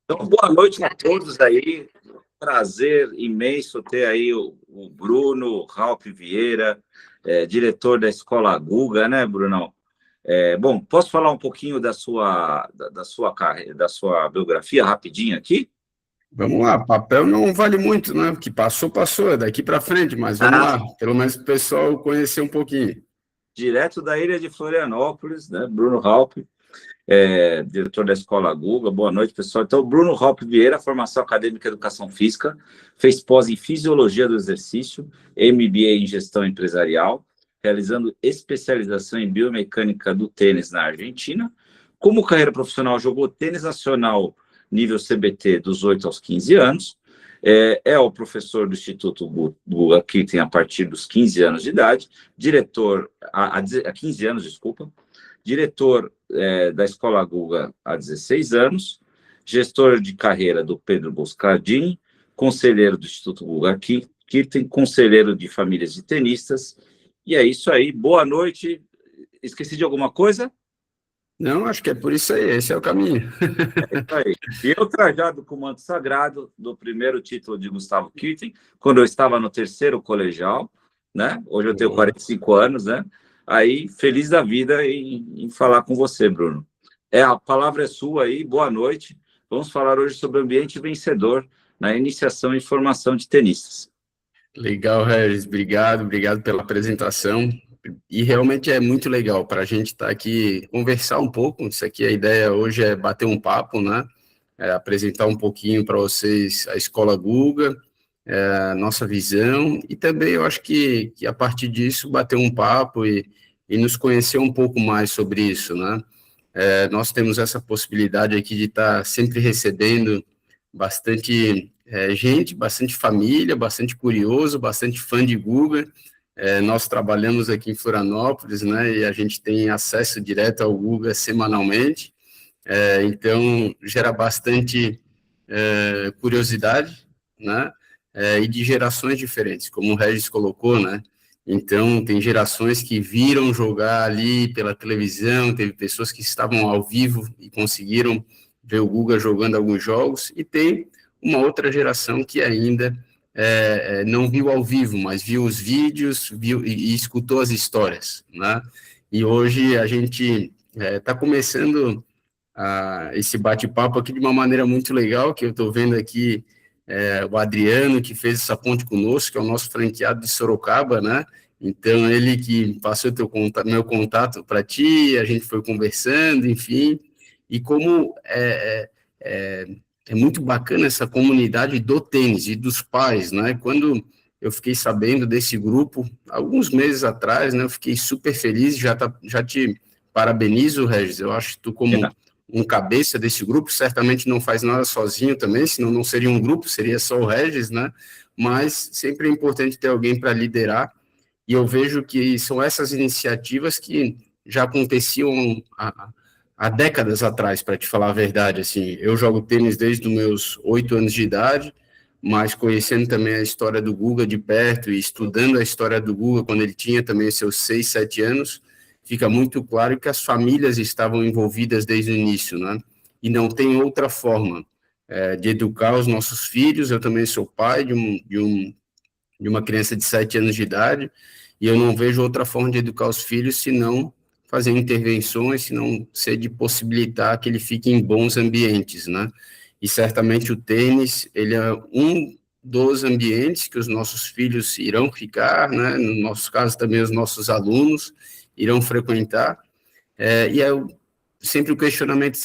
Então, boa noite a todos aí. Prazer imenso ter aí o Bruno Raup Vieira, diretor da Escola Guga, né, Brunão? Bom, posso falar um pouquinho da sua carreira, da sua biografia rapidinho aqui? Vamos lá, papel não vale muito, né? O que passou, passou, é daqui para frente, mas vamos Ah, lá, pelo menos o pessoal conhecer um pouquinho. direto da ilha de Florianópolis, né? Bruno Raup, diretor da Escola Guga. Boa noite, pessoal. Então, Bruno Raup Vieira, formação acadêmica em Educação Física, fez pós em Fisiologia do Exercício, MBA em Gestão Empresarial, realizando especialização em Biomecânica do Tênis na Argentina. Como carreira profissional, jogou tênis nacional nível CBT dos 8 aos 15 anos, é o professor do Instituto Guga Kitten a partir dos 15 anos de idade, diretor, há 15 anos, desculpa, diretor da Escola Guga há 16 anos, gestor de carreira do Pedro Boscardini, conselheiro do Instituto Guga Kitten, conselheiro de famílias de tenistas, e é isso aí. Boa noite. Esqueci de alguma coisa? Não, acho que é por isso aí, esse é o caminho. É isso aí. E eu trajado com o manto sagrado do primeiro título de Gustavo Kirten, quando eu estava no terceiro colegial, né? Hoje eu tenho 45 anos, né? Aí, feliz da vida em falar com você, Bruno. A palavra é sua aí, boa noite. Vamos falar hoje sobre ambiente vencedor na iniciação e formação de tenistas. Legal, Regis, obrigado pela apresentação. E realmente é muito legal para a gente estar aqui, conversar um pouco. Isso aqui, a ideia hoje é bater um papo, né? Apresentar um pouquinho para vocês a Escola Guga, a nossa visão, e também eu acho que a partir disso bater um papo e nos conhecer um pouco mais sobre isso, né? Nós temos essa possibilidade aqui de estar sempre recebendo bastante gente, bastante família, bastante curioso, bastante fã de Guga. Nós trabalhamos aqui em Florianópolis, né, e a gente tem acesso direto ao Guga semanalmente, então gera bastante curiosidade, né, e de gerações diferentes, como o Regis colocou, né, então tem gerações que viram jogar ali pela televisão, teve pessoas que estavam ao vivo e conseguiram ver o Guga jogando alguns jogos, e tem uma outra geração que ainda não viu ao vivo, mas viu os vídeos, viu e escutou as histórias, né? E hoje a gente está começando esse bate-papo aqui de uma maneira muito legal, que eu estou vendo aqui o Adriano, que fez essa ponte conosco, que é o nosso franqueado de Sorocaba, né? Então, ele que passou meu contato para ti, a gente foi conversando, enfim, e como é muito bacana essa comunidade do tênis e dos pais, né? Quando eu fiquei sabendo desse grupo, alguns meses atrás, né? Eu fiquei super feliz, já te parabenizo, Regis, eu acho que tu como um cabeça desse grupo, certamente não faz nada sozinho também, senão não seria um grupo, seria só o Regis, né? Mas sempre é importante ter alguém para liderar, e eu vejo que são essas iniciativas que já aconteciam há décadas atrás, para te falar a verdade. Assim, eu jogo tênis desde os meus 8 anos de idade, mas conhecendo também a história do Guga de perto e estudando a história do Guga quando ele tinha também seus 6, 7 anos, fica muito claro que as famílias estavam envolvidas desde o início, né? E não tem outra forma de educar os nossos filhos. Eu também sou pai de uma criança de 7 anos de idade, e eu não vejo outra forma de educar os filhos senão fazer intervenções, senão ser de possibilitar que ele fique em bons ambientes, né? E certamente o tênis, ele é um dos ambientes que os nossos filhos irão ficar, né? No nosso caso também os nossos alunos irão frequentar, e sempre o questionamento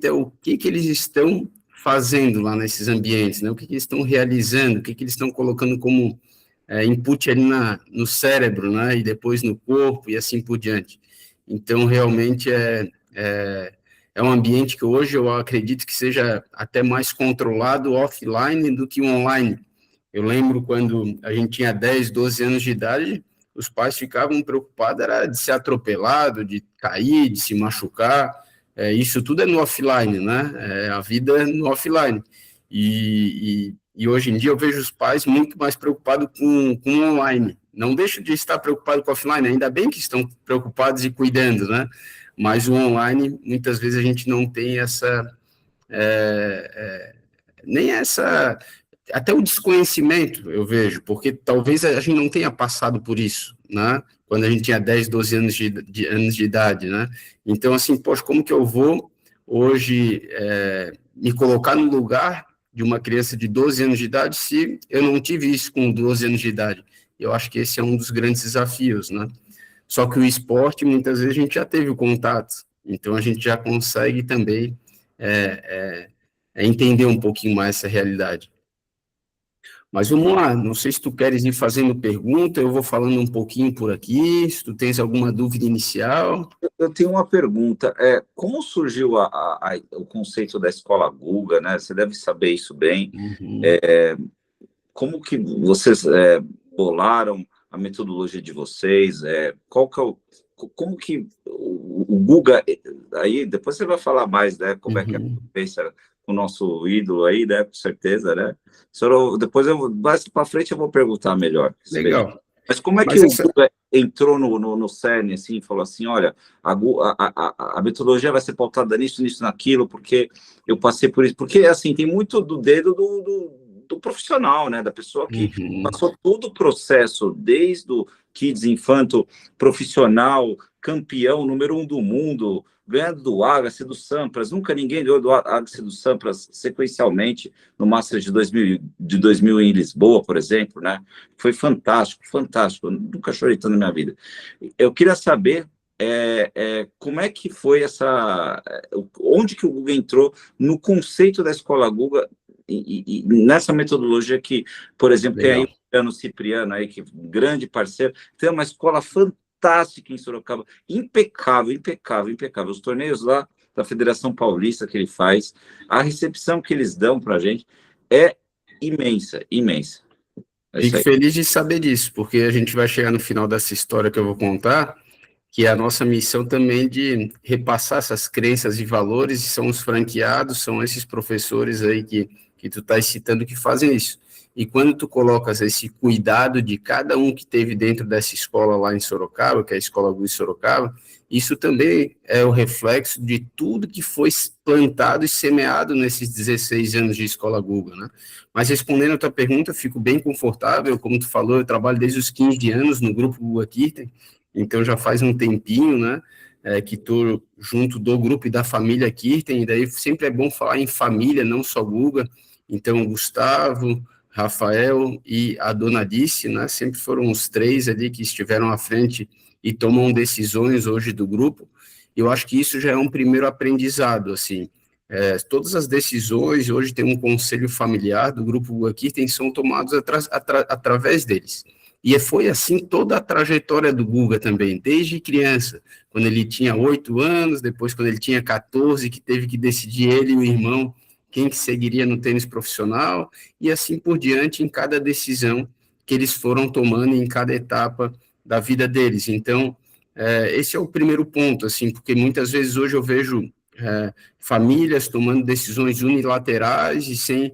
é o que eles estão fazendo lá nesses ambientes, né? O que eles estão realizando, o que eles estão colocando como input ali no cérebro, né? E depois no corpo e assim por diante. Então, realmente é um ambiente que hoje eu acredito que seja até mais controlado offline do que online. Eu lembro quando a gente tinha 10, 12 anos de idade, os pais ficavam preocupados era de ser atropelado, de cair, de se machucar. Isso tudo é no offline, né? A vida é no offline. E hoje em dia eu vejo os pais muito mais preocupados com o online. Não deixo de estar preocupado com o offline, ainda bem que estão preocupados e cuidando, né? mas o online, muitas vezes a gente não tem nem essa, até o desconhecimento, eu vejo, porque talvez a gente não tenha passado por isso, né? Quando a gente tinha 10, 12 anos anos de idade, né? Então, assim, poxa, como que eu vou hoje me colocar no lugar de uma criança de 12 anos de idade se eu não tive isso com 12 anos de idade? Eu acho que esse é um dos grandes desafios, né? Só que o esporte, muitas vezes, a gente já teve o contato, então a gente já consegue também entender um pouquinho mais essa realidade. Mas vamos lá, não sei se tu queres ir fazendo pergunta, eu vou falando um pouquinho por aqui, se tu tens alguma dúvida inicial. Eu tenho uma pergunta, como surgiu o conceito da escola Guga, né? Você deve saber isso bem. Uhum. Como que vocês bolaram a metodologia de vocês? Qual que é como que o Guga, aí depois você vai falar mais, né? Como é que é a convivência com o nosso ídolo aí, né? Com certeza, né? Depois mais para frente eu vou perguntar melhor. Legal. Mas como é que Mas o Guga entrou no CERN, assim, e falou assim, olha, a metodologia vai ser pautada nisso, nisso, naquilo, porque eu passei por isso. Porque, assim, tem muito do dedo do profissional, né? Da pessoa que passou todo o processo, desde o kids, infanto, profissional, campeão, número 1 do mundo, ganhando do Agassi, do Sampras, nunca ninguém ganhou do Agassi, do Sampras sequencialmente no Masters de 2000 em Lisboa, por exemplo, né? Foi fantástico, fantástico, eu nunca chorei tanto na minha vida. Eu queria saber como é que foi onde que o Guga entrou no conceito da escola Guga e nessa metodologia que, por exemplo, tem aí legal. o Cipriano Cipriano, aí, que é um grande parceiro, tem uma escola fantástica em Sorocaba, impecável, impecável, impecável. Os torneios lá da Federação Paulista que ele faz, a recepção que eles dão para a gente é imensa, imensa. É isso Fico aí. feliz de saber disso, porque a gente vai chegar no final dessa história que eu vou contar, que é a nossa missão também de repassar essas crenças e valores, e são os franqueados, são esses professores aí que tu está citando que fazem isso. E quando tu colocas esse cuidado de cada um que teve dentro dessa escola lá em Sorocaba, que é a Escola Guga Sorocaba, isso também é o reflexo de tudo que foi plantado e semeado nesses 16 anos de Escola Guga, né? Mas respondendo a tua pergunta, fico bem confortável, como tu falou, eu trabalho desde os 15 anos no grupo Guga Kirten, então já faz um tempinho, né, que estou junto do grupo e da família Kirten, e daí sempre é bom falar em família, não só Guga. Então, Gustavo, Rafael e a Dona Alice, né, sempre foram os três ali que estiveram à frente e tomam decisões hoje do grupo. Eu acho que isso já é um primeiro aprendizado, assim. Todas as decisões, hoje tem um conselho familiar do grupo Guga Kirten, são tomados através deles. E foi assim toda a trajetória do Guga também, desde criança, quando ele tinha 8 anos, depois quando ele tinha 14, que teve que decidir ele e o irmão quem que seguiria no tênis profissional, e assim por diante em cada decisão que eles foram tomando em cada etapa da vida deles. Então, esse é o primeiro ponto, assim, porque muitas vezes hoje eu vejo famílias tomando decisões unilaterais e sem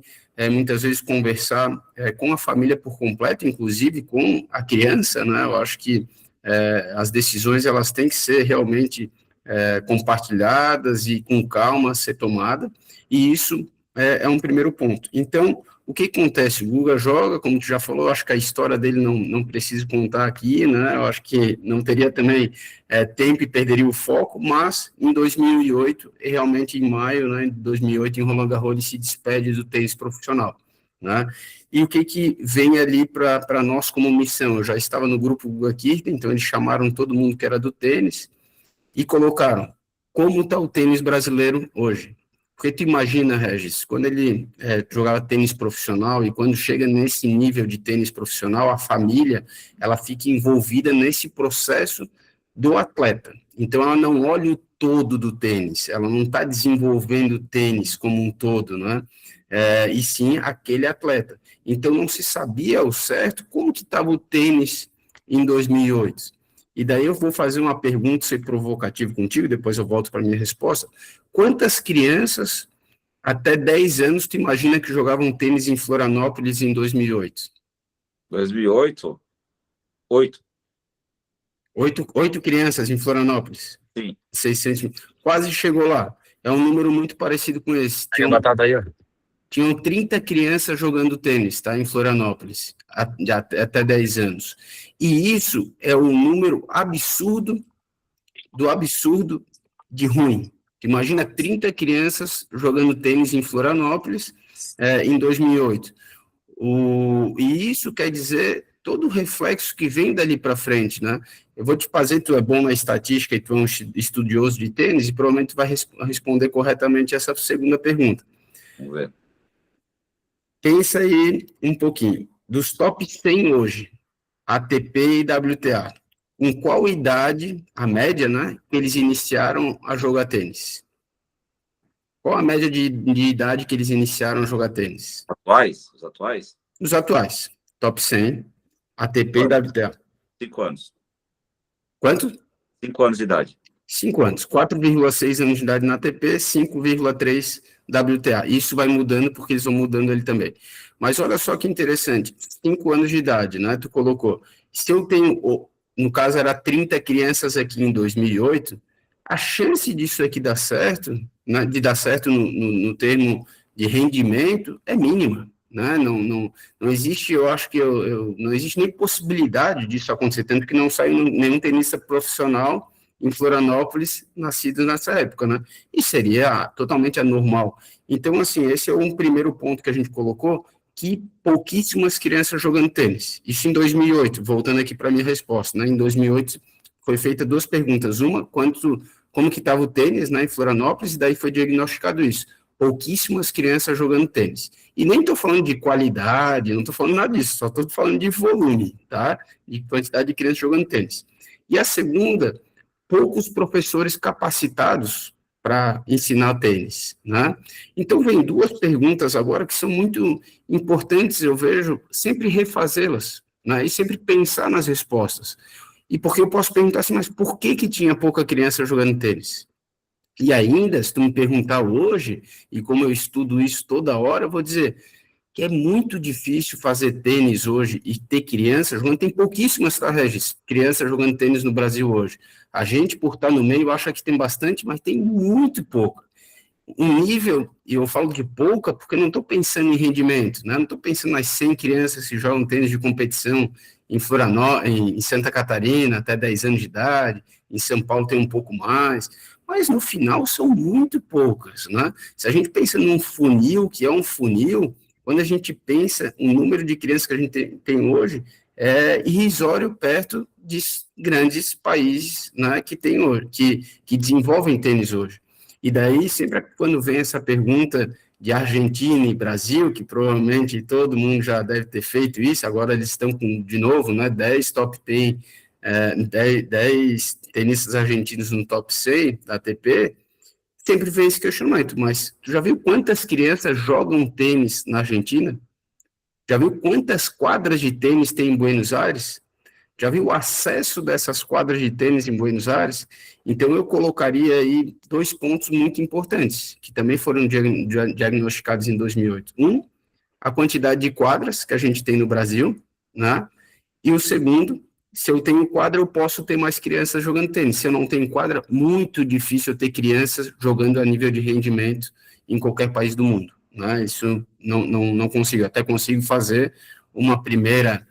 muitas vezes conversar com a família por completo, inclusive com a criança, né? Eu acho que as decisões elas têm que ser realmente compartilhadas e com calma ser tomada, e isso é um primeiro ponto. Então, o que acontece? O Guga joga, como tu já falou, acho que a história dele não preciso contar aqui, né? Eu acho que não teria também tempo e perderia o foco, mas em 2008, realmente em maio, né, de 2008, em Roland Garros, ele se despede do tênis profissional, né? E o que vem ali para nós como missão? Eu já estava no grupo Guga Kirten, então eles chamaram todo mundo que era do tênis e colocaram como está o tênis brasileiro hoje. Porque tu imagina, Regis, quando ele jogava tênis profissional e quando chega nesse nível de tênis profissional, a família, ela fica envolvida nesse processo do atleta. Então, ela não olha o todo do tênis, ela não está desenvolvendo o tênis como um todo, né? E sim aquele atleta. Então, não se sabia ao certo como que estava o tênis em 2008. E daí eu vou fazer uma pergunta, ser provocativo contigo, depois eu volto para a minha resposta. Quantas crianças até 10 anos tu imagina que jogavam tênis em Florianópolis em 2008? 2008, 8. Oito crianças em Florianópolis. Sim. 600 mil. Quase chegou lá. É um número muito parecido com esse. Aí a batata aí, ó. Tinham 30 crianças jogando tênis, tá, em Florianópolis, até 10 anos. E isso é um número absurdo do absurdo de ruim. Imagina 30 crianças jogando tênis em Florianópolis em 2008. E isso quer dizer todo o reflexo que vem dali para frente, né? Eu vou te fazer, tu é bom na estatística e tu é um estudioso de tênis, e provavelmente tu vai responder corretamente essa segunda pergunta. Vamos ver. Pensa aí um pouquinho. Dos top 100 hoje, ATP e WTA, com qual idade, a média, né, eles iniciaram a jogar tênis? Qual a média de idade que eles iniciaram a jogar tênis? Os atuais? Os atuais, top 100, ATP e WTA. 5 anos. Quanto? 5 anos de idade. 5 anos. 4,6 anos de idade na ATP, 5,3 WTA. Isso vai mudando porque eles vão mudando ele também. Mas olha só que interessante. 5 anos de idade, né? Tu colocou. Se eu tenho, no caso era 30 crianças aqui em 2008, a chance disso aqui dar certo, né, de dar certo no termo de rendimento, é mínima. Né? Não existe, eu acho que não existe nem possibilidade disso acontecer, tanto que não saiu nenhum tenista profissional em Florianópolis nascido nessa época, né? E seria totalmente anormal. Então, assim, esse é um primeiro ponto que a gente colocou, que pouquíssimas crianças jogando tênis. Isso em 2008, voltando aqui para a minha resposta, né? Em 2008 foi feita 2 perguntas. Uma, como que estava o tênis, né, em Florianópolis, e daí foi diagnosticado isso. Pouquíssimas crianças jogando tênis. E nem estou falando de qualidade, não estou falando nada disso, só estou falando de volume, tá? De quantidade de crianças jogando tênis. E a segunda, poucos professores capacitados para ensinar tênis, né? Então, vem 2 perguntas agora que são muito importantes, eu vejo, sempre refazê-las, né? E sempre pensar nas respostas. E porque eu posso perguntar assim, mas por que tinha pouca criança jogando tênis? E ainda, se tu me perguntar hoje, e como eu estudo isso toda hora, eu vou dizer que é muito difícil fazer tênis hoje e ter crianças jogando. Tem pouquíssimas, tá, Regis? Crianças jogando tênis no Brasil hoje. A gente, por estar no meio, acha que tem bastante, mas tem muito pouco. Um nível, e eu falo de pouca, porque não estou pensando em rendimento, né? Não estou pensando nas 100 crianças que jogam tênis de competição em em Santa Catarina, até 10 anos de idade, em São Paulo tem um pouco mais, mas no final são muito poucas, né? Se a gente pensa num funil, que é um funil, quando a gente pensa o número de crianças que a gente tem hoje, é irrisório perto de grandes países, né, que tem hoje, que desenvolvem tênis hoje. E daí, sempre quando vem essa pergunta de Argentina e Brasil, que provavelmente todo mundo já deve ter feito isso, agora eles estão com, de novo, né, 10 top 10, 10 tenistas argentinos no top 100 da ATP, sempre vem esse questionamento, mas tu já viu quantas crianças jogam tênis na Argentina? Já viu quantas quadras de tênis tem em Buenos Aires? Já viu o acesso dessas quadras de tênis em Buenos Aires? Então, eu colocaria aí 2 pontos muito importantes, que também foram diagnosticados em 2008. Um, a quantidade de quadras que a gente tem no Brasil, né? E o segundo, se eu tenho quadra, eu posso ter mais crianças jogando tênis. Se eu não tenho quadra, muito difícil eu ter crianças jogando a nível de rendimento em qualquer país do mundo, né? Isso não consigo. Até consigo fazer uma primeira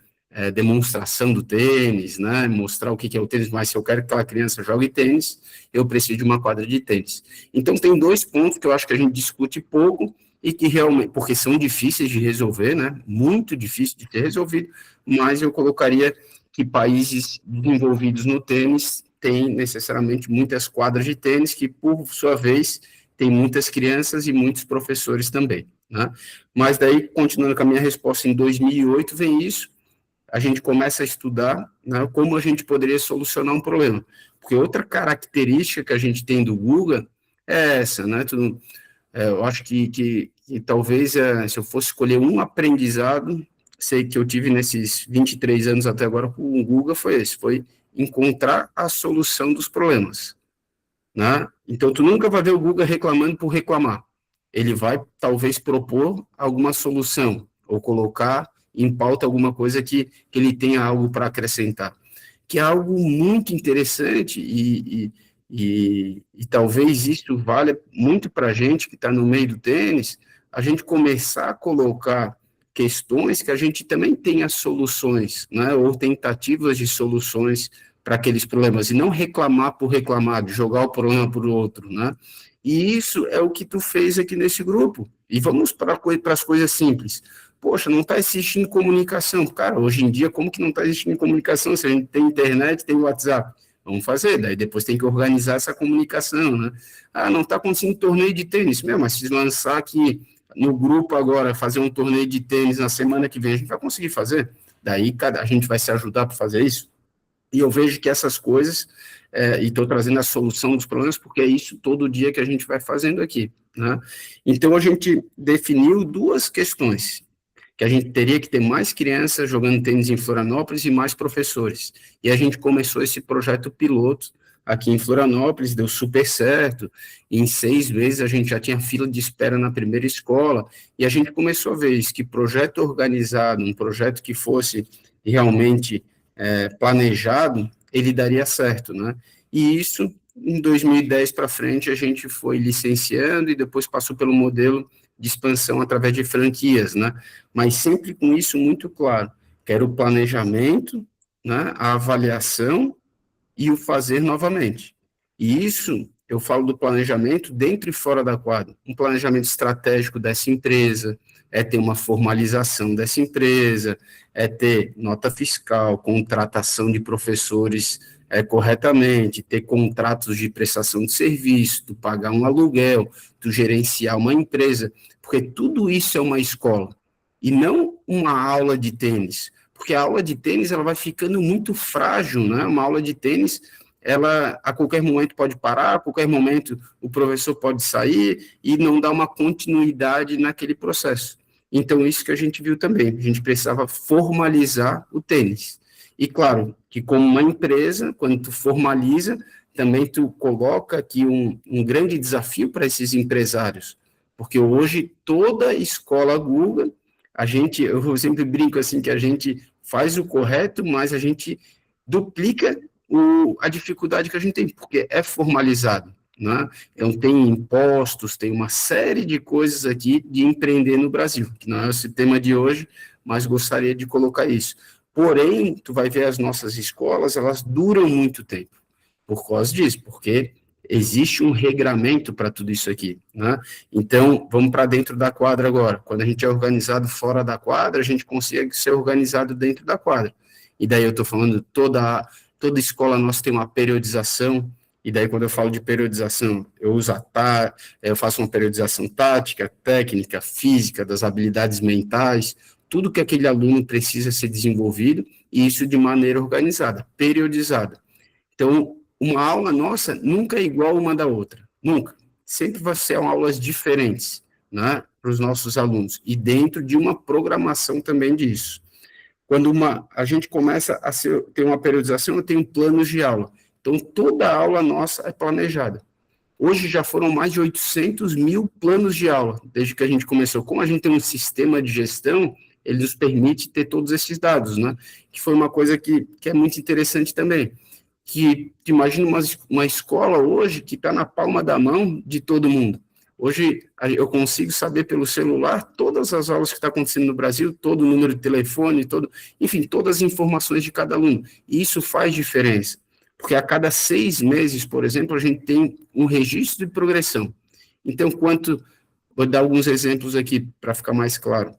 demonstração do tênis, né? Mostrar o que é o tênis, mas se eu quero que aquela criança jogue tênis, eu preciso de uma quadra de tênis. Então, tem 2 pontos que eu acho que a gente discute pouco e que realmente, porque são difíceis de resolver, né? Muito difícil de ter resolvido, mas eu colocaria que países desenvolvidos no tênis têm necessariamente muitas quadras de tênis, que, por sua vez, tem muitas crianças e muitos professores também, né? Mas daí, continuando com a minha resposta, em 2008 vem isso, a gente começa a estudar, né, como a gente poderia solucionar um problema. Porque outra característica que a gente tem do Google é essa, né? Eu acho que talvez, se eu fosse escolher um aprendizado, sei que eu tive nesses 23 anos até agora com o Google, foi esse, foi encontrar a solução dos problemas, né? Então, tu nunca vai ver o Google reclamando por reclamar. Ele vai, talvez, propor alguma solução, ou colocar em pauta alguma coisa que ele tenha algo para acrescentar, que é algo muito interessante, e E talvez isso valha muito para a gente que está no meio do tênis, a gente começar a colocar questões que a gente também tenha soluções, né, ou tentativas de soluções para aqueles problemas, e não reclamar por reclamar, de jogar o problema para o outro, né? E isso é o que tu fez aqui nesse grupo. E vamos para as coisas simples. Poxa, não está existindo comunicação. Cara, hoje em dia, como que não está existindo comunicação? Se a gente tem internet, tem WhatsApp. Vamos fazer, daí depois tem que organizar essa comunicação, né? Ah, não está acontecendo torneio de tênis, meu, mas se lançar aqui no grupo agora, fazer um torneio de tênis na semana que vem, a gente vai conseguir fazer. Daí a gente vai se ajudar para fazer isso. E eu vejo que essas coisas, e estou trazendo a solução dos problemas, porque é isso todo dia que a gente vai fazendo aqui, né? Então, a gente definiu duas questões, que a gente teria que ter mais crianças jogando tênis em Florianópolis e mais professores. E a gente começou esse projeto piloto aqui em Florianópolis, deu super certo, e em 6 meses a gente já tinha fila de espera na primeira escola, e a gente começou a ver isso, que projeto organizado, um projeto que fosse realmente planejado, ele daria certo, né? E isso, em 2010 para frente, a gente foi licenciando e depois passou pelo modelo de expansão através de franquias, né? Mas sempre com isso muito claro, que era o planejamento, né, a avaliação e o fazer novamente. E isso, eu falo do planejamento dentro e fora da quadra. Um planejamento estratégico dessa empresa, é ter uma formalização dessa empresa, é ter nota fiscal, contratação de professores corretamente, ter contratos de prestação de serviço, tu pagar um aluguel, tu gerenciar uma empresa, porque tudo isso é uma escola, e não uma aula de tênis, porque a aula de tênis ela vai ficando muito frágil, né? Uma aula de tênis, ela a qualquer momento pode parar, a qualquer momento o professor pode sair e não dá uma continuidade naquele processo. Então, isso que a gente viu também, a gente precisava formalizar o tênis. E, claro, que como uma empresa, quando tu formaliza, também tu coloca aqui um grande desafio para esses empresários, porque hoje toda escola Google, eu sempre brinco assim, que a gente faz o correto, mas a gente duplica a dificuldade que a gente tem, porque é formalizado, né? Então, tem impostos, tem uma série de coisas aqui de empreender no Brasil, que não é esse tema de hoje, mas gostaria de colocar isso. Porém, tu vai ver as nossas escolas, elas duram muito tempo, por causa disso, porque existe um regramento para tudo isso aqui, né? Então, vamos para dentro da quadra agora. Quando a gente é organizado fora da quadra, a gente consegue ser organizado dentro da quadra. E daí eu estou falando, toda escola nossa tem uma periodização, e daí quando eu falo de periodização, eu faço uma periodização tática, técnica, física, das habilidades mentais, tudo que aquele aluno precisa ser desenvolvido, e isso de maneira organizada, periodizada. Então, uma aula nossa nunca é igual uma da outra, nunca. Sempre vai ser aulas diferentes, né, para os nossos alunos, e dentro de uma programação também disso. Quando a gente começa a ter uma periodização, eu tenho planos de aula. Então, toda aula nossa é planejada. Hoje já foram mais de 800 mil planos de aula, desde que a gente começou. Como a gente tem um sistema de gestão, ele nos permite ter todos esses dados, né? Que foi uma coisa que é muito interessante também. Que imagina uma escola hoje que está na palma da mão de todo mundo. Hoje eu consigo saber pelo celular todas as aulas que estão acontecendo no Brasil, todo o número de telefone, enfim, todas as informações de cada aluno. E isso faz diferença, porque a cada 6 meses, por exemplo, a gente tem um registro de progressão. Então, vou dar alguns exemplos aqui para ficar mais claro.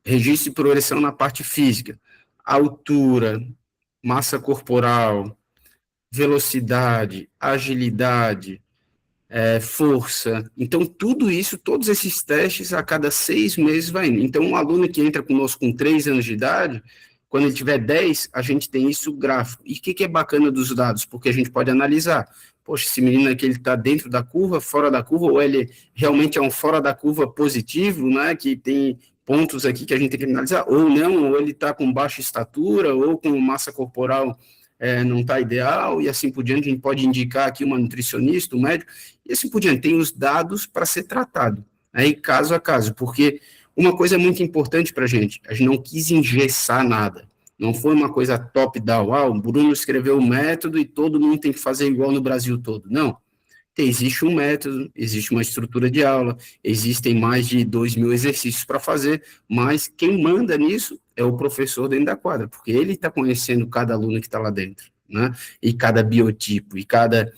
Registro de progressão na parte física, altura, massa corporal, velocidade, agilidade, força. Então, tudo isso, todos esses testes, a cada 6 meses vai indo. Então, um aluno que entra conosco com 3 anos de idade, quando ele tiver 10, a gente tem isso gráfico. E o que é bacana dos dados? Porque a gente pode analisar. Poxa, esse menino aqui, ele está dentro da curva, fora da curva, ou ele realmente é um fora da curva positivo, né, que tem pontos aqui que a gente tem que analisar, ou não, ou ele está com baixa estatura, ou com massa corporal não está ideal, e assim por diante. A gente pode indicar aqui uma nutricionista, um médico, e assim por diante. Tem os dados para ser tratado, aí caso a caso, porque uma coisa muito importante para a gente não quis engessar nada. Não foi uma coisa top-down, o Bruno escreveu o método e todo mundo tem que fazer igual no Brasil todo. Não. Existe um método, existe uma estrutura de aula, existem mais de 2.000 exercícios para fazer, mas quem manda nisso é o professor dentro da quadra, porque ele está conhecendo cada aluno que está lá dentro, né? E cada biotipo, e cada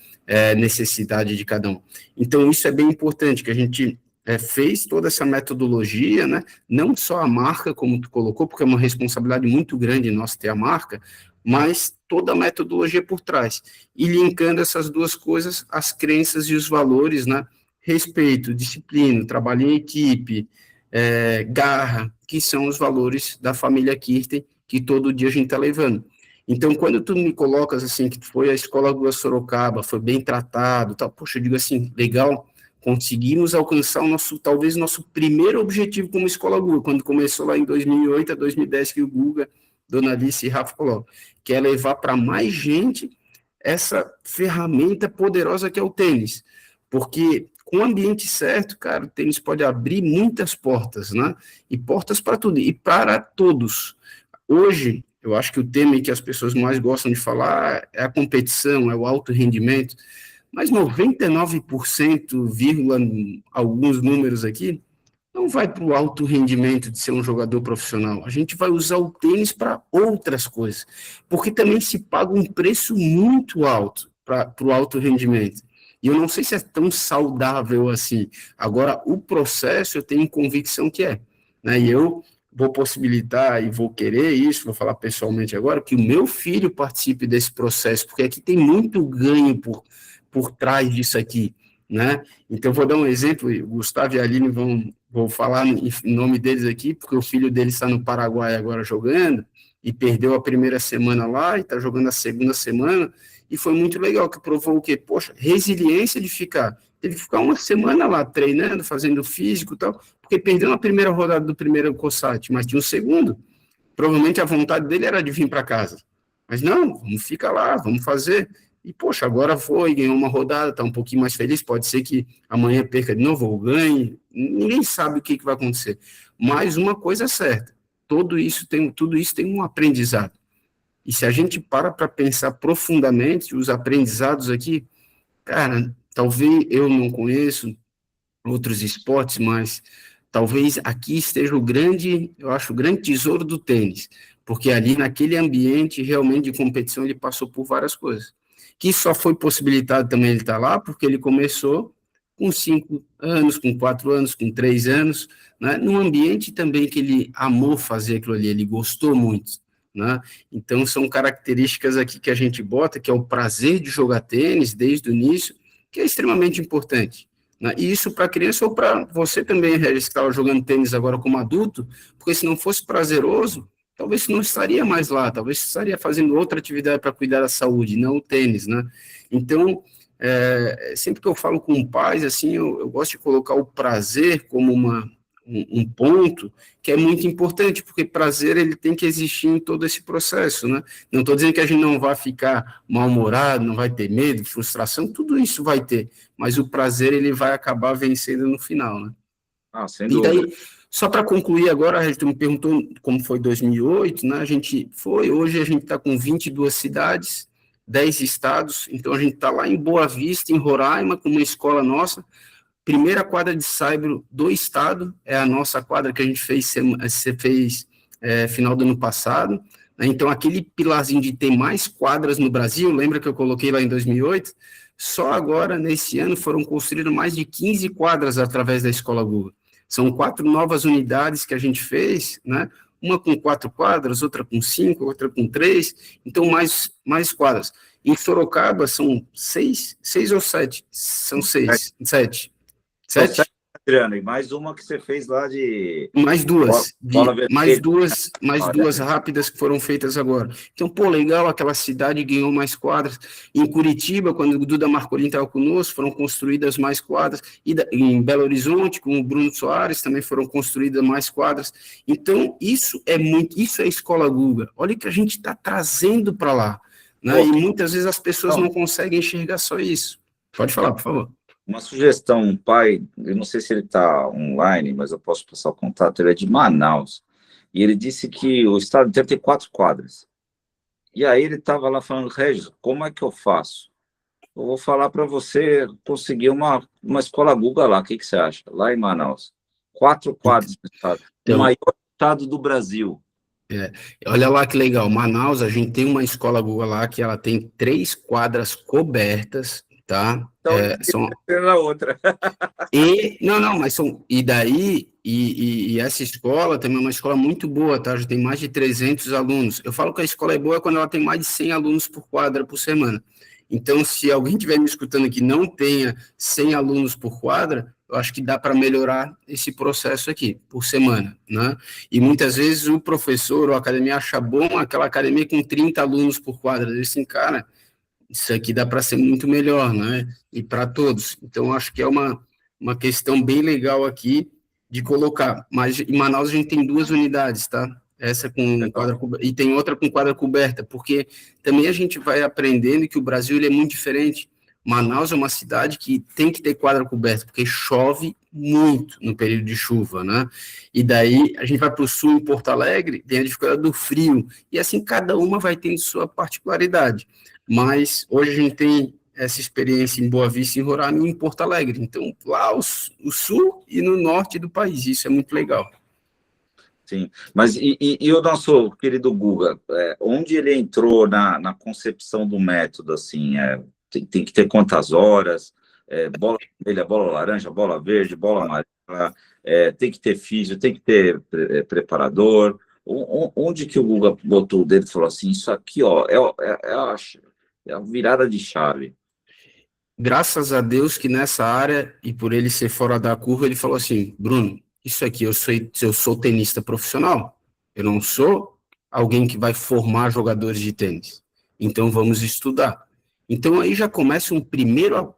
necessidade de cada um. Então, isso é bem importante, que a gente fez toda essa metodologia, né? Não só a marca, como tu colocou, porque é uma responsabilidade muito grande nossa ter a marca, mas toda a metodologia por trás, e linkando essas duas coisas, as crenças e os valores, né? Respeito, disciplina, trabalho em equipe, garra, que são os valores da família Kirten, que todo dia a gente está levando. Então, quando tu me colocas assim, que foi a Escola Guga Sorocaba, foi bem tratado, tal, poxa, eu digo assim, legal, conseguimos alcançar talvez nosso primeiro objetivo como Escola Guga, quando começou lá em 2008 a 2010, que o Guga, Dona Alice e Rafa colocam, que é levar para mais gente essa ferramenta poderosa que é o tênis, porque com o ambiente certo, cara, o tênis pode abrir muitas portas, né? E portas para tudo, e para todos. Hoje, eu acho que o tema que as pessoas mais gostam de falar é a competição, é o alto rendimento, mas 99%, vírgula, alguns números aqui, não vai para o alto rendimento de ser um jogador profissional. A gente vai usar o tênis para outras coisas, porque também se paga um preço muito alto para o alto rendimento. E eu não sei se é tão saudável assim. Agora, o processo, eu tenho convicção que é, né? E eu vou possibilitar e vou querer isso, vou falar pessoalmente agora, que o meu filho participe desse processo, porque aqui tem muito ganho por trás disso aqui, né? Então, vou dar um exemplo, o Gustavo e a Aline vou falar em nome deles aqui, porque o filho deles está no Paraguai agora jogando, e perdeu a primeira semana lá, e está jogando a segunda semana, e foi muito legal, que provou o quê? Poxa, resiliência de teve que ficar uma semana lá treinando, fazendo físico e tal, porque perdeu na primeira rodada do primeiro COSAT, mas tinha um segundo. Provavelmente a vontade dele era de vir para casa. Mas não, vamos ficar lá, vamos fazer. E, poxa, agora foi, ganhou uma rodada, está um pouquinho mais feliz, pode ser que amanhã perca de novo ou ganhe, ninguém sabe o que vai acontecer. Mas uma coisa é certa, tudo isso tem um aprendizado. E se a gente para pensar profundamente, os aprendizados aqui, cara, talvez eu não conheço outros esportes, mas talvez aqui esteja eu acho, o grande tesouro do tênis, porque ali naquele ambiente realmente de competição ele passou por várias coisas, que só foi possibilitado também ele estar lá, porque ele começou com 5 anos, com 4 anos, com 3 anos, né, num ambiente também que ele amou fazer aquilo ali, ele gostou muito, né? Então são características aqui que a gente bota, que é o prazer de jogar tênis desde o início, que é extremamente importante. E isso para criança ou para você também, Regis, que estava jogando tênis agora como adulto, porque se não fosse prazeroso, talvez você não estaria mais lá, talvez você estaria fazendo outra atividade para cuidar da saúde, não o tênis, né? Então, sempre que eu falo com pais, assim, eu gosto de colocar o prazer como um ponto que é muito importante, porque prazer ele tem que existir em todo esse processo, né? Não estou dizendo que a gente não vai ficar mal-humorado, não vai ter medo, frustração, tudo isso vai ter, mas o prazer ele vai acabar vencendo no final, né? Sem E dúvida. daí, só para concluir agora, a gente me perguntou como foi 2008, né? Hoje a gente está com 22 cidades, 10 estados, então a gente está lá em Boa Vista, em Roraima, com uma escola nossa. Primeira quadra de saibro do estado, é a nossa quadra que a gente fez final do ano passado, né? Então aquele pilarzinho de ter mais quadras no Brasil, lembra que eu coloquei lá em 2008? Só agora, nesse ano, foram construídas mais de 15 quadras através da Escola Guga. São 4 novas unidades que a gente fez, né? Uma com 4 quadras, outra com 5, outra com 3, então mais quadras. Em Sorocaba são 6 ou 7? São 6, 7. São 7, 7? Adriano, e mais uma que você fez lá de... Mais duas, mais Olha. duas rápidas que foram feitas agora. Então, pô, legal, aquela cidade ganhou mais quadras. Em Curitiba, quando o Duda Marcolin estava conosco, foram construídas mais quadras. E em Belo Horizonte, com o Bruno Soares, também foram construídas mais quadras. Então, isso é a Escola Guga. Olha o que a gente está trazendo para lá, né? E muitas vezes as pessoas não conseguem enxergar só isso. Pode falar, por favor. Uma sugestão, um pai, eu não sei se ele está online, mas eu posso passar o contato, ele é de Manaus. E ele disse que o estado inteiro tem 4 quadras. E aí ele estava lá falando, Regis, como é que eu faço? Eu vou falar para você conseguir uma escola Guga lá, o que você acha? Lá em Manaus. 4 quadras no estado. O Então, maior estado do Brasil. olha lá que legal, Manaus, a gente tem uma escola Google lá que ela tem 3 quadras cobertas, tá? Então, São na outra. não, mas são, e daí, e essa escola também é uma escola muito boa, tá? Já tem mais de 300 alunos. Eu falo que a escola é boa quando ela tem mais de 100 alunos por quadra por semana. Então, se alguém estiver me escutando que não tenha 100 alunos por quadra, eu acho que dá para melhorar esse processo aqui, por semana, né? E muitas vezes o professor ou a academia acha bom aquela academia com 30 alunos por quadra. Ele assim, cara, isso aqui dá para ser muito melhor, né? E para todos. Então, acho que é uma questão bem legal aqui de colocar. Mas em Manaus a gente tem 2 unidades, tá? Essa com quadra coberta, e tem outra com quadra coberta, porque também a gente vai aprendendo que o Brasil ele é muito diferente. Manaus é uma cidade que tem que ter quadra coberta, porque chove muito no período de chuva, né? E daí a gente vai para o sul, em Porto Alegre, tem a dificuldade do frio, e assim cada uma vai ter sua particularidade. Mas hoje a gente tem essa experiência em Boa Vista, em Roraima e em Porto Alegre. Então, lá o sul e no norte do país, isso é muito legal. Sim, mas e o nosso querido Guga, onde ele entrou na concepção do método, assim, tem que ter quantas horas, bola vermelha, bola laranja, bola verde, bola amarela, tem que ter físio, tem que ter preparador, onde que o Guga botou o dedo e falou assim, isso aqui, ó, é a virada de chave. Graças a Deus que nessa área, e por ele ser fora da curva, ele falou assim, Bruno, isso aqui, eu sou tenista profissional, eu não sou alguém que vai formar jogadores de tênis, então vamos estudar. Então aí já começa um primeiro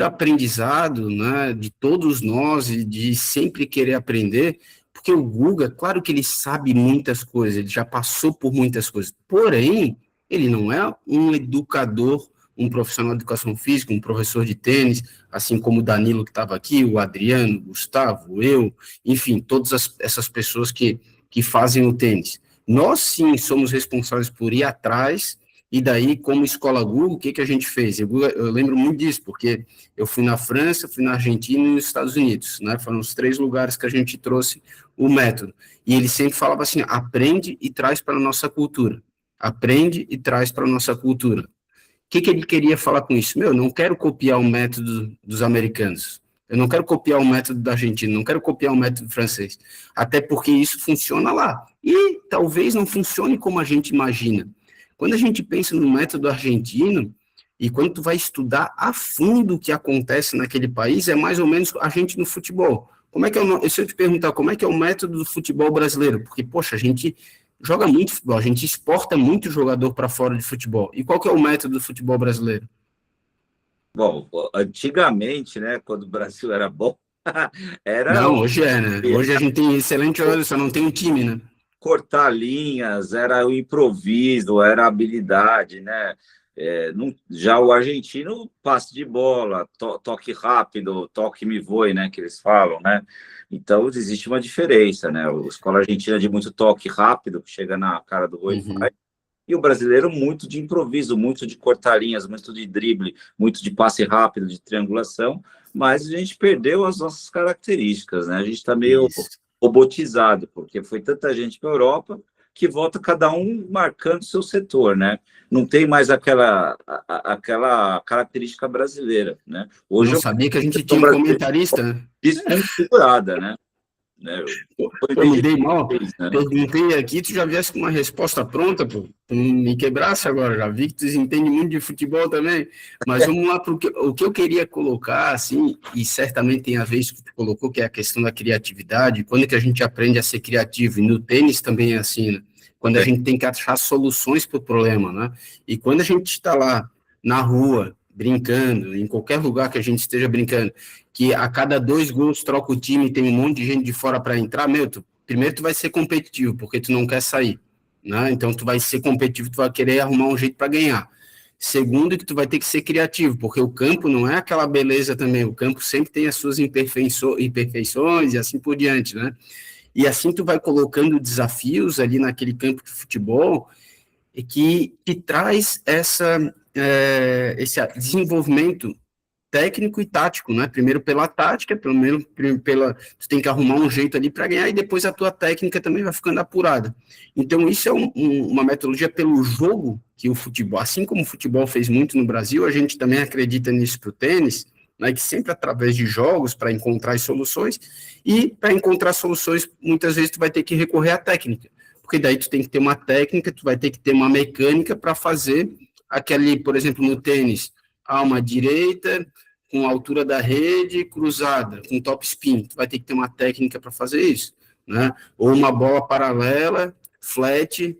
aprendizado, né, de todos nós e de sempre querer aprender, porque o Guga, claro que ele sabe muitas coisas, ele já passou por muitas coisas, porém, ele não é um educador, um profissional de educação física, um professor de tênis, assim como o Danilo que estava aqui, o Adriano, o Gustavo, eu, enfim, todas essas pessoas que fazem o tênis. Nós, sim, somos responsáveis por ir atrás. E daí, como escola Google, o que a gente fez? Eu lembro muito disso, porque eu fui na França, fui na Argentina e nos Estados Unidos, né? Foram os 3 lugares que a gente trouxe o método. E ele sempre falava assim, aprende e traz para a nossa cultura. Aprende e traz para a nossa cultura. O que ele queria falar com isso? Eu não quero copiar o método dos americanos. Eu não quero copiar o método da Argentina, não quero copiar o método francês. Até porque isso funciona lá. E talvez não funcione como a gente imagina. Quando a gente pensa no método argentino, e quando tu vai estudar a fundo o que acontece naquele país, é mais ou menos a gente no futebol. Como é que se eu te perguntar como é que é o método do futebol brasileiro? Porque, poxa, a gente joga muito futebol, a gente exporta muito jogador para fora de futebol. E qual que é o método do futebol brasileiro? Bom, antigamente, né, quando o Brasil era bom, era Não, hoje né? Hoje a gente tem excelente jogador, só não tem um time, né? cortar linhas, era o improviso, era a habilidade, né? Já o argentino, passe de bola, toque rápido, toque me voe, né? Que eles falam, né? Então, existe uma diferença, né? A escola argentina de muito toque rápido, que chega na cara do gol e faz, e o brasileiro muito de improviso, muito de cortar linhas, muito de drible, muito de passe rápido, de triangulação, mas a gente perdeu as nossas características, né? A gente está meio robotizado, porque foi tanta gente para a Europa que volta cada um marcando seu setor, né? Não tem mais aquela característica brasileira, né? Hoje não sabia que a gente tinha um comentarista, né? Desconfigurada, né? Eu me dei mal, né? Perguntei aqui, tu já viesse com uma resposta pronta, pô. Tu me quebrasse agora, já vi que tu entende muito de futebol também, mas vamos lá para o que eu queria colocar, assim, e certamente tem a ver isso que tu colocou, que é a questão da criatividade, quando que a gente aprende a ser criativo, e no tênis também é assim, né? Quando a gente tem que achar soluções para o problema, né? E quando a gente está lá na rua, brincando, em qualquer lugar que a gente esteja brincando, que a cada 2 gols troca o time e tem um monte de gente de fora para entrar, primeiro tu vai ser competitivo, porque tu não quer sair, né? Então tu vai ser competitivo, tu vai querer arrumar um jeito para ganhar. Segundo, que tu vai ter que ser criativo, porque o campo não é aquela beleza também, o campo sempre tem as suas imperfeições e assim por diante, né? E assim tu vai colocando desafios ali naquele campo de futebol e que traz esse desenvolvimento técnico e tático, né? Primeiro pela tática, primeiro tu tem que arrumar um jeito ali para ganhar e depois a tua técnica também vai ficando apurada. Então isso é uma metodologia pelo jogo que o futebol, assim como o futebol fez muito no Brasil, a gente também acredita nisso para o tênis, né? Que sempre através de jogos para encontrar as soluções e para encontrar soluções muitas vezes tu vai ter que recorrer à técnica, porque daí tu tem que ter uma técnica, tu vai ter que ter uma mecânica para fazer aquele, por exemplo, no tênis, uma direita com a altura da rede cruzada, com top spin, tu vai ter que ter uma técnica para fazer isso, né? Ou uma bola paralela, flat,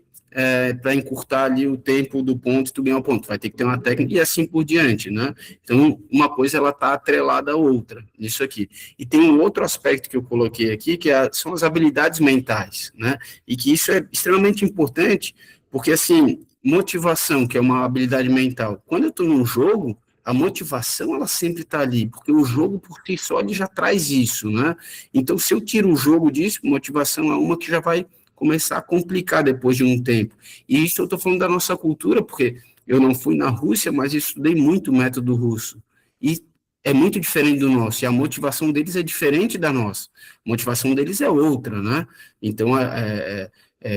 para encurtar ali o tempo do ponto e tu ganhar o ponto, vai ter que ter uma técnica e assim por diante, né? Então, uma coisa, ela está atrelada à outra, nisso aqui. E tem um outro aspecto que eu coloquei aqui, que são as habilidades mentais, né? E que isso é extremamente importante, porque, assim, motivação, que é uma habilidade mental, quando eu estou num jogo, a motivação, ela sempre está ali, porque o jogo, por si só, ele já traz isso, né? Então, se eu tiro o jogo disso, motivação é uma que já vai começar a complicar depois de um tempo. E isso eu estou falando da nossa cultura, porque eu não fui na Rússia, mas estudei muito o método russo. E é muito diferente do nosso, e a motivação deles é diferente da nossa. A motivação deles é outra, né? Então,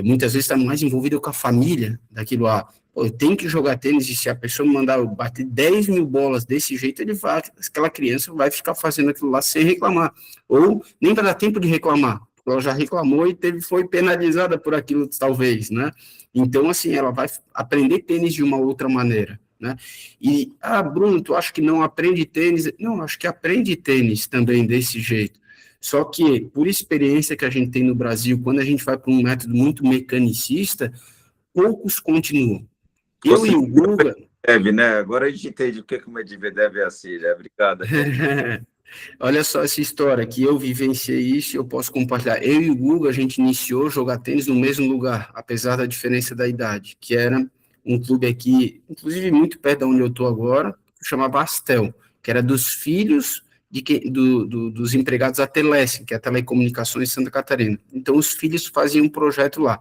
muitas vezes está mais envolvido com a família daquilo lá. Eu tenho que jogar tênis, e se a pessoa me mandar eu bater 10 mil bolas desse jeito, aquela criança vai ficar fazendo aquilo lá sem reclamar. Ou nem vai dar tempo de reclamar. Ela já reclamou e foi penalizada por aquilo, talvez, né? Então, assim, ela vai aprender tênis de uma outra maneira, né? E, Bruno, tu acha que não aprende tênis? Não, acho que aprende tênis também desse jeito. Só que, por experiência que a gente tem no Brasil, quando a gente vai para um método muito mecanicista, poucos continuam. Eu e o Guga... Deve, né? Agora a gente entende o que o Medvedev é assim, né? Obrigado. Olha só essa história, que eu vivenciei isso e eu posso compartilhar. Eu e o Guga, a gente iniciou a jogar tênis no mesmo lugar, apesar da diferença da idade, que era um clube aqui, inclusive muito perto de onde eu estou agora, que chamava Astel, que era dos filhos dos empregados da Telesc, que é a Telecomunicações de Santa Catarina. Então, os filhos faziam um projeto lá.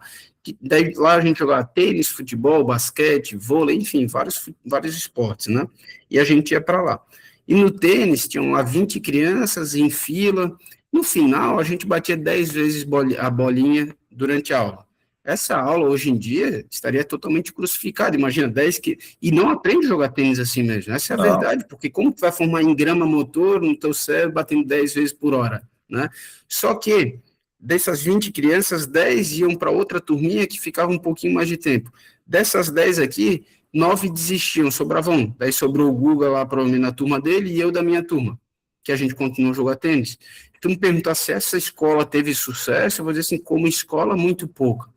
Daí, lá a gente jogava tênis, futebol, basquete, vôlei, enfim, vários esportes, né? E a gente ia para lá. E no tênis, tinham lá 20 crianças em fila. No final, a gente batia 10 vezes a bolinha durante a aula. Essa aula, hoje em dia, estaria totalmente crucificada. Imagina, 10 que... E não aprende a jogar tênis assim mesmo. Essa é a verdade, porque como tu vai formar engrama motor no teu cérebro batendo 10 vezes por hora, né? Só que, dessas 20 crianças, 10 iam para outra turminha que ficava um pouquinho mais de tempo. Dessas 10 aqui, 9 desistiam, sobravam. Daí sobrou o Guga lá para mim na turma dele e eu da minha turma, que a gente continuou a jogar tênis. Tu me perguntar se essa escola teve sucesso, eu vou dizer assim, como escola, muito pouca.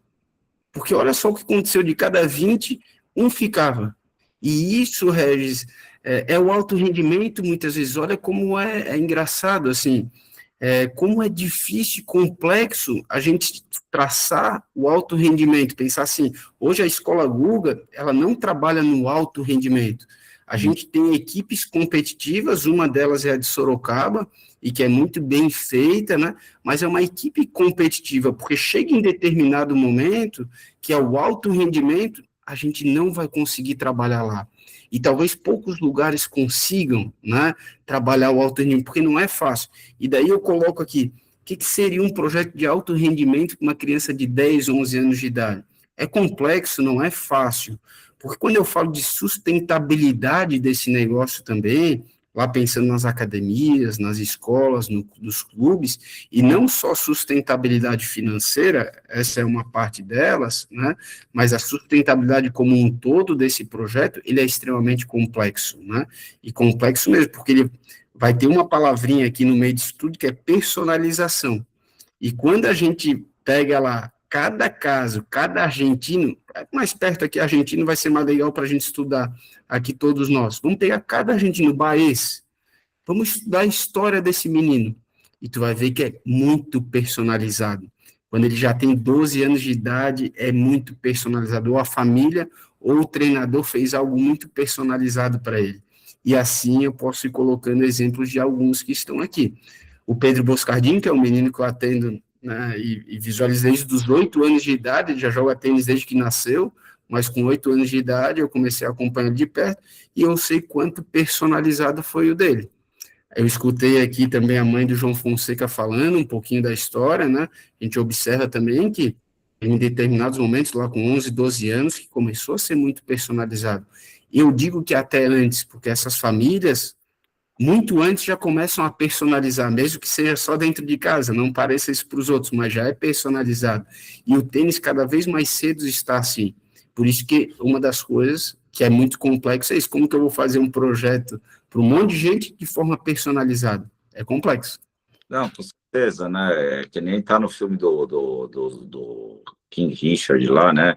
Porque olha só o que aconteceu, de cada 20, um ficava. E isso, Regis, é o alto rendimento, muitas vezes. Olha como é engraçado, assim, como é difícil e complexo a gente traçar o alto rendimento, pensar assim, hoje a escola Guga, ela não trabalha no alto rendimento, a gente tem equipes competitivas, uma delas é a de Sorocaba, e que é muito bem feita, né? Mas é uma equipe competitiva, porque chega em determinado momento que é o alto rendimento, a gente não vai conseguir trabalhar lá. E talvez poucos lugares consigam, né, trabalhar o alto rendimento, porque não é fácil. E daí eu coloco aqui, o que seria um projeto de alto rendimento com uma criança de 10, 11 anos de idade? É complexo, não é fácil. Porque quando eu falo de sustentabilidade desse negócio também, lá pensando nas academias, nas escolas, nos clubes, e não só sustentabilidade financeira, essa é uma parte delas, né, mas a sustentabilidade como um todo desse projeto, ele é extremamente complexo, né, e complexo mesmo, porque ele vai ter uma palavrinha aqui no meio disso tudo que é personalização, e quando a gente pega lá cada caso, cada argentino, mais perto aqui, argentino vai ser mais legal para a gente estudar aqui todos nós. Vamos pegar cada argentino, Baez, vamos estudar a história desse menino, e tu vai ver que é muito personalizado. Quando ele já tem 12 anos de idade, é muito personalizado, ou a família, ou o treinador fez algo muito personalizado para ele. E assim eu posso ir colocando exemplos de alguns que estão aqui. O Pedro Boscardin, que é um menino que eu atendo, né, e visualizo desde os 8 anos de idade, ele já joga tênis desde que nasceu, mas com 8 anos de idade eu comecei a acompanhar de perto, e eu sei quanto personalizado foi o dele. Eu escutei aqui também a mãe do João Fonseca falando um pouquinho da história, né? A gente observa também que em determinados momentos, lá com 11, 12 anos, que começou a ser muito personalizado. Eu digo que até antes, porque essas famílias, muito antes, já começam a personalizar, mesmo que seja só dentro de casa, não pareça isso para os outros, mas já é personalizado. E o tênis cada vez mais cedo está assim. Por isso que uma das coisas que é muito complexa é isso, como que eu vou fazer um projeto para um monte de gente de forma personalizada? É complexo. Não, com certeza, né? É que nem tá no filme do King Richard lá, né?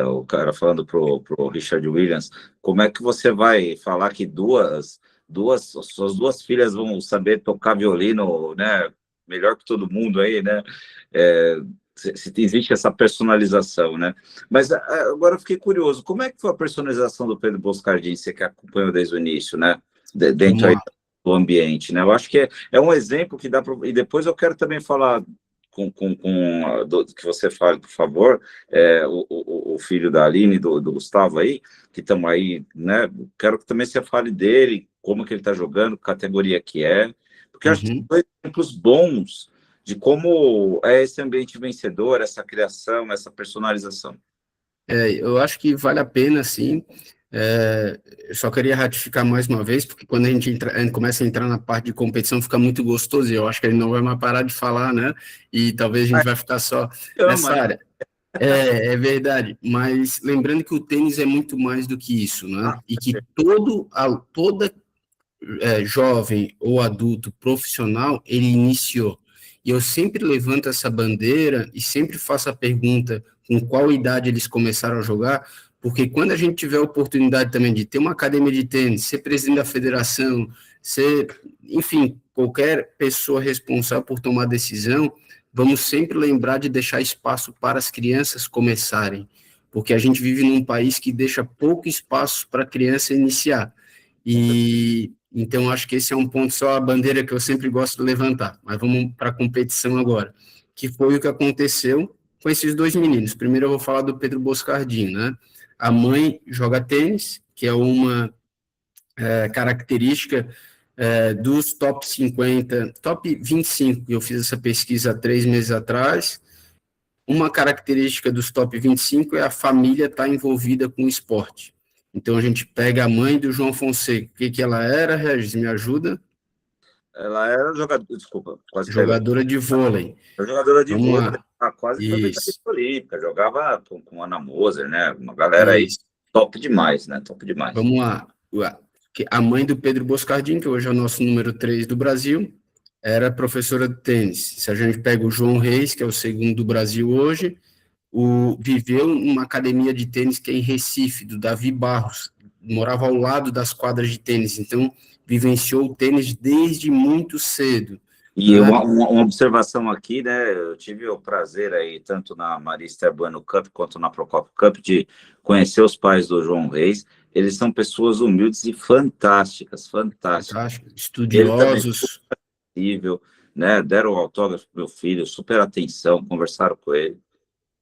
O cara falando pro Richard Williams, como é que você vai falar que suas duas filhas vão saber tocar violino, né? Melhor que todo mundo aí, né? É, se existe essa personalização, né? Mas agora eu fiquei curioso, como é que foi a personalização do Pedro Boscardin, você que acompanhou desde o início, né? Vamos Dentro aí lá. do ambiente, né? Eu acho que é um exemplo que dá para. E depois eu quero também falar que você fale, por favor, o filho da Aline, do Gustavo aí, que estão aí, né? Quero que também você fale dele, como que ele está jogando, categoria que é, porque eu acho que são Uhum. dois exemplos bons de como é esse ambiente vencedor, essa criação, essa personalização. Eu acho que vale a pena, sim. Eu só queria ratificar mais uma vez, porque quando a gente começa a entrar na parte de competição, fica muito gostoso, e eu acho que ele não vai mais parar de falar, né? E talvez a gente vai ficar só Ama, nessa né? área. É verdade, mas lembrando que o tênis é muito mais do que isso, né? Ah, E que toda jovem ou adulto profissional, ele iniciou. E eu sempre levanto essa bandeira e sempre faço a pergunta com qual idade eles começaram a jogar, porque quando a gente tiver a oportunidade também de ter uma academia de tênis, ser presidente da federação, enfim, qualquer pessoa responsável por tomar decisão, vamos sempre lembrar de deixar espaço para as crianças começarem, porque a gente vive num país que deixa pouco espaço para a criança iniciar. E então acho que esse é um ponto, só a bandeira que eu sempre gosto de levantar. Mas vamos para a competição agora, que foi o que aconteceu com esses dois meninos. Primeiro eu vou falar do Pedro Boscardin, né? A mãe joga tênis, que é uma característica dos top 50, top 25, eu fiz essa pesquisa há 3 meses atrás. Uma característica dos top 25 é a família estar envolvida com o esporte. Então, a gente pega a mãe do João Fonseca. O que, que ela era, Regis? Me ajuda? ela era jogadora, desculpa, quase caiu. Jogadora de vôlei. Era jogadora de Vamos vôlei, lá. quase foi medalhista Isso, olímpica, jogava com Ana Moser, né? Uma galera aí isso. top demais, né? Top demais. Vamos lá. A mãe do Pedro Boscardin, que hoje é o nosso número 3 do Brasil, era professora de tênis. Se a gente pega o João Reis, que é o segundo do Brasil hoje, viveu numa academia de tênis que é em Recife, do Davi Barros, morava ao lado das quadras de tênis, então vivenciou o tênis desde muito cedo, E né? uma observação aqui, né? Eu tive o prazer aí, tanto na Marista Urbano Cup quanto na Procopio Cup, de conhecer os pais do João Reis. Eles são pessoas humildes e fantásticas, fantásticas. Fantástico, Ele também estudiosos, possível, né? Deram o autógrafo pro meu filho, super atenção, conversaram com ele.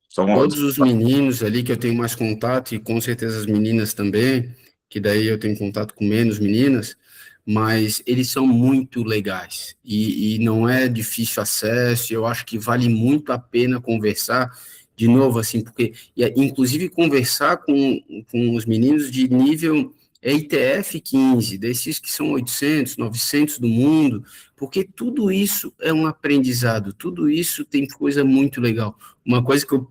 Só uma todos os meninos ali que eu tenho mais contato, e com certeza as meninas também, que daí eu tenho contato com menos meninas, mas eles são muito legais, e não é difícil acesso, eu acho que vale muito a pena conversar, de novo, assim, porque, inclusive conversar com os meninos de nível ITF 15, desses que são 800, 900 do mundo, porque tudo isso é um aprendizado, tudo isso tem coisa muito legal. Uma coisa que eu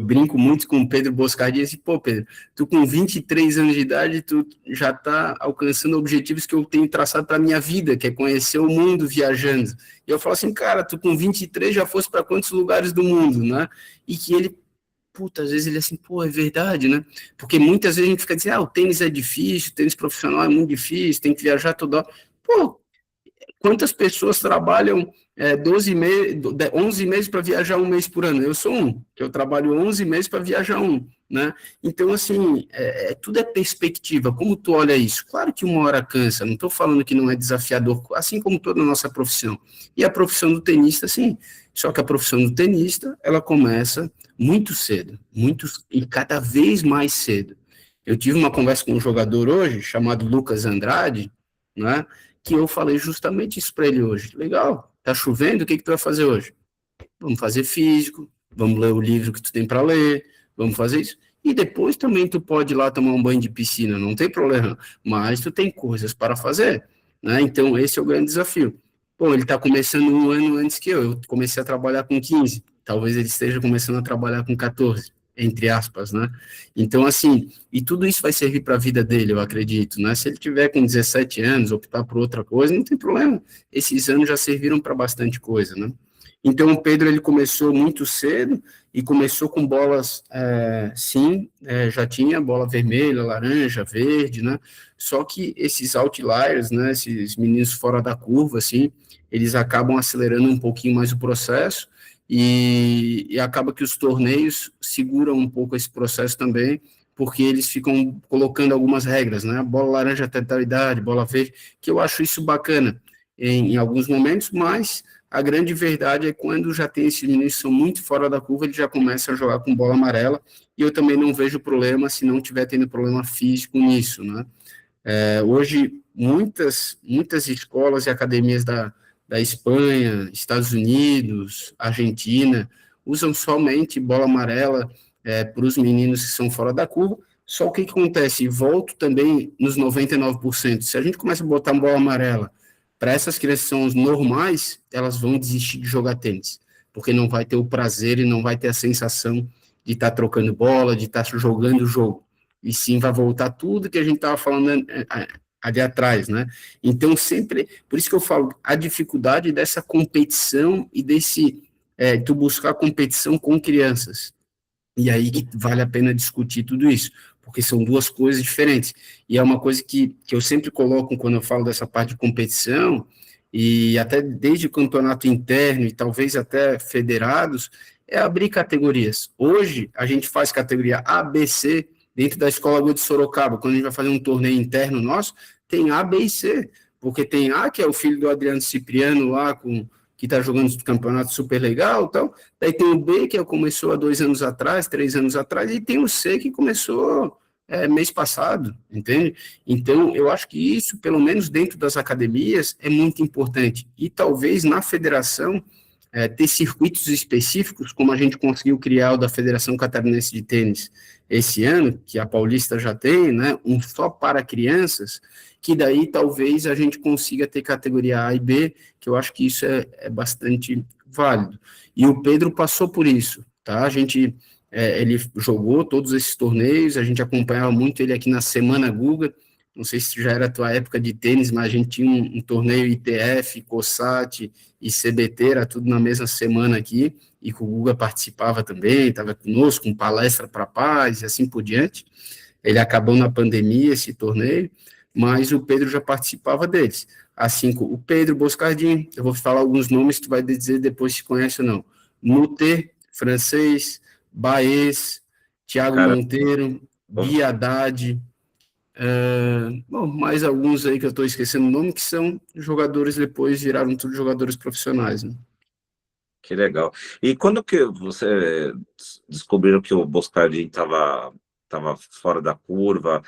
brinco muito com o Pedro Boscardi, e assim, pô, Pedro, tu com 23 anos de idade, tu já tá alcançando objetivos que eu tenho traçado para minha vida, que é conhecer o mundo viajando. E eu falo assim, cara, tu com 23 já fosse para quantos lugares do mundo, né? E que ele, puta, às vezes ele é assim, pô, é verdade, né? Porque muitas vezes a gente fica dizendo, o tênis é difícil, o tênis profissional é muito difícil, tem que viajar toda hora. Pô, quantas pessoas trabalham 12 meses, 11 meses para viajar um mês por ano? Eu sou um, que eu trabalho 11 meses para viajar um. né? Então, assim, tudo é perspectiva. Como tu olha isso? Claro que uma hora cansa, não estou falando que não é desafiador, assim como toda a nossa profissão. E a profissão do tenista, sim. Só que a profissão do tenista, ela começa muito cedo, e cada vez mais cedo. Eu tive uma conversa com um jogador hoje, chamado Lucas Andrade, né? Que eu falei justamente isso para ele hoje. Legal, tá chovendo, o que tu vai fazer hoje? Vamos fazer físico, vamos ler o livro que tu tem para ler, vamos fazer isso. E depois também tu pode ir lá tomar um banho de piscina, não tem problema, mas tu tem coisas para fazer, né? Então esse é o grande desafio. Bom, ele está começando um ano antes que eu comecei a trabalhar com 15, talvez ele esteja começando a trabalhar com 14, entre aspas, né? Então, assim, e tudo isso vai servir para a vida dele, eu acredito, né? Se ele tiver com 17 anos, optar por outra coisa, não tem problema. Esses anos já serviram para bastante coisa, né? Então, o Pedro, ele começou muito cedo e começou com bolas, sim, já tinha bola vermelha, laranja, verde, né? Só que esses outliers, né, esses meninos fora da curva, assim, eles acabam acelerando um pouquinho mais o processo e acaba que os torneios seguram um pouco esse processo também, porque eles ficam colocando algumas regras, né? Bola laranja até tal idade, bola verde, que eu acho isso bacana em alguns momentos, mas a grande verdade é quando já tem esses meninos que são muito fora da curva, ele já começa a jogar com bola amarela, e eu também não vejo problema se não tiver tendo problema físico nisso, né? Hoje, muitas escolas e academias da Espanha, Estados Unidos, Argentina, usam somente bola amarela para os meninos que são fora da curva. Só o que acontece? Volto também nos 99%. Se a gente começa a botar bola amarela para essas crianças que são os normais, elas vão desistir de jogar tênis, porque não vai ter o prazer e não vai ter a sensação de estar trocando bola, de estar jogando o jogo. E sim vai voltar tudo que a gente estava falando ali atrás, né? Então, sempre, por isso que eu falo, a dificuldade dessa competição e tu buscar competição com crianças. E aí que vale a pena discutir tudo isso, porque são duas coisas diferentes. E é uma coisa que eu sempre coloco quando eu falo dessa parte de competição, e até desde o campeonato interno e talvez até federados, é abrir categorias. Hoje, a gente faz categoria A, B, C, dentro da Escola Gol de Sorocaba. Quando a gente vai fazer um torneio interno nosso, tem A, B e C, porque tem A, que é o filho do Adriano Cipriano lá, que está jogando o campeonato super legal e tal. Daí tem o B, que começou há 2 anos atrás, 3 anos atrás, e tem o C, que começou mês passado, entende? Então, eu acho que isso, pelo menos dentro das academias, é muito importante. E talvez na federação, ter circuitos específicos, como a gente conseguiu criar o da Federação Catarinense de Tênis esse ano, que a Paulista já tem, né, um só para crianças, que daí talvez a gente consiga ter categoria A e B, que eu acho que isso é bastante válido. E o Pedro passou por isso, tá? Ele jogou todos esses torneios, a gente acompanhava muito ele aqui na Semana Guga, não sei se já era a tua época de tênis, mas a gente tinha um torneio ITF, COSAT e CBT, era tudo na mesma semana aqui, e que o Guga participava também, estava conosco, com palestra para paz e assim por diante. Ele acabou na pandemia, esse torneio, mas o Pedro já participava deles. Assim como o Pedro Boscardin, eu vou falar alguns nomes, tu vai dizer depois se conhece ou não. Nuter, francês, Baez, Thiago Monteiro, Gui Haddad, bom, mais alguns aí que eu estou esquecendo o nome, que são jogadores depois, viraram tudo jogadores profissionais, né? Que legal. E quando que você descobriram que o Boscardin estava fora da curva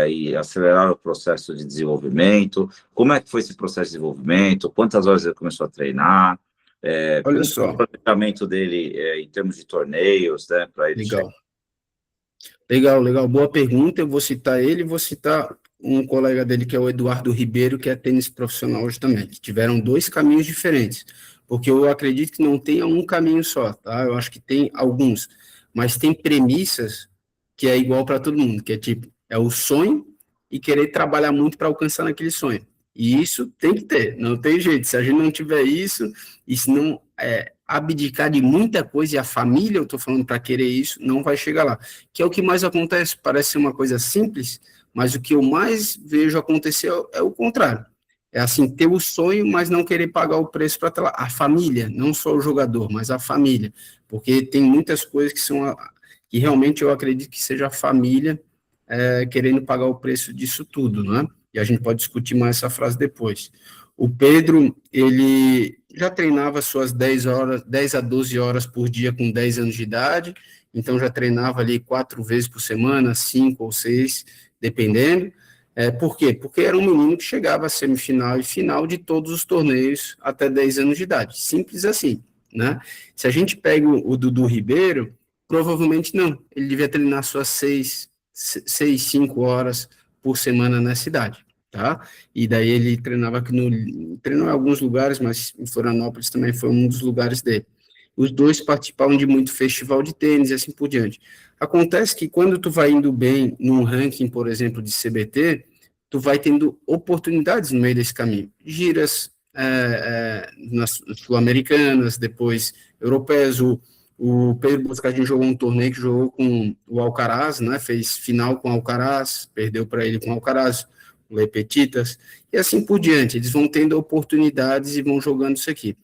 e aceleraram o processo de desenvolvimento? Como é que foi esse processo de desenvolvimento? Quantas horas ele começou a treinar? Olha Como só. o planejamento dele em termos de torneios, né? Para ele Legal. Legal. Boa pergunta. Eu vou citar ele e vou citar um colega dele, que é o Eduardo Ribeiro, que é tênis profissional hoje também, que tiveram 2 caminhos diferentes, porque eu acredito que não tenha um caminho só, tá? Eu acho que tem alguns, mas tem premissas que é igual para todo mundo, que é tipo, é o sonho e querer trabalhar muito para alcançar naquele sonho. E isso tem que ter, não tem jeito. Se a gente não tiver isso, e se não abdicar de muita coisa, e a família, eu estou falando para querer isso, não vai chegar lá. Que é o que mais acontece, parece ser uma coisa simples, mas o que eu mais vejo acontecer é o contrário. É assim, ter o sonho, mas não querer pagar o preço para a família, não só o jogador, mas a família, porque tem muitas coisas que realmente eu acredito que seja a família querendo pagar o preço disso tudo, né? E a gente pode discutir mais essa frase depois. O Pedro, ele já treinava suas 10 a 12 horas por dia com 10 anos de idade, então já treinava ali 4 vezes por semana, 5 ou 6, dependendo. Por quê? Porque era um menino que chegava à semifinal e final de todos os torneios até 10 anos de idade. Simples assim, né? Se a gente pega o Dudu Ribeiro, provavelmente não. Ele devia treinar suas 5 horas por semana nessa idade, tá? E daí ele treinava treinou em alguns lugares, mas em Florianópolis também foi um dos lugares dele. Os dois participavam de muito festival de tênis e assim por diante. Acontece que quando tu vai indo bem num ranking, por exemplo, de CBT, tu vai tendo oportunidades no meio desse caminho. Giras nas sul-americanas, depois europeias. O Pedro Boscadinho jogou um torneio que jogou com o Alcaraz, né? Fez final com o Alcaraz, perdeu para ele com o Alcaraz, o Lepetitas, e assim por diante. Eles vão tendo oportunidades e vão jogando isso aqui.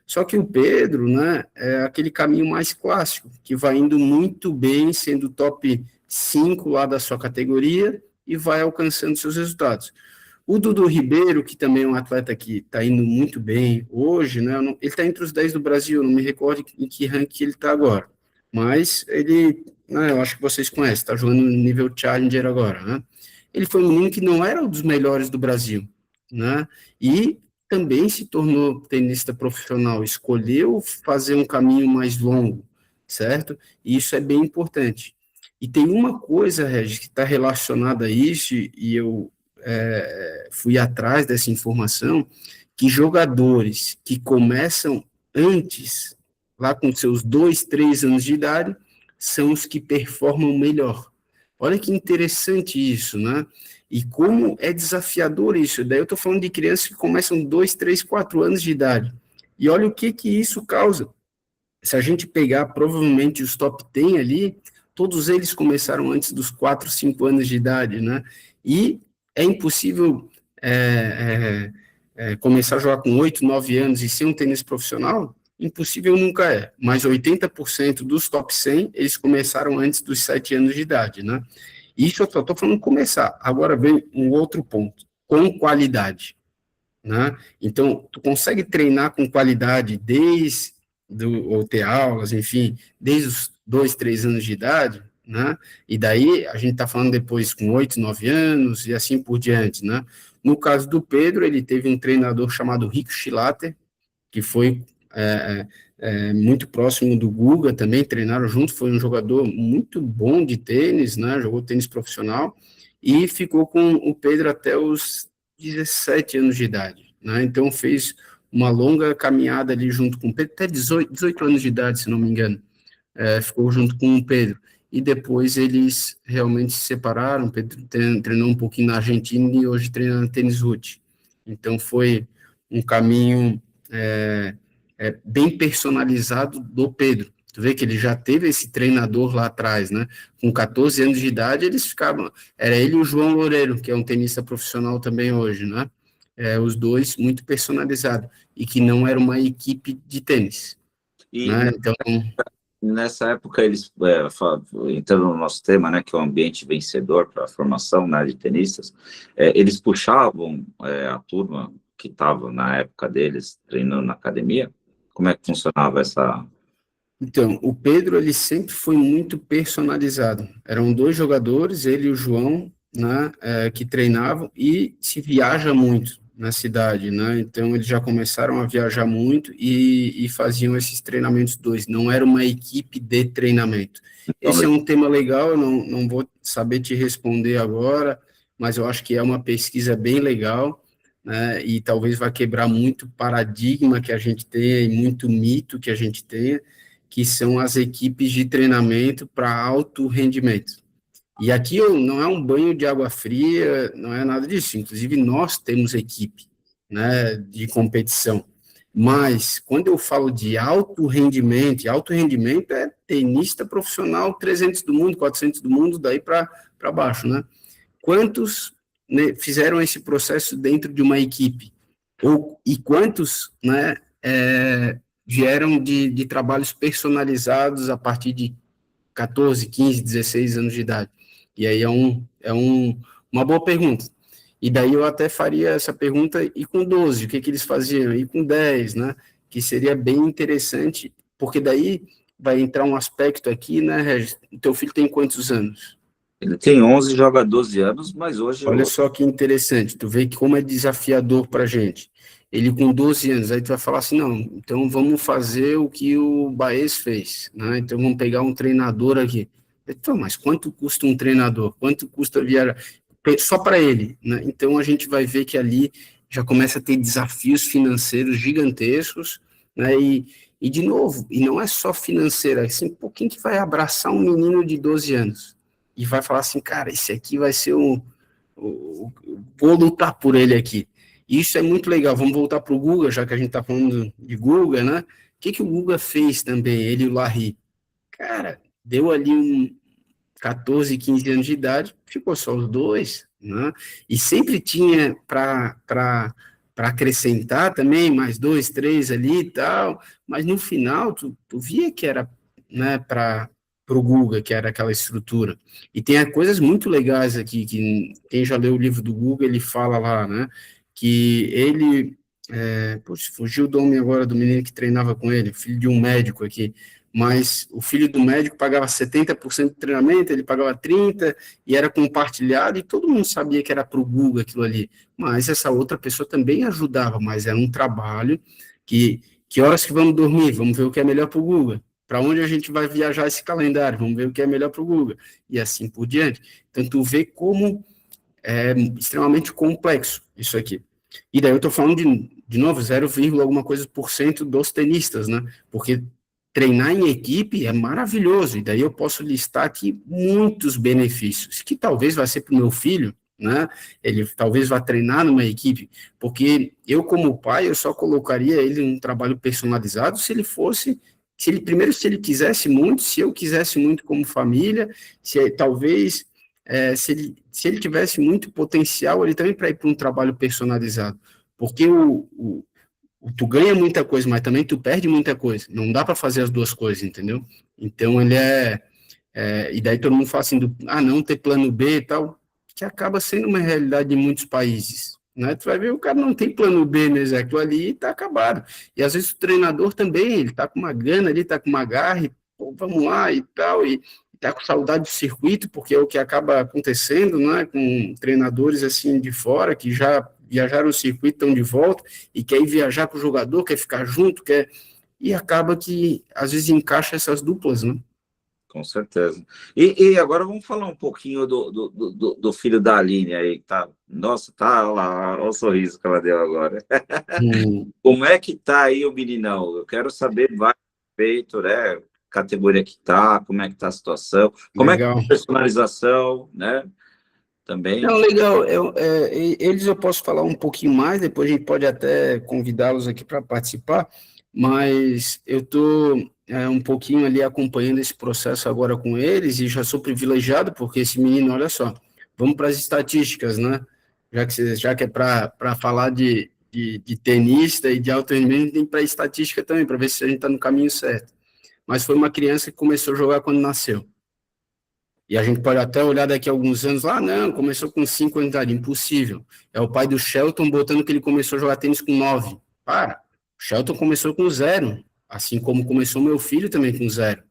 Só que o Pedro, né, é aquele caminho mais clássico, que vai indo muito bem, sendo top 5 lá da sua categoria e vai alcançando seus resultados. O Dudu Ribeiro, que também é um atleta que está indo muito bem hoje, né? Ele está entre os 10 do Brasil, não me recordo em que ranking ele está agora. Mas ele, né, eu acho que vocês conhecem, está jogando no nível Challenger agora, né? Ele foi um menino que não era um dos melhores do Brasil, né? E também se tornou tenista profissional, escolheu fazer um caminho mais longo, certo? E isso é bem importante. E tem uma coisa, Regis, que está relacionada a isso, e eu fui atrás dessa informação, que jogadores que começam antes, lá com seus 2, 3 anos de idade, são os que performam melhor. Olha que interessante isso, né? E como é desafiador isso. Daí eu estou falando de crianças que começam 2, 3, 4 anos de idade. E olha o que isso causa. Se a gente pegar provavelmente os top 10 ali, todos eles começaram antes dos 4, 5 anos de idade, né? E é impossível começar a jogar com 8, 9 anos e ser um tênis profissional? Impossível nunca é, mas 80% dos top 100, eles começaram antes dos 7 anos de idade, né? Isso eu só estou falando começar. Agora vem um outro ponto, com qualidade, né? Então, tu consegue treinar com qualidade ou ter aulas, enfim, desde os 2, 3 anos de idade, né? E daí a gente está falando depois com 8, 9 anos e assim por diante, né? No caso do Pedro, ele teve um treinador chamado Rico Schillater, que foi muito próximo do Guga, também treinaram junto, foi um jogador muito bom de tênis, né? Jogou tênis profissional e ficou com o Pedro até os 17 anos de idade, né? Então fez uma longa caminhada ali junto com o Pedro, até 18 anos de idade, se não me engano, ficou junto com o Pedro. E depois eles realmente se separaram, o Pedro treinou um pouquinho na Argentina e hoje treina no Tênis Root. Então foi um caminho bem personalizado do Pedro. Tu vê que ele já teve esse treinador lá atrás, né? Com 14 anos de idade, eles ficavam... Era ele e o João Loureiro, que é um tenista profissional também hoje, né? Os dois muito personalizados. E que não era uma equipe de tênis. Né? Então... Nessa época, eles, entrando no nosso tema, né, que é o ambiente vencedor para a formação, né, de tenistas, eles puxavam a turma que estava, na época deles, treinando na academia? Como é que funcionava essa... Então, o Pedro, ele sempre foi muito personalizado. Eram 2 jogadores, ele e o João, né, que treinavam, e se viaja muito na cidade, né? Então, eles já começaram a viajar muito e faziam esses treinamentos 2. Não era uma equipe de treinamento. Esse é um tema legal, eu não vou saber te responder agora, mas eu acho que é uma pesquisa bem legal, né? E talvez vai quebrar muito paradigma que a gente tem e muito mito que a gente tem, que são as equipes de treinamento para alto rendimento. E aqui não é um banho de água fria, não é nada disso. Inclusive, nós temos equipe, né, de competição. Mas, quando eu falo de alto rendimento é tenista profissional, 300 do mundo, 400 do mundo, daí para baixo, né? Quantos, né, fizeram esse processo dentro de uma equipe? E quantos, né, vieram de trabalhos personalizados a partir de 14, 15, 16 anos de idade? E aí uma boa pergunta. E daí eu até faria essa pergunta, e com 12, o que eles faziam? E com 10, né? Que seria bem interessante, porque daí vai entrar um aspecto aqui, né, Regis? O teu filho tem quantos anos? Ele tem 11, joga 12 anos, mas hoje Olha só que interessante, tu vê que como é desafiador para a gente. Ele com 12 anos, aí tu vai falar assim, não, então vamos fazer o que o Baez fez, né? Então vamos pegar um treinador aqui. Então, mas quanto custa um treinador? Quanto custa viajar? Só para ele, né? Então a gente vai ver que ali já começa a ter desafios financeiros gigantescos, né? E de novo, e não é só financeiro, é assim, pô, quem que vai abraçar um menino de 12 anos e vai falar assim, cara, esse aqui vai ser vou lutar por ele aqui. E isso é muito legal. Vamos voltar para o Guga, já que a gente está falando de Guga, né? O que o Guga fez também, ele e o Larry? Cara, deu ali 14, 15 anos de idade, ficou só os dois, né? E sempre tinha para acrescentar também, mais 2, 3 ali e tal, mas no final tu via que era, né, para o Guga, que era aquela estrutura. E tem coisas muito legais aqui, que quem já leu o livro do Guga, ele fala lá, né, que ele, poxa, fugiu o nome agora do menino que treinava com ele, filho de um médico aqui, mas o filho do médico pagava 70% do treinamento, ele pagava 30%, e era compartilhado, e todo mundo sabia que era para o Guga aquilo ali, mas essa outra pessoa também ajudava, mas era um trabalho que horas que vamos dormir, vamos ver o que é melhor para o Guga, para onde a gente vai viajar esse calendário, vamos ver o que é melhor para o Guga, e assim por diante. Então, tu vê como é extremamente complexo isso aqui. E daí eu estou falando de novo, 0, alguma coisa por cento dos tenistas, né? Porque treinar em equipe é maravilhoso, e daí eu posso listar aqui muitos benefícios, que talvez vai ser para o meu filho, né? Ele talvez vá treinar numa equipe, porque eu, como pai, eu só colocaria ele em um trabalho personalizado se ele fosse, se ele quisesse muito, se eu quisesse muito como família, talvez se ele tivesse muito potencial, ele também para ir para um trabalho personalizado, porque tu ganha muita coisa, mas também tu perde muita coisa, não dá para fazer as duas coisas, entendeu? Então ele e daí todo mundo fala assim, não ter plano B e tal, que acaba sendo uma realidade em muitos países, né? Tu vai ver, o cara não tem plano B no exército ali e tá acabado, e às vezes o treinador também, ele tá com uma gana ali, tá com uma garra, e, pô, vamos lá e tal, e tá com saudade do circuito, porque é o que acaba acontecendo, né, com treinadores assim de fora, que já viajaram o circuito, estão de volta, e quer ir viajar com o jogador, quer ficar junto, e acaba que às vezes encaixa essas duplas, né? Com certeza. E agora vamos falar um pouquinho do filho da Aline aí, tá? Nossa, tá lá, olha o sorriso que ela deu agora. Como é que tá aí o meninão? Eu quero saber, vai, feito, né? Categoria que tá, como é que tá a situação, como Legal. é que tá a personalização, né? Também. Não, legal. Eles eu posso falar um pouquinho mais, depois a gente pode até convidá-los aqui para participar, mas eu estou um pouquinho ali acompanhando esse processo agora com eles e já sou privilegiado, porque esse menino, olha só, vamos para as estatísticas, né? Já que é para falar de tenista e de alto rendimento, tem para estatística também, para ver se a gente está no caminho certo. Mas foi uma criança que começou a jogar quando nasceu. E a gente pode até olhar daqui a alguns anos, não, começou com 5 anos de idade, impossível. É o pai do Shelton botando que ele começou a jogar tênis com 9. Para, o Shelton começou com 0, assim como começou meu filho também com 0.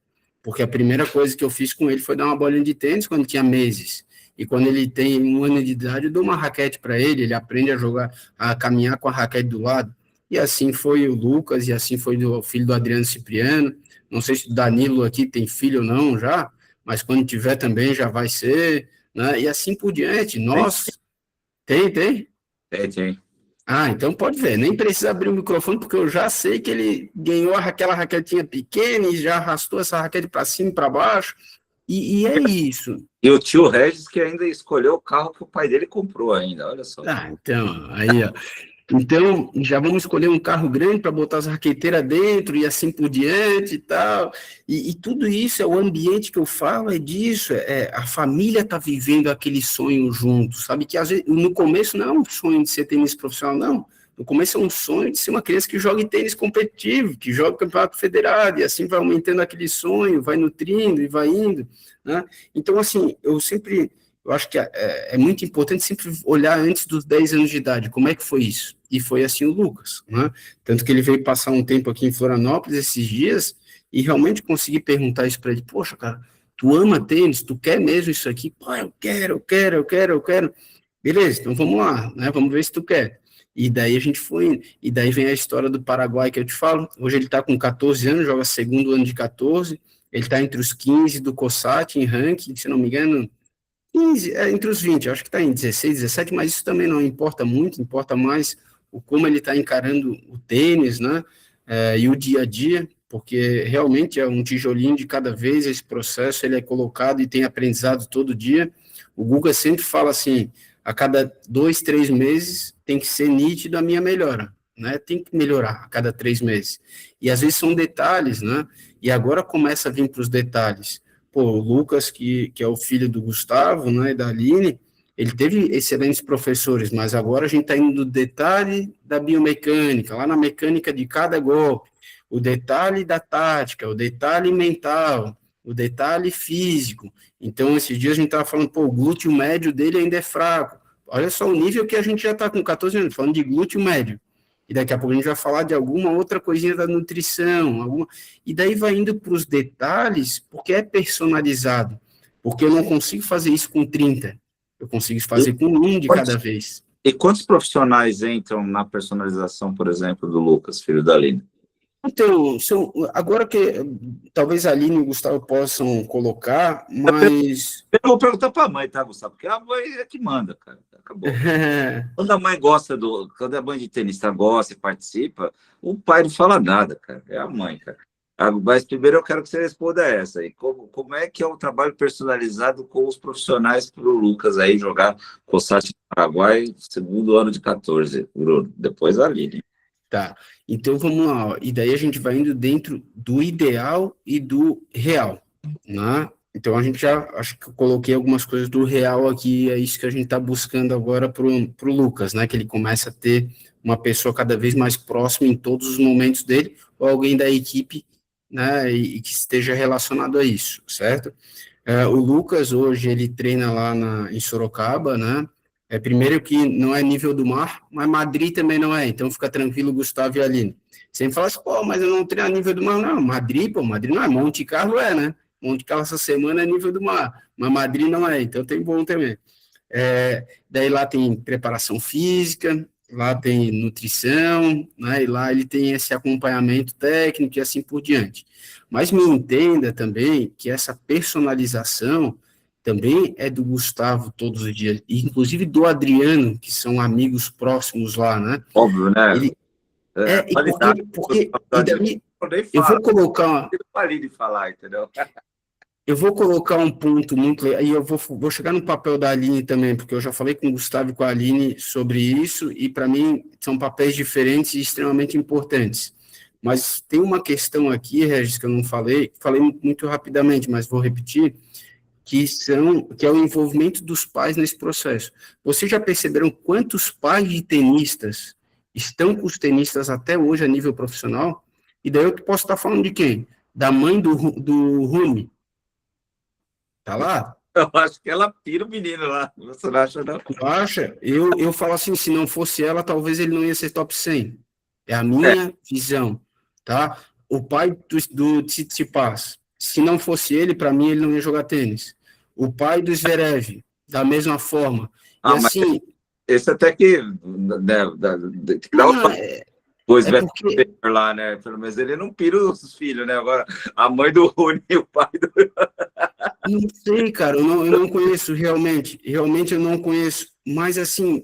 Porque a primeira coisa que eu fiz com ele foi dar uma bolinha de tênis quando tinha meses. E quando ele tem 1 ano de idade, eu dou uma raquete para ele, ele aprende a jogar, a caminhar com a raquete do lado. E assim foi o Lucas, e assim foi o filho do Adriano Cipriano. Não sei se o Danilo aqui tem filho ou não já, mas quando tiver também já vai ser, né? E assim por diante. Tem? Tem. Então pode ver, nem precisa abrir o microfone, porque eu já sei que ele ganhou aquela raquetinha pequena e já arrastou essa raquete para cima e para baixo, e é isso. E o tio Regis que ainda escolheu o carro que o pai dele comprou ainda, olha só. Então, aí, ó. Então, já vamos escolher um carro grande para botar as raqueteiras dentro e assim por diante e tal. E tudo isso é o ambiente que eu falo, é disso. A família está vivendo aquele sonho junto, sabe? Que às vezes, no começo não é um sonho de ser tenista profissional, não. No começo é um sonho de ser uma criança que joga tênis competitivo, que joga campeonato federado, e assim vai aumentando aquele sonho, vai nutrindo e vai indo, né? Então, assim, eu acho que é muito importante sempre olhar antes dos 10 anos de idade, como é que foi isso? E foi assim o Lucas, né? Tanto que ele veio passar um tempo aqui em Florianópolis esses dias, e realmente consegui perguntar isso para ele, poxa, cara, tu ama tênis, tu quer mesmo isso aqui? Pô, eu quero. Beleza, então vamos lá, né? Vamos ver se tu quer. E daí a gente foi, e daí vem a história do Paraguai que eu te falo. Hoje ele está com 14 anos, joga segundo ano de 14, ele está entre os 15 do COSAT em ranking, se não me engano, 15, entre os 20, acho que está em 16, 17, mas isso também não importa muito, importa mais o como ele está encarando o tênis, né? E o dia a dia, porque realmente é um tijolinho de cada vez, esse processo ele é colocado e tem aprendizado todo dia. O Guga sempre fala assim, a cada 2, 3 meses tem que ser nítido a minha melhora, né? Tem que melhorar a cada 3 meses. E às vezes são detalhes, né? E agora começa a vir para os detalhes. Pô, o Lucas, que é o filho do Gustavo, né, e da Aline, ele teve excelentes professores, mas agora a gente está indo do detalhe da biomecânica, lá na mecânica de cada golpe, o detalhe da tática, o detalhe mental, o detalhe físico. Então, esses dias a gente estava falando, pô, o glúteo médio dele ainda é fraco. Olha só o nível que a gente já está com 14 anos, falando de glúteo médio. E daqui a pouco a gente vai falar de alguma outra coisinha da nutrição, e daí vai indo para os detalhes, porque é personalizado. Porque eu não consigo fazer isso com 30, eu consigo fazer com um de cada vez. E quantos profissionais entram na personalização, por exemplo, do Lucas, filho da Aline? Então, agora que talvez a Aline e o Gustavo possam colocar, mas... Eu vou perguntar para a mãe, tá, Gustavo? Porque a mãe é que manda, cara. Acabou. Quando a mãe gosta quando a mãe de tenista gosta e participa, o pai não fala nada, cara. É a mãe, cara. Mas primeiro eu quero que você responda essa aí. Como é que é o trabalho personalizado com os profissionais para o Lucas aí jogar COSAT no Paraguai, segundo ano de 14, Bruno? Depois a Aline. Tá, então vamos lá, ó. E daí a gente vai indo dentro do ideal e do real, né? Então a gente acho que eu coloquei algumas coisas do real aqui, é isso que a gente está buscando agora pro Lucas, né? Que ele começa a ter uma pessoa cada vez mais próxima em todos os momentos dele, ou alguém da equipe, né? E que esteja relacionado a isso, certo? O Lucas hoje ele treina lá em Sorocaba, né? Primeiro que não é nível do mar, mas Madrid também não é, então fica tranquilo, Gustavo e Aline. Sempre fala assim, pô, mas eu não treino a nível do mar, não. Madrid não é, Monte Carlo né? Monte Carlo essa semana é nível do mar, mas Madrid não é, então tem bom também. Daí lá tem preparação física, lá tem nutrição, né? E lá ele tem esse acompanhamento técnico e assim por diante. Mas me entenda também que essa personalização também é do Gustavo todos os dias, e inclusive do Adriano, que são amigos próximos lá, né? Óbvio, né? Porque e daí eu vou colocar... Eu vou colocar um ponto muito legal, e eu vou chegar no papel da Aline também, porque eu já falei com o Gustavo e com a Aline sobre isso, e para mim são papéis diferentes e extremamente importantes. Mas tem uma questão aqui, Regis, que eu não falei muito rapidamente, mas vou repetir, que é o envolvimento dos pais nesse processo. Vocês já perceberam quantos pais de tenistas estão com os tenistas até hoje a nível profissional? E daí eu posso estar falando de quem? Da mãe do Rune. Tá lá? Eu acho que ela pira o menino lá. Você não acha, não? Tu acha? Eu falo assim, se não fosse ela, talvez ele não ia ser top 100. É a minha visão, tá? O pai do Tsitsipas, se não fosse ele, para mim, ele não ia jogar tênis. O pai do Zverev, da mesma forma. E assim... Esse até que... porque... lá, né? Pelo menos ele não pira os filhos, né? Agora, a mãe do Rune e o pai do... Não sei, cara, eu não conheço realmente eu não conheço, mas assim,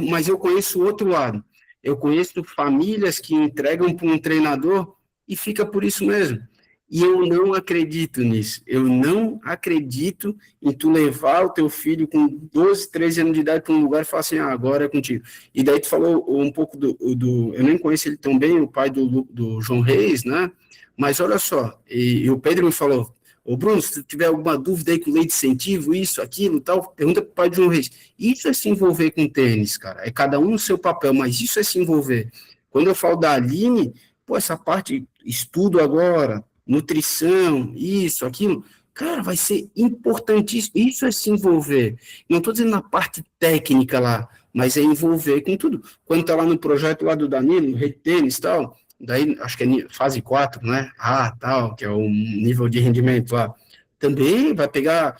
mas eu conheço o outro lado, eu conheço famílias que entregam para um treinador e fica por isso mesmo, e eu não acredito nisso, eu não acredito em tu levar o teu filho com 12, 13 anos de idade para um lugar e falar assim, agora é contigo, e daí tu falou um pouco eu nem conheço ele tão bem, o pai do João Reis, né, mas olha só, e o Pedro me falou, Ô Bruno, se tiver alguma dúvida aí com lei de incentivo, isso, aquilo, tal, pergunta para o pai de João Reis. Isso é se envolver com tênis, cara. É cada um no seu papel, mas isso é se envolver. Quando eu falo da Aline, pô, essa parte, estudo agora, nutrição, isso, aquilo, cara, vai ser importantíssimo. Isso é se envolver. Não estou dizendo na parte técnica lá, mas é envolver com tudo. Quando tá lá no projeto lá do Danilo, no Rede Tênis e tal, daí acho que é fase 4, né? Tal, que é o nível de rendimento lá. Também vai pegar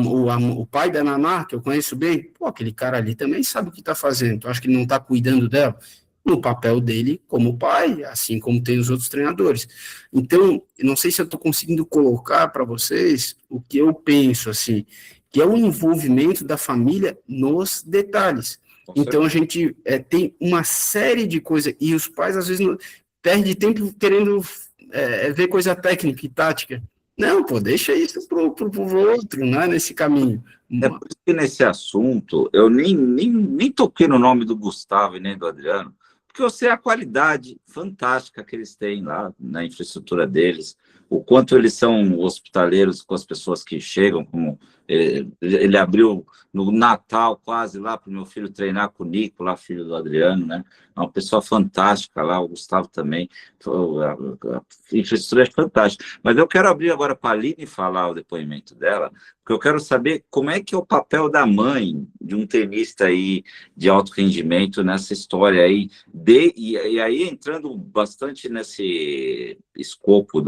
o pai da Naná, que eu conheço bem, pô, aquele cara ali também sabe o que está fazendo. Então, acho que ele não está cuidando dela no papel dele como pai, assim como tem os outros treinadores. Então, eu não sei se eu estou conseguindo colocar para vocês o que eu penso, assim, que é o envolvimento da família nos detalhes. Então, a gente tem uma série de coisas, e os pais, às vezes, perdem tempo querendo ver coisa técnica e tática. Não, pô, deixa isso pro outro, né, nesse caminho. É por isso que nesse assunto eu nem toquei no nome do Gustavo e nem do Adriano, porque eu sei a qualidade fantástica que eles têm lá na infraestrutura deles, o quanto eles são hospitaleiros com as pessoas que chegam, como ele abriu no Natal quase lá para o meu filho treinar com o Nico, lá filho do Adriano, né? É uma pessoa fantástica lá, o Gustavo também, a infraestrutura é fantástica. Mas eu quero abrir agora para a Aline falar o depoimento dela, porque eu quero saber como é que é o papel da mãe de um tenista aí de alto rendimento nessa história aí, e aí entrando bastante nesse escopo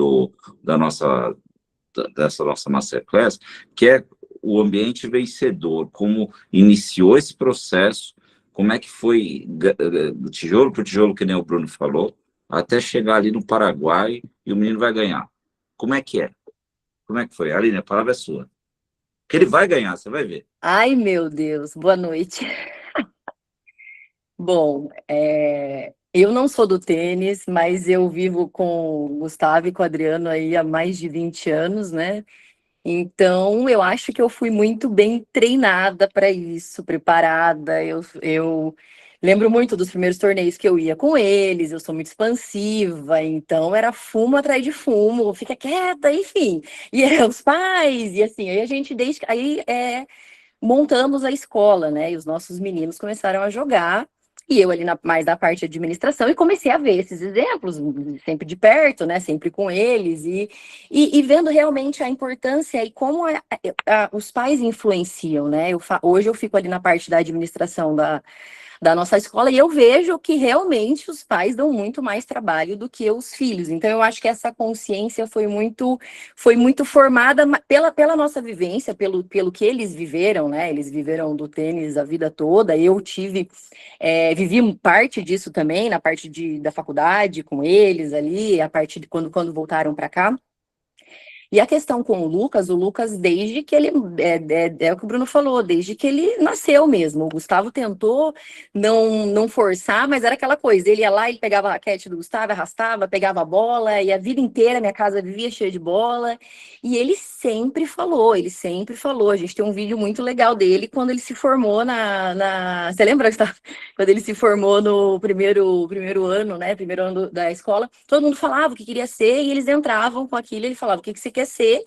dessa nossa Masterclass, que é o ambiente vencedor, como iniciou esse processo, como é que foi do tijolo para o tijolo, que nem o Bruno falou, até chegar ali no Paraguai e o menino vai ganhar. Como é que é? Como é que foi? Aline, a palavra é sua. Que ele vai ganhar, você vai ver. Ai, meu Deus, boa noite. Bom, eu não sou do tênis, mas eu vivo com o Gustavo e com o Adriano aí há mais de 20 anos, né? Então, eu acho que eu fui muito bem treinada para isso, preparada. Eu lembro muito dos primeiros torneios que eu ia com eles, eu sou muito expansiva, então era fumo atrás de fumo, fica quieta, enfim. E os pais, e assim, aí a gente desde aí montamos a escola, né? E os nossos meninos começaram a jogar. E eu ali mais da parte de administração e comecei a ver esses exemplos, sempre de perto, né? Sempre com eles e vendo realmente a importância e como os pais influenciam, né? Hoje eu fico ali na parte da administração da nossa escola, e eu vejo que realmente os pais dão muito mais trabalho do que os filhos. Então, eu acho que essa consciência foi muito formada pela nossa vivência, pelo que eles viveram, né? Eles viveram do tênis a vida toda. Eu vivi parte disso também, na parte da faculdade, com eles ali, a parte de quando voltaram para cá. E a questão com o Lucas, desde que ele, é o que o Bruno falou, desde que ele nasceu mesmo. O Gustavo tentou não forçar, mas era aquela coisa, ele ia lá, ele pegava a raquete do Gustavo, arrastava, pegava a bola, e a vida inteira minha casa vivia cheia de bola, e ele sempre falou, a gente tem um vídeo muito legal dele, quando ele se formou você lembra, Gustavo? Quando ele se formou no primeiro ano, né, primeiro ano da escola, todo mundo falava o que queria ser, e eles entravam com aquilo, ele falava, o que você quer ser?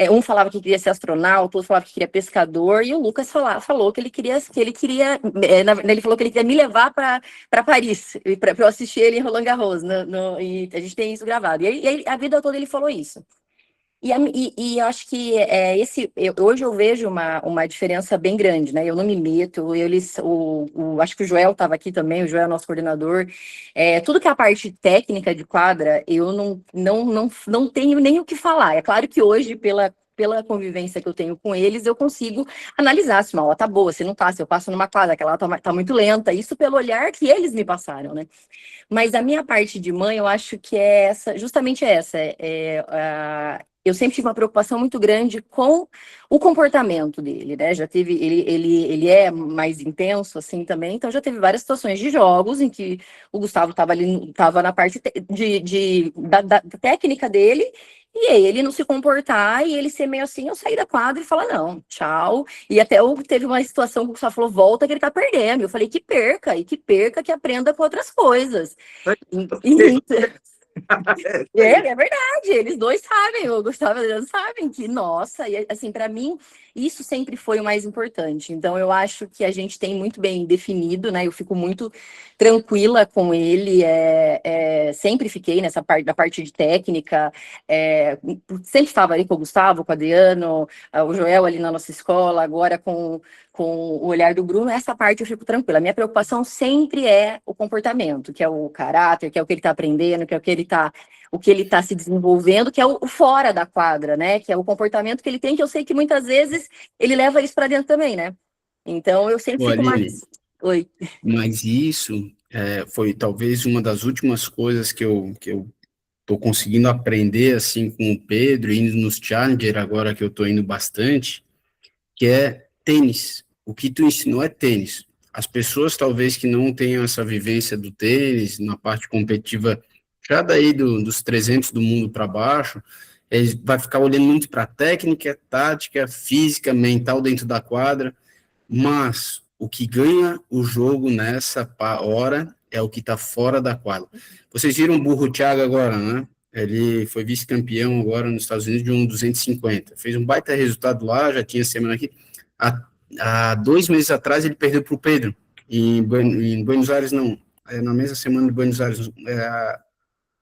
Um falava que queria ser astronauta, outro falava que queria pescador, e o Lucas falou que ele queria, ele falou que ele queria me levar para Paris, para eu assistir ele em Roland Garros, e a gente tem isso gravado. E aí, a vida toda ele falou isso. E eu acho que hoje eu vejo uma diferença bem grande, né? Eu não me meto, acho que o Joel estava aqui também, o Joel é nosso coordenador. Tudo que é a parte técnica de quadra, eu não tenho nem o que falar. É claro que hoje, pela convivência que eu tenho com eles, eu consigo analisar se uma aula tá boa, se não tá, se eu passo numa quadra, aquela aula tá muito lenta, isso pelo olhar que eles me passaram, né? Mas a minha parte de mãe, eu acho que é justamente essa. Eu sempre tive uma preocupação muito grande com o comportamento dele, né? Já teve, ele é mais intenso, assim, também, então já teve várias situações de jogos em que o Gustavo estava na parte da técnica dele, e aí ele não se comportar, e ele ser meio assim, eu saí da quadra e falar, não, tchau. E até teve uma situação que o Gustavo falou, volta que ele tá perdendo. Eu falei, que perca, que aprenda com outras coisas. É verdade, eles dois sabem, o Gustavo e o Adriano sabem que, nossa, e assim, para mim, isso sempre foi o mais importante. Então, eu acho que a gente tem muito bem definido, né? Eu fico muito tranquila com ele, sempre fiquei nessa parte da parte de técnica, sempre estava ali com o Gustavo, com o Adriano, o Joel ali na nossa escola, agora com o olhar do Bruno, essa parte eu fico tranquila. A minha preocupação sempre é o comportamento, que é o caráter, que é o que ele está aprendendo, que é o que ele tá se desenvolvendo, que é o fora da quadra, né? Que é o comportamento que ele tem, que eu sei que muitas vezes ele leva isso para dentro também, né? Então eu sempre Ô, fico Aline, mais. Oi. mas isso foi talvez uma das últimas coisas que eu tô conseguindo aprender, assim, com o Pedro, indo nos Challenger, agora que eu tô indo bastante, que é tênis. O que tu ensinou é tênis. As pessoas, talvez, que não tenham essa vivência do tênis, na parte competitiva, já daí dos 300 do mundo para baixo, vai ficar olhando muito para técnica, tática, física, mental dentro da quadra, mas o que ganha o jogo nessa hora é o que está fora da quadra. Vocês viram o Burro Thiago agora, né? Ele foi vice-campeão agora nos Estados Unidos de um 250. Fez um baita resultado lá, já tinha semana aqui. Há 2 meses atrás ele perdeu para o Pedro, em Buenos Aires, não. Na mesma semana de Buenos Aires.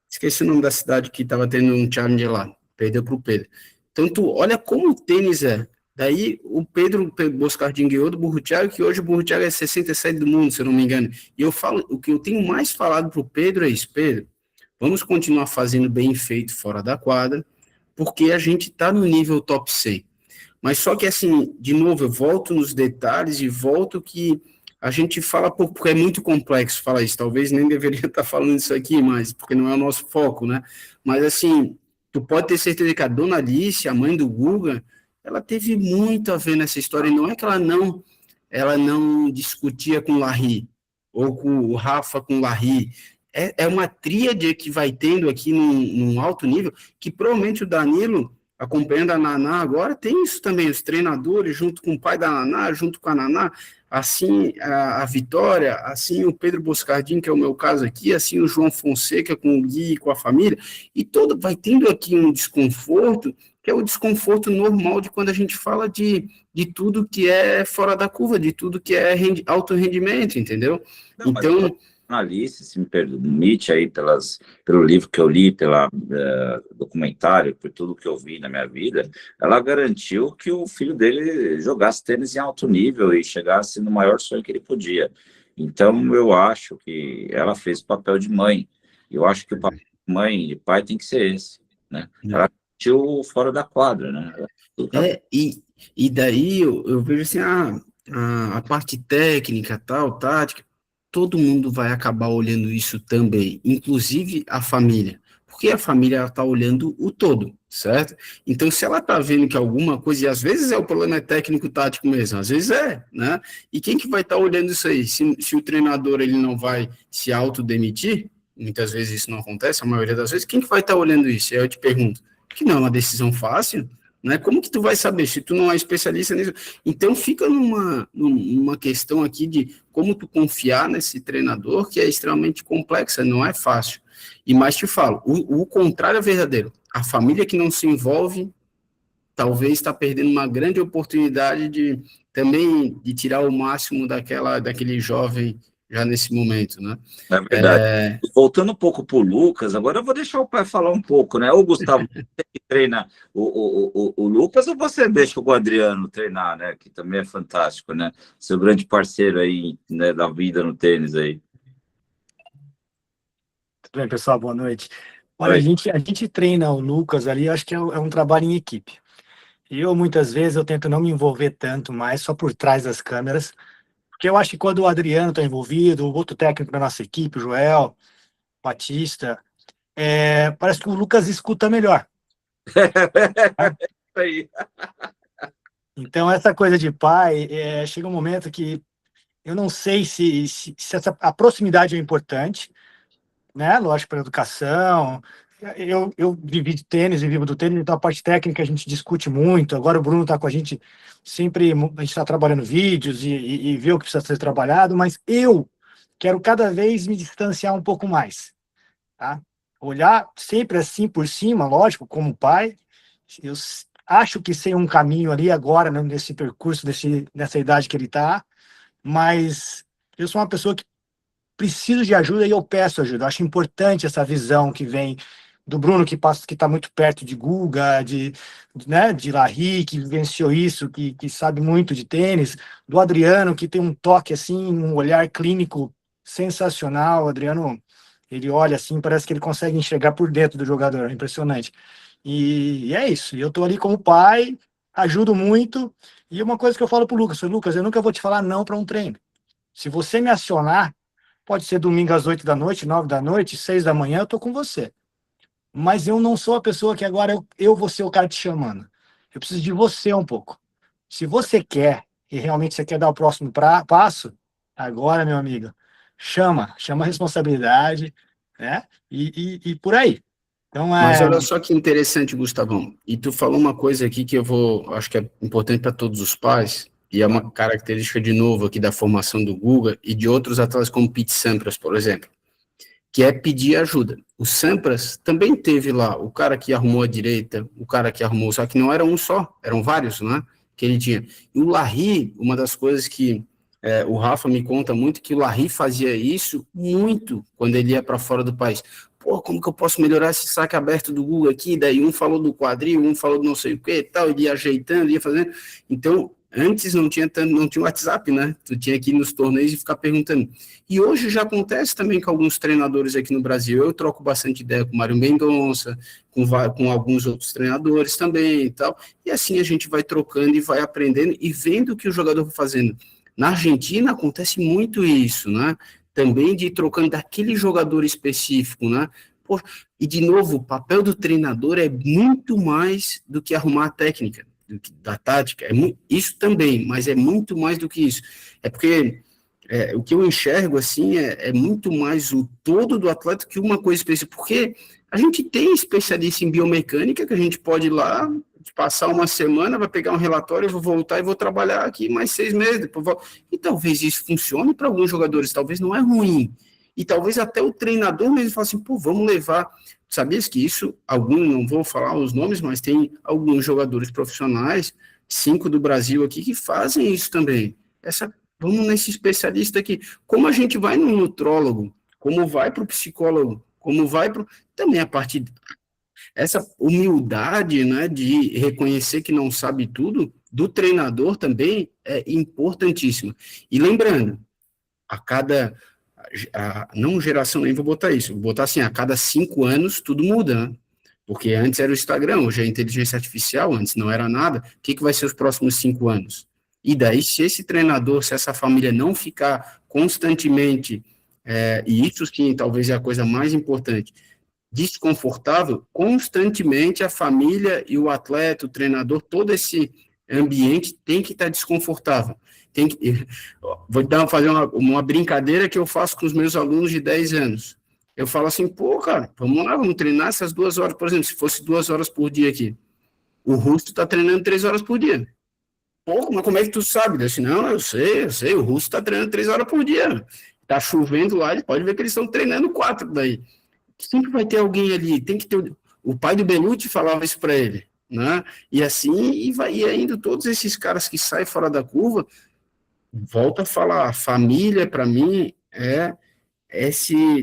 Esqueci o nome da cidade que estava tendo um challenge lá. Perdeu para o Pedro. Então, tu olha como o tênis é. Daí, o Pedro Boscardin ganhou do Burro Thiago, que hoje o Burro Thiago é 67 do mundo, se eu não me engano. E eu falo, o que eu tenho mais falado para o Pedro é isso: Pedro, vamos continuar fazendo bem feito fora da quadra, porque a gente está no nível top 100. Mas só que, assim, de novo, eu volto nos detalhes e volto que a gente fala pouco, porque é muito complexo falar isso. Talvez nem deveria estar falando isso aqui, mas porque não é o nosso foco, né? Mas, assim, tu pode ter certeza que a dona Alice, a mãe do Guga, ela teve muito a ver nessa história. E não é que ela não discutia com o Larry, ou com o Rafa com o Larry. É uma tríade que vai tendo aqui num alto nível, que provavelmente o Danilo, acompanhando a Naná agora, tem isso também, os treinadores, junto com o pai da Naná, junto com a Naná, assim a Vitória, assim o Pedro Boscardin, que é o meu caso aqui, assim o João Fonseca com o Gui e com a família, e todo vai tendo aqui um desconforto, que é o desconforto normal de quando a gente fala de tudo que é fora da curva, de tudo que é alto rendimento, entendeu? Não, mas Então, Alice, se me permite aí pelo livro que eu li, pela documentário, por tudo que eu vi na minha vida, ela garantiu que o filho dele jogasse tênis em alto nível e chegasse no maior sonho que ele podia. Então, eu acho que ela fez o papel de mãe. Eu acho que o papel de mãe e pai tem que ser esse, né? Ela garantiu fora da quadra, né? E daí eu vejo assim, a parte técnica, tal, tática, todo mundo vai acabar olhando isso também, inclusive a família, porque a família está olhando o todo, certo? Então, se ela está vendo que alguma coisa, e às vezes o problema é técnico-tático mesmo, às vezes né? E quem que vai estar olhando isso aí? Se o treinador ele não vai se autodemitir, muitas vezes isso não acontece, a maioria das vezes, quem que vai estar olhando isso? Aí eu te pergunto, que não é uma decisão fácil, né? Como que tu vai saber se tu não é especialista nisso? Então fica numa questão aqui de como tu confiar nesse treinador, que é extremamente complexa, não é fácil. E mais te falo, o contrário é verdadeiro. A família que não se envolve, talvez está perdendo uma grande oportunidade de tirar o máximo daquele jovem já nesse momento, né? É verdade. Voltando um pouco para o Lucas, agora eu vou deixar o pai falar um pouco, né? O Gustavo que treina o Lucas, ou você deixa o Adriano treinar, né? Que também é fantástico, né? Seu grande parceiro aí, né? Da vida no tênis aí. Tudo bem, pessoal? Boa noite. Olha, a gente treina o Lucas ali, acho que é um trabalho em equipe. Muitas vezes, eu tento não me envolver tanto mais, só por trás das câmeras, porque eu acho que quando o Adriano está envolvido, o outro técnico da nossa equipe, o Joel, Batista, parece que o Lucas escuta melhor. Aí. Então, essa coisa de pai, chega um momento que eu não sei se a proximidade é importante, né? Lógico, para a educação. Eu vivi de tênis e vivo do tênis, então a parte técnica a gente discute muito. Agora o Bruno está com a gente sempre, a gente está trabalhando vídeos e vê o que precisa ser trabalhado, mas eu quero cada vez me distanciar um pouco mais, tá? olhar sempre assim por cima, lógico, como pai. Eu acho que sei um caminho ali agora, né, nesse percurso, nessa idade que ele está, mas eu sou uma pessoa que preciso de ajuda e eu peço ajuda. Eu acho importante essa visão que vem do Bruno, que está muito perto de Guga, né, de Larry, que vivenciou isso, que sabe muito de tênis, do Adriano, que tem um toque, assim, um olhar clínico sensacional. O Adriano, ele olha assim, parece que ele consegue enxergar por dentro do jogador, é impressionante. E é isso, eu estou ali como pai, ajudo muito, e uma coisa que eu falo para o Lucas, Lucas, eu nunca vou te falar não para um treino. Se você me acionar, pode ser domingo às 8 da noite, 9 da noite, 6 da manhã, eu estou com você. Mas eu não sou a pessoa que agora eu vou ser o cara te chamando. Eu preciso de você um pouco. Se você quer, e realmente você quer dar o próximo passo, agora, meu amigo, chama a responsabilidade, né? E por aí. Então, Mas olha só que interessante, Gustavão. E tu falou uma coisa aqui que acho que é importante para todos os pais, e é uma característica, de novo, aqui da formação do Guga e de outros atletas como Pete Sampras, por exemplo, que é pedir ajuda. O Sampras também teve lá o cara que arrumou a direita, o cara que arrumou, só que não era um só, eram vários, né, que ele tinha. E o Larry, uma das coisas que o Rafa me conta muito, que o Larry fazia isso muito quando ele ia para fora do país. Pô, como que eu posso melhorar esse saque aberto do Google aqui? Daí um falou do quadril, um falou do não sei o que e tal, ele ia ajeitando, ia fazendo. Então, antes não tinha WhatsApp, né? Tu tinha que ir nos torneios e ficar perguntando. E hoje já acontece também com alguns treinadores aqui no Brasil. Eu troco bastante ideia com o Mário Mendonça, com alguns outros treinadores também e tal. E assim a gente vai trocando e vai aprendendo e vendo o que o jogador vai fazendo. Na Argentina acontece muito isso, né? Também de ir trocando daquele jogador específico, né? Pô, e, de novo, o papel do treinador é muito mais do que arrumar a técnica, da tática. Isso também, mas é muito mais do que isso. É porque o que eu enxergo, assim, é muito mais o todo do atleta que uma coisa específica. Porque a gente tem especialista em biomecânica que a gente pode ir lá, passar uma semana, vai pegar um relatório, eu vou voltar e vou trabalhar aqui mais 6 meses. Depois E talvez isso funcione para alguns jogadores, talvez não é ruim. E talvez até o treinador mesmo fale assim, pô, vamos levar. Sabias que isso, não vou falar os nomes, mas tem alguns jogadores profissionais, 5 do Brasil aqui, que fazem isso também. Vamos nesse especialista aqui. Como a gente vai no nutrólogo, como vai para o psicólogo, como vai para... Também a partir... Essa humildade, né, de reconhecer que não sabe tudo, do treinador também é importantíssima. E lembrando, não geração, nem vou botar isso, vou botar assim, a cada 5 anos tudo muda, né? Porque antes era o Instagram, hoje é a inteligência artificial, antes não era nada. O que vai ser os próximos 5 anos? E daí, se esse treinador, se essa família não ficar constantemente, e isso sim, talvez é a coisa mais importante, desconfortável, constantemente a família e o atleta, o treinador, todo esse ambiente tem que estar desconfortável. Fazer uma brincadeira que eu faço com os meus alunos de 10 anos. Eu falo assim, pô, cara, vamos lá, vamos treinar essas 2 horas, por exemplo, se fosse 2 horas por dia aqui. O Rusto está treinando 3 horas por dia. Pô, mas como é que tu sabe? Eu disse, não, eu sei, o Rusto está treinando 3 horas por dia. Tá chovendo lá, ele pode ver que eles estão treinando 4 daí. Sempre vai ter alguém ali, tem que ter... O pai do Benucci falava isso para ele, né? E assim, e ainda todos esses caras que saem fora da curva, volta a falar, a família, para mim,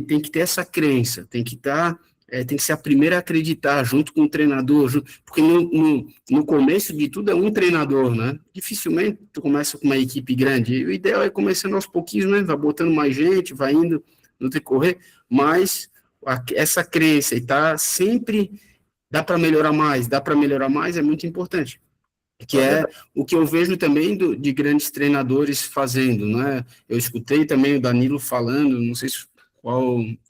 tem que ter essa crença, tem que ser a primeira a acreditar, junto com o treinador, porque no começo de tudo é um treinador, né? Dificilmente tu começa com uma equipe grande, e o ideal é começando aos pouquinhos, né? Vai botando mais gente, vai indo no decorrer, mas essa crença e tá sempre, dá para melhorar mais, é muito importante. Que é o que eu vejo também de grandes treinadores fazendo, né? Eu escutei também o Danilo falando, não sei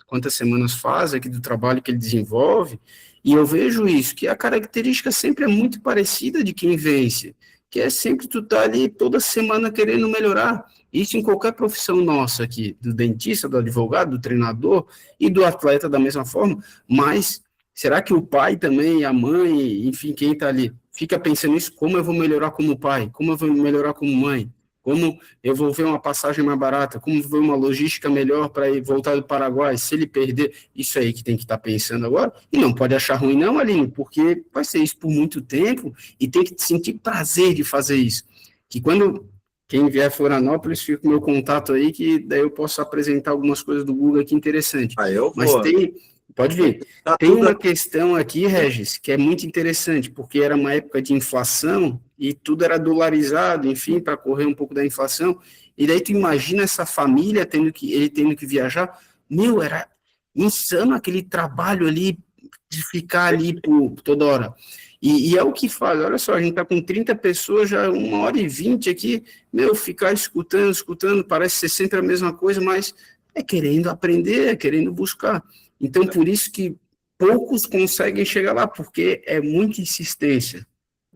quantas semanas faz aqui do trabalho que ele desenvolve, e eu vejo isso, que a característica sempre é muito parecida de quem vence, que é sempre tu tá ali toda semana querendo melhorar. Isso em qualquer profissão nossa aqui, do dentista, do advogado, do treinador e do atleta da mesma forma, mas será que o pai também, a mãe, enfim, quem está ali, fica pensando nisso, como eu vou melhorar como pai, como eu vou melhorar como mãe? como eu vou ver uma passagem mais barata, como ver uma logística melhor para ir voltar do Paraguai, se ele perder, isso aí que tem que estar pensando agora, e não pode achar ruim não, Aline, porque vai ser isso por muito tempo, e tem que sentir prazer de fazer isso, que quando quem vier a Florianópolis, fica com o meu contato aí, que daí eu posso apresentar algumas coisas do Google aqui interessante, Eu mas vou. pode vir, Tá tem tudo uma aqui. questão aqui, Regis, que é muito interessante, porque era uma época de inflação e tudo era dolarizado, enfim, para correr um pouco da inflação. E daí tu imagina essa família ele tendo que viajar. Meu, era insano aquele trabalho ali de ficar ali por toda hora. E é o que faz, olha só, a gente tá com 30 pessoas, já 1h20 aqui, meu, ficar escutando, parece ser sempre a mesma coisa, mas é querendo aprender, é querendo buscar. Então, por isso que poucos conseguem chegar lá, porque é muita insistência.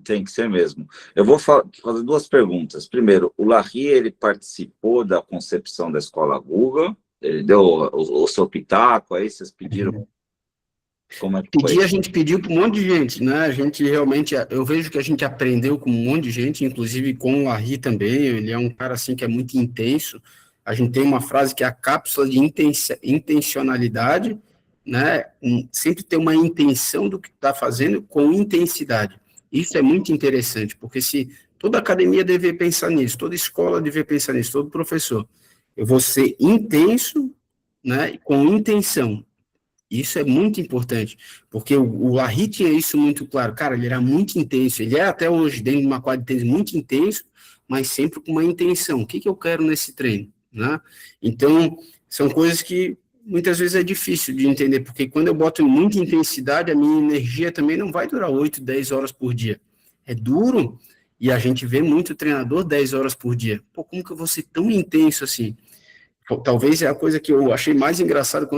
Tem que ser mesmo. Eu vou fazer duas perguntas. Primeiro, o Larry, ele participou da concepção da escola Google, ele deu o seu pitaco, aí vocês pediram como é que foi? A gente pediu para um monte de gente, né? A gente realmente, eu vejo que a gente aprendeu com um monte de gente, inclusive com o Larry também, ele é um cara assim que é muito intenso. A gente tem uma frase que é a cápsula de intencionalidade, né? Sempre ter uma intenção do que está fazendo com intensidade. Isso é muito interessante, porque se toda academia deveria pensar nisso, toda escola deveria pensar nisso, todo professor, eu vou ser intenso, né? Com intenção. Isso é muito importante, porque o Larry tinha isso muito claro. Cara, ele era muito intenso, ele é até hoje, dentro de uma quadra de tênis, muito intenso, mas sempre com uma intenção. O que eu quero nesse treino? Né? Então, são coisas que muitas vezes é difícil de entender, porque quando eu boto muita intensidade, a minha energia também não vai durar 8, 10 horas por dia. É duro, e a gente vê muito treinador 10 horas por dia. Pô, como que eu vou ser tão intenso assim? Talvez é a coisa que eu achei mais engraçado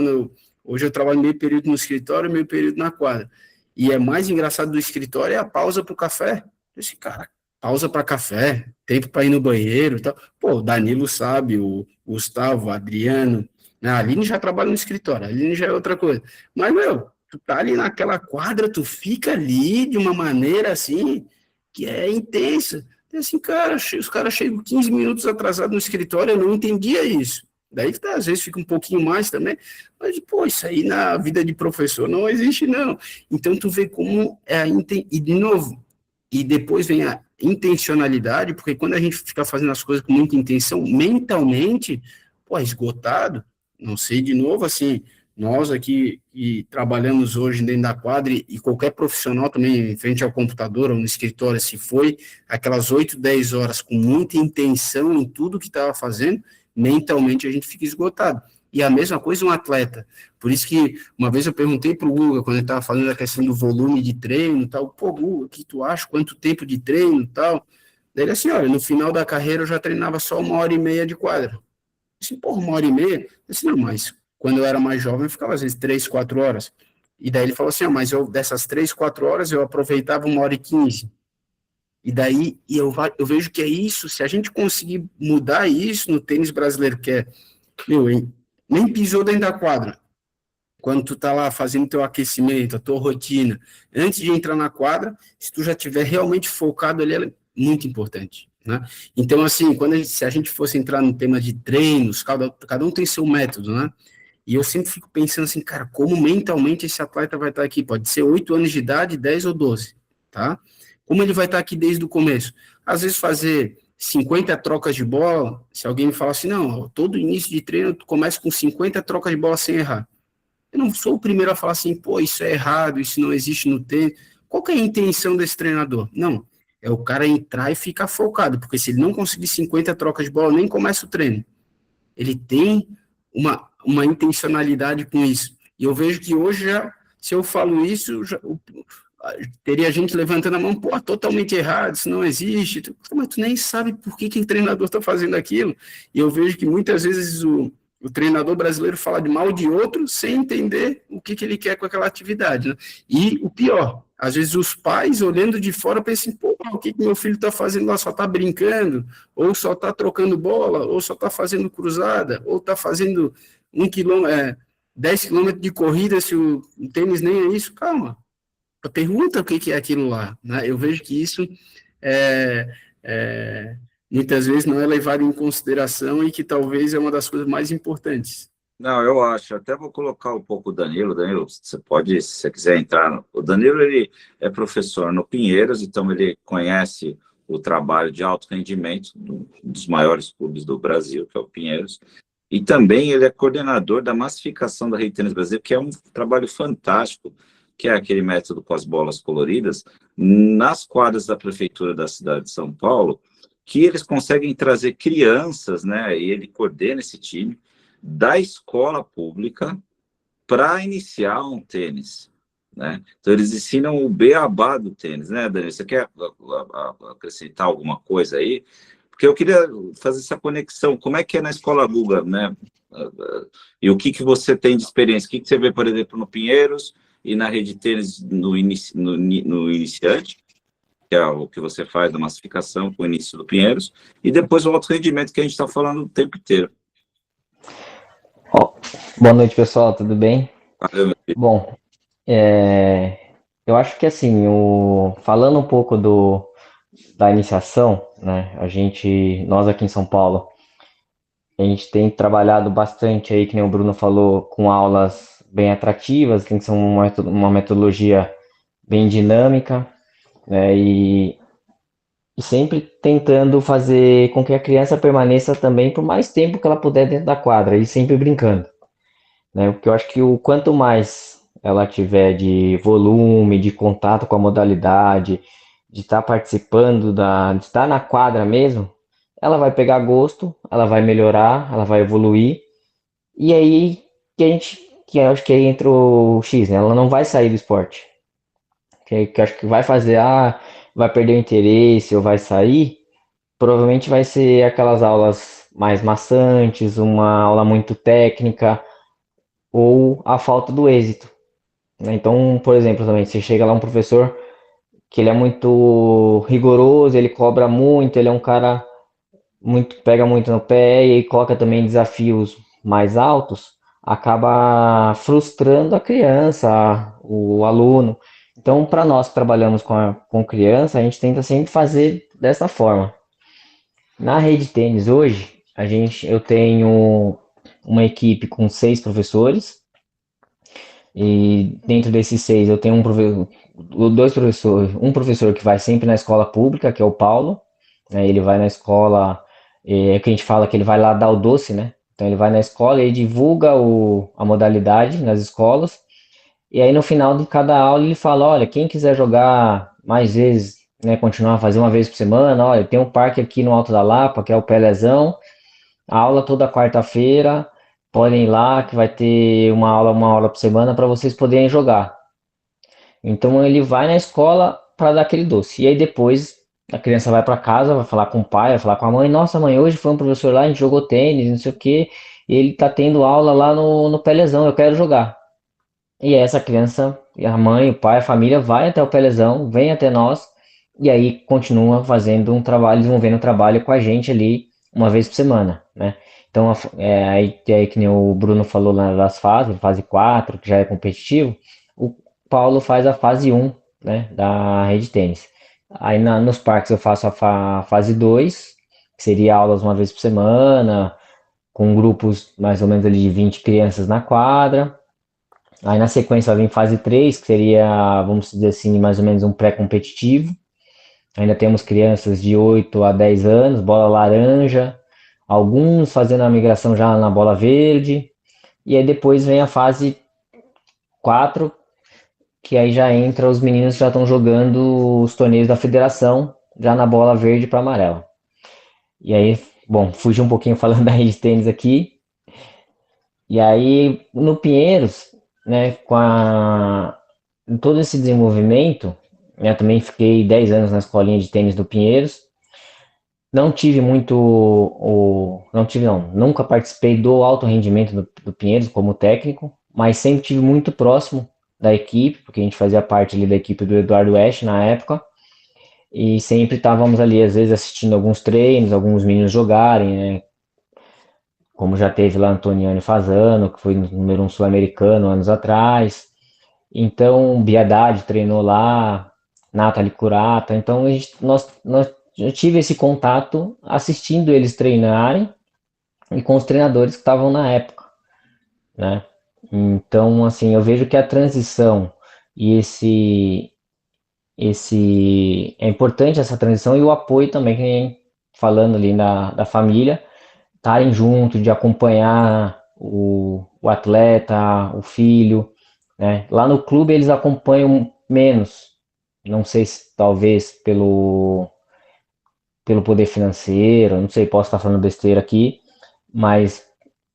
hoje eu trabalho meio período no escritório, meio período na quadra. E é mais engraçado do escritório é a pausa para o café. Esse cara, pausa para café, tempo para ir no banheiro e tal. Pô, o Danilo sabe, o Gustavo, o Adriano, né? A Aline já trabalha no escritório, a Aline já é outra coisa. Mas, meu, tu tá ali naquela quadra, tu fica ali de uma maneira assim, que é intensa. E assim, cara, os caras chegam 15 minutos atrasados no escritório, eu não entendia isso. Daí, às vezes, fica um pouquinho mais também, mas, pô, isso aí na vida de professor não existe, não. Então, tu vê como é e, de novo, e depois vem a intencionalidade, porque quando a gente fica fazendo as coisas com muita intenção, mentalmente, pô, é esgotado, não sei, de novo, assim, nós aqui e trabalhamos hoje dentro da quadra, e qualquer profissional também, em frente ao computador ou no escritório, se foi aquelas 8, 10 horas com muita intenção em tudo que estava fazendo, mentalmente a gente fica esgotado. E a mesma coisa um atleta. Por isso que uma vez eu perguntei para o Guga, quando ele estava falando da questão do volume de treino e tal, pô, Guga, o que tu acha? Quanto tempo de treino e tal? Daí ele assim, olha, no final da carreira eu já treinava só 1h30 de quadra. Eu disse, pô, 1h30? Eu disse, não, mas quando eu era mais jovem eu ficava às vezes 3, 4 horas. E daí ele falou assim, mas dessas 3, 4 horas eu aproveitava 1h15. E daí eu vejo que é isso, se a gente conseguir mudar isso no tênis brasileiro, que é, meu, hein, nem pisou dentro da quadra, quando tu tá lá fazendo teu aquecimento, a tua rotina, antes de entrar na quadra, se tu já tiver realmente focado ali, é muito importante, né? Então, assim, se a gente fosse entrar no tema de treinos, cada um tem seu método, né? E eu sempre fico pensando assim, cara, como mentalmente esse atleta vai estar aqui? Pode ser 8 anos de idade, 10 ou 12, tá? Como ele vai estar aqui desde o começo? Às vezes fazer 50 trocas de bola, se alguém me falar assim, não, todo início de treino tu começa com 50 trocas de bola sem errar. Eu não sou o primeiro a falar assim, pô, isso é errado, isso não existe no tênis. Qual que é a intenção desse treinador? Não, é o cara entrar e ficar focado, porque se ele não conseguir 50 trocas de bola, nem começa o treino. Ele tem uma intencionalidade com isso. E eu vejo que hoje, se eu falo isso, teria gente levantando a mão, pô, totalmente errado, isso não existe. Mas tu nem sabe por que o treinador está fazendo aquilo. E eu vejo que muitas vezes o treinador brasileiro fala de mal de outro sem entender o que ele quer com aquela atividade, né? E o pior, às vezes os pais, olhando de fora, pensam, pô, o que meu filho está fazendo lá? Só está brincando, ou só está trocando bola, ou só está fazendo cruzada, ou está fazendo 10 quilômetros de corrida, se o tênis nem é isso. Calma, pergunta o que é aquilo lá, né? Eu vejo que isso é muitas vezes não é levado em consideração e que talvez é uma das coisas mais importantes. Não, eu acho. Até vou colocar um pouco o Danilo. Danilo, você pode, se você quiser entrar. O Danilo, ele é professor no Pinheiros, então ele conhece o trabalho de alto rendimento dos maiores clubes do Brasil, que é o Pinheiros. E também ele é coordenador da massificação da Rede Tênis Brasil, que é um trabalho fantástico, que é aquele método com as bolas coloridas, nas quadras da prefeitura da cidade de São Paulo, que eles conseguem trazer crianças, né? E ele coordena esse time da escola pública para iniciar um tênis, né? Então, eles ensinam o beabá do tênis, né, Daniel? Você quer acrescentar alguma coisa aí? Porque eu queria fazer essa conexão. Como é que é na escola Guga, né? E o que você tem de experiência? O que você vê, por exemplo, no Pinheiros e na rede tênis no iniciante, que é o que você faz da massificação com o início do Pinheiros, e depois o alto rendimento que a gente está falando o tempo inteiro. Boa noite, pessoal, tudo bem? Valeu, meu filho. Bom, eu acho que assim, falando um pouco da iniciação, né? Nós aqui em São Paulo, a gente tem trabalhado bastante aí, que nem o Bruno falou, com aulas bem atrativas, tem que ser uma metodologia bem dinâmica, né? E sempre tentando fazer com que a criança permaneça também por mais tempo que ela puder dentro da quadra, e sempre brincando, né? Porque eu acho que o quanto mais ela tiver de volume, de contato com a modalidade, de estar participando de estar na quadra mesmo, ela vai pegar gosto, ela vai melhorar, ela vai evoluir, e aí que eu acho que aí entra o X, né? Ela não vai sair do esporte. Que eu acho que vai fazer, vai perder o interesse ou vai sair, provavelmente vai ser aquelas aulas mais maçantes, uma aula muito técnica, ou a falta do êxito, né? Então, por exemplo, também, você chega lá um professor que ele é muito rigoroso, ele cobra muito, ele é um cara pega muito no pé e coloca também desafios mais altos, acaba frustrando a criança, o aluno. Então, para nós que trabalhamos com criança, a gente tenta sempre fazer dessa forma. Na rede tênis hoje, eu tenho uma equipe com 6 professores, e dentro desses 6 eu tenho dois professores, um professor que vai sempre na escola pública, que é o Paulo, né? Ele vai na escola, que a gente fala que ele vai lá dar o doce, né? Então ele vai na escola e divulga a modalidade nas escolas, e aí no final de cada aula ele fala, olha, quem quiser jogar mais vezes, né, continuar a fazer uma vez por semana, olha, tem um parque aqui no Alto da Lapa, que é o Pelezão, a aula toda quarta-feira, podem ir lá que vai ter uma hora por semana para vocês poderem jogar. Então ele vai na escola para dar aquele doce. E aí depois a criança vai para casa, vai falar com o pai, vai falar com a mãe, nossa mãe, hoje foi um professor lá, a gente jogou tênis, não sei o que, e ele tá tendo aula lá no Pelezão, eu quero jogar. E aí essa criança, e a mãe, o pai, a família vai até o Pelezão, vem até nós, e aí continua fazendo um trabalho, desenvolvendo um trabalho com a gente ali uma vez por semana, né? Então, aí que nem o Bruno falou lá das fases, fase 4, que já é competitivo, o Paulo faz a fase 1, né, da rede tênis. Aí nos parques eu faço a fase 2, que seria aulas uma vez por semana, com grupos mais ou menos ali de 20 crianças na quadra. Aí na sequência vem fase 3, que seria, vamos dizer assim, mais ou menos um pré-competitivo. Ainda temos crianças de 8 a 10 anos, bola laranja, alguns fazendo a migração já na bola verde. E aí depois vem a fase 4, que aí já entra os meninos que já estão jogando os torneios da federação, já na bola verde para amarela. E aí, bom, fugi um pouquinho falando da rede de tênis aqui. E aí, no Pinheiros, né, todo esse desenvolvimento, né, também fiquei 10 anos na escolinha de tênis do Pinheiros. Não tive nunca participei do alto rendimento do Pinheiros como técnico, mas sempre tive muito próximo da equipe, porque a gente fazia parte ali da equipe do Eduardo West na época, e sempre estávamos ali, às vezes, assistindo alguns treinos, alguns meninos jogarem, né, como já teve lá Antoniano Fazano, que foi número 1 sul-americano anos atrás. Então, Biadade treinou lá, Nathalie Curata. Então, nós já tive esse contato assistindo eles treinarem e com os treinadores que estavam na época, né? Então, assim, eu vejo que a transição e é importante essa transição e o apoio também, que nem falando ali da família, estarem junto, de acompanhar o atleta, o filho, né? Lá no clube eles acompanham menos, não sei se talvez pelo poder financeiro, não sei, posso estar falando besteira aqui, mas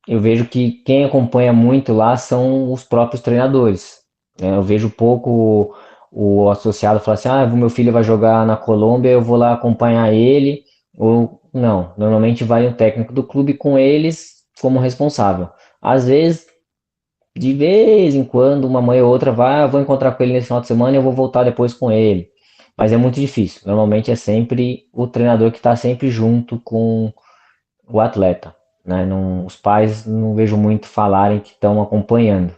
eu vejo que quem acompanha muito lá são os próprios treinadores, né? Eu vejo pouco o associado falar assim, ah, meu filho vai jogar na Colômbia, eu vou lá acompanhar ele, ou não, normalmente vai um técnico do clube com eles como responsável. Às vezes, de vez em quando, uma mãe ou outra vai, ah, vou encontrar com ele nesse final de semana e eu vou voltar depois com ele. Mas é muito difícil. Normalmente é sempre o treinador que está sempre junto com o atleta, né? Não, os pais não vejo muito falarem que estão acompanhando.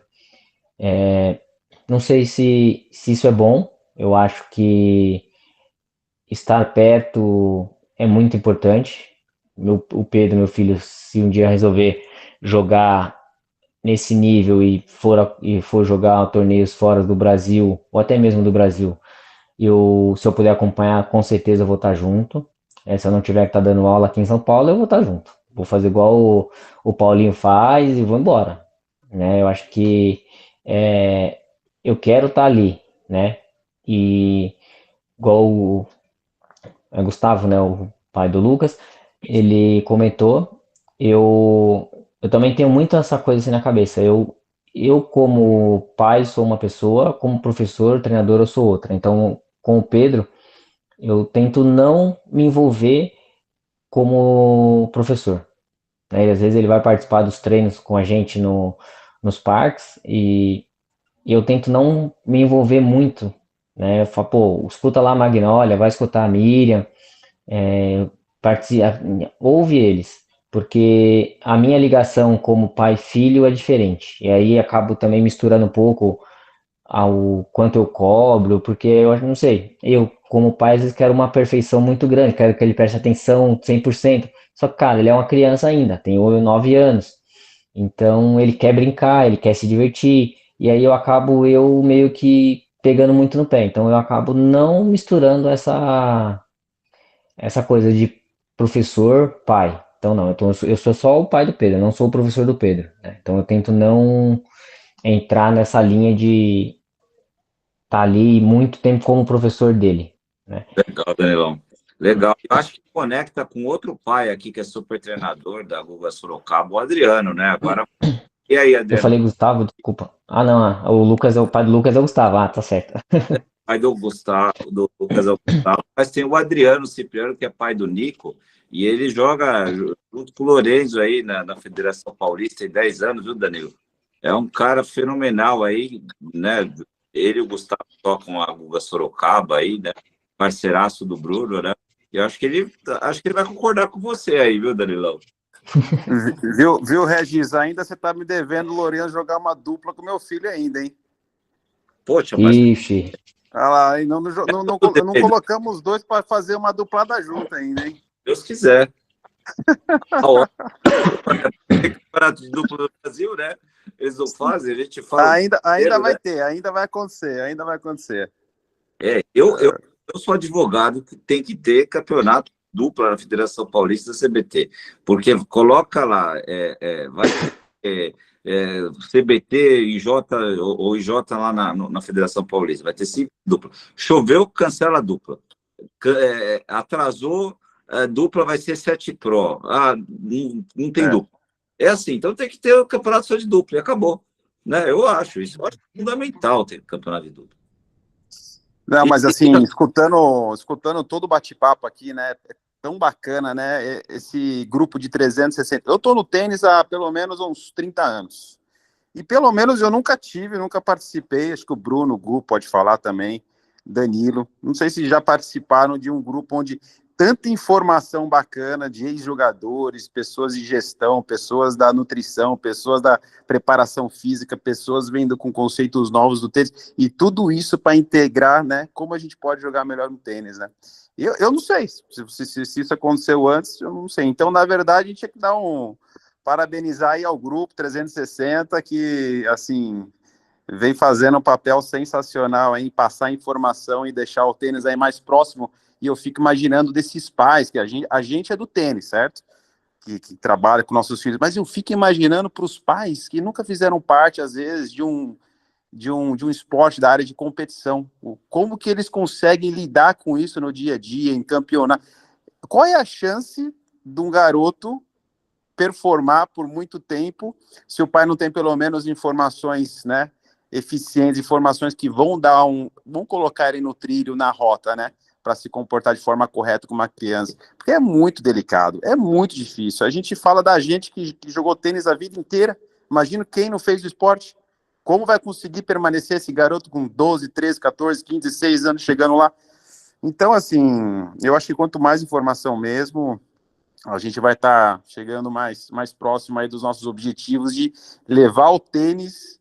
Não sei se isso é bom. Eu acho que estar perto é muito importante. O Pedro, meu filho, se um dia resolver jogar nesse nível e for jogar torneios fora do Brasil, ou até mesmo do Brasil, se eu puder acompanhar, com certeza eu vou estar junto. Se eu não tiver que estar dando aula aqui em São Paulo, eu vou estar junto. Vou fazer igual o Paulinho faz e vou embora. Né? Eu acho que é, eu quero estar ali, né? E igual Gustavo, né, o pai do Lucas, ele comentou, eu também tenho muito essa coisa assim na cabeça. Eu como pai sou uma pessoa, como professor, treinador eu sou outra. Então, com o Pedro, eu tento não me envolver como professor, né? E às vezes ele vai participar dos treinos com a gente nos parques e eu tento não me envolver muito, né? Eu falo, pô, escuta lá a Magnólia, vai escutar a Miriam, participa, ouve eles, porque a minha ligação como pai e filho é diferente. E aí acabo também misturando um pouco ao quanto eu cobro, porque eu não sei, eu como pai às vezes quero uma perfeição muito grande, quero que ele preste atenção 100%. Só que, cara, ele é uma criança ainda, tem 9 anos. Então ele quer brincar, ele quer se divertir, e aí eu meio que pegando muito no pé. Então eu acabo não misturando essa coisa de professor, pai. Então não, eu sou só o pai do Pedro, eu não sou o professor do Pedro, né? Então eu tento não entrar nessa linha de estar ali muito tempo como professor dele, né? Legal, Danilão. Legal. Eu acho que conecta com outro pai aqui, que é super treinador da Guga Sorocaba, o Adriano, né? Agora, e aí, Eu Adriano? falei Gustavo, desculpa. Ah, não, o Lucas o pai do Lucas é o Gustavo. Ah, tá certo. Pai do Gustavo, do Lucas é o Gustavo, mas tem o Adriano Cipriano, que é pai do Nico, e ele joga junto com o Lorenzo aí na Federação Paulista, tem 10 anos, viu, Danilo? É um cara fenomenal aí, né? Ele e o Gustavo tocam a Guga Sorocaba aí, né? Parceiraço do Bruno, né? E eu acho que ele vai concordar com você aí, viu, Danilão? Viu, Regis? Ainda você tá me devendo o Lourenço jogar uma dupla com meu filho ainda, hein? Poxa, mas Ixi, Ah lá, e não colocamos os dois para fazer uma duplada junta ainda, hein? Deus quiser. A hora tem campeonato de dupla no Brasil, né? Eles não fazem, a gente fala. Ainda vai né? ter, ainda vai acontecer. Eu sou advogado que tem que ter campeonato dupla na Federação Paulista da CBT, porque coloca lá, vai CBT, IJ ou IJ lá na Federação Paulista, vai ter 5 duplas. Choveu, cancela a dupla. Atrasou, a dupla vai ser 7 Pro. Ah, não tem dupla. É assim, então tem que ter o campeonato só de dupla e acabou. Né? Eu acho fundamental ter campeonato de dupla. Não, mas assim, escutando todo o bate-papo aqui, né? É tão bacana, né? Esse grupo de 360. Eu tô no tênis há pelo menos uns 30 anos. E pelo menos eu nunca participei, acho que o Bruno, o Gu pode falar também, Danilo. Não sei se já participaram de um grupo onde tanta informação bacana de ex-jogadores, pessoas de gestão, pessoas da nutrição, pessoas da preparação física, pessoas vendo com conceitos novos do tênis, e tudo isso para integrar, né, como a gente pode jogar melhor no tênis, né? Eu não sei, se isso aconteceu antes, eu não sei. Então, na verdade, a gente tinha que dar parabenizar aí ao grupo 360, que, assim, vem fazendo um papel sensacional em passar informação e deixar o tênis aí mais próximo. E eu fico imaginando desses pais, que a gente é do tênis, certo? Que trabalha com nossos filhos, mas eu fico imaginando para os pais que nunca fizeram parte, às vezes, de um esporte da área de competição. Como que eles conseguem lidar com isso no dia a dia, em campeonato? Qual é a chance de um garoto performar por muito tempo se o pai não tem pelo menos informações, né, eficientes, informações que vão colocar ele no trilho, na rota, né, para se comportar de forma correta com uma criança? Porque é muito delicado, é muito difícil. A gente fala da gente que jogou tênis a vida inteira, imagina quem não fez o esporte. Como vai conseguir permanecer esse garoto com 12, 13, 14, 15, 16 anos chegando lá? Então, assim, eu acho que quanto mais informação mesmo, a gente vai estar chegando mais próximo aí dos nossos objetivos de levar o tênis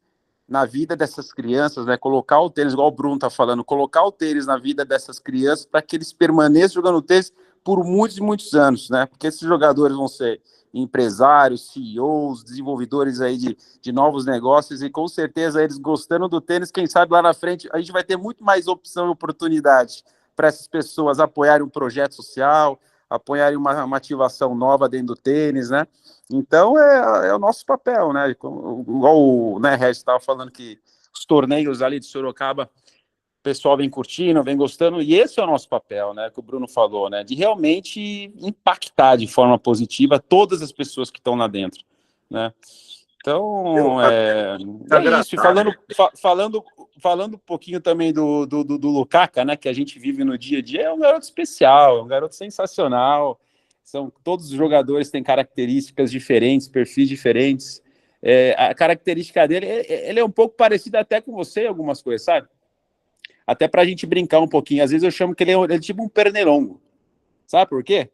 na vida dessas crianças, né? Colocar o tênis, igual o Bruno está falando, colocar o tênis na vida dessas crianças para que eles permaneçam jogando tênis por muitos e muitos anos, né? Porque esses jogadores vão ser empresários, CEOs, desenvolvedores aí de novos negócios, e com certeza eles gostando do tênis, quem sabe lá na frente a gente vai ter muito mais opção e oportunidade para essas pessoas apoiarem um projeto social, apoiarem uma ativação nova dentro do tênis, né? Então é o nosso papel, né? Igual o Regis estava falando que os torneios ali de Sorocaba, o pessoal vem curtindo, vem gostando, e esse é o nosso papel, né, que o Bruno falou, né, de realmente impactar de forma positiva todas as pessoas que estão lá dentro, né. Então, é isso. E falando um pouquinho também do Lukaku, né, que a gente vive no dia a dia, é um garoto especial, é um garoto sensacional, todos os jogadores têm características diferentes, perfis diferentes, a característica dele, ele é um pouco parecido até com você em algumas coisas, sabe? Até pra gente brincar um pouquinho. Às vezes eu chamo que ele é tipo um pernilongo. Sabe por quê?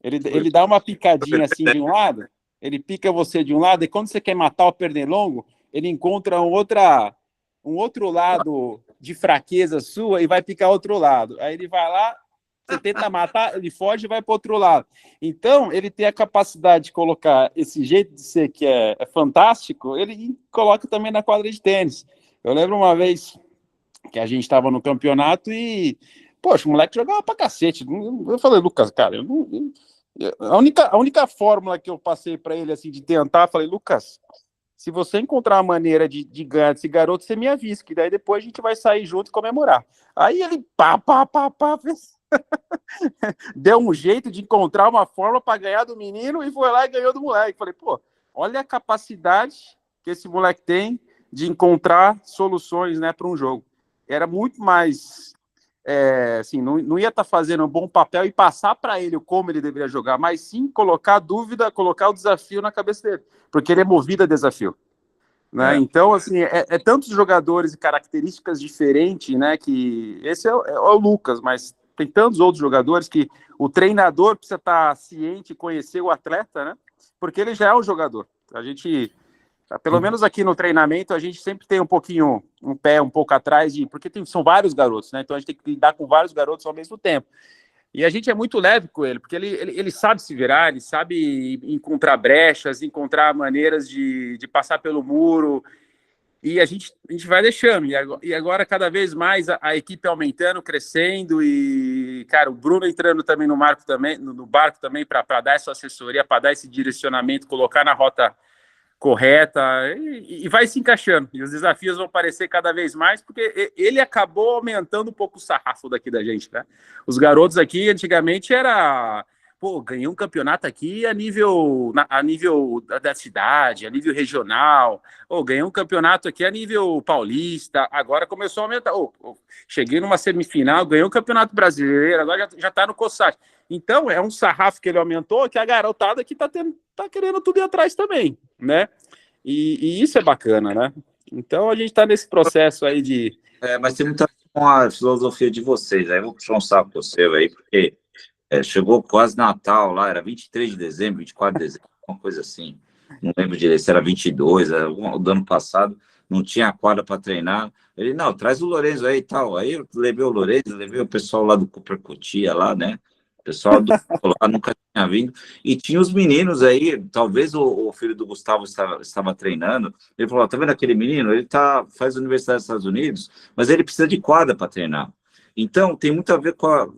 Ele dá uma picadinha assim de um lado, ele pica você de um lado, e quando você quer matar o pernilongo, ele encontra um outro lado de fraqueza sua e vai picar outro lado. Aí ele vai lá, você tenta matar, ele foge e vai para outro lado. Então, ele tem a capacidade de colocar esse jeito de ser que é fantástico, ele coloca também na quadra de tênis. Eu lembro uma vez que a gente estava no campeonato e, poxa, o moleque jogava pra cacete. Eu falei, Lucas, cara, a única fórmula que eu passei para ele, assim, de tentar, falei, Lucas, se você encontrar uma maneira de ganhar desse garoto, você me avisa, que daí depois a gente vai sair junto e comemorar. Aí ele, deu um jeito de encontrar uma fórmula para ganhar do menino e foi lá e ganhou do moleque. Falei, pô, olha a capacidade que esse moleque tem de encontrar soluções, né, para um jogo. Era muito mais, assim, não ia estar fazendo um bom papel e passar para ele como ele deveria jogar, mas sim colocar a dúvida, colocar o desafio na cabeça dele, porque ele é movido a desafio, né? Então, assim, tantos jogadores e características diferentes, né, que esse é o Lucas, mas tem tantos outros jogadores que o treinador precisa estar ciente e conhecer o atleta, né, porque ele já é um jogador. A gente... Pelo menos aqui no treinamento, a gente sempre tem um pé um pouco atrás, porque são vários garotos, né? Então a gente tem que lidar com vários garotos ao mesmo tempo. E a gente é muito leve com ele, porque ele sabe se virar, ele sabe encontrar brechas, encontrar maneiras de passar pelo muro, e a gente vai deixando. E agora, cada vez mais, a equipe aumentando, crescendo, e, cara, o Bruno entrando também no barco também para dar essa assessoria, para dar esse direcionamento, colocar na rota correta, e vai se encaixando, e os desafios vão aparecer cada vez mais, porque ele acabou aumentando um pouco o sarrafo daqui da gente, né? Os garotos aqui, antigamente, ganhei um campeonato aqui a nível da cidade, a nível regional, ganhei um campeonato aqui a nível paulista, agora começou a aumentar, cheguei numa semifinal, ganhei um campeonato brasileiro, agora já está no COSAT. Então, é um sarrafo que ele aumentou, que a garotada aqui tá querendo tudo ir atrás também, né? E isso é bacana, né? Então, a gente está nesse processo aí de... Mas tem muita com a filosofia de vocês. Aí eu vou puxar um saco seu aí, porque chegou quase Natal lá, era 23 de dezembro, 24 de dezembro, uma coisa assim. Não lembro direito, se era 22, era do ano passado, não tinha quadra para treinar. Ele, não, traz o Lourenço aí e tal. Aí eu levei o Lourenço, levei o pessoal lá do Cooper Cotia lá, né? O pessoal do lá nunca tinha vindo. E tinha os meninos aí, talvez o filho do Gustavo estava treinando. Ele falou: tá vendo aquele menino? Ele faz universidade dos Estados Unidos, mas ele precisa de quadra para treinar. Então, tem muito a ver com a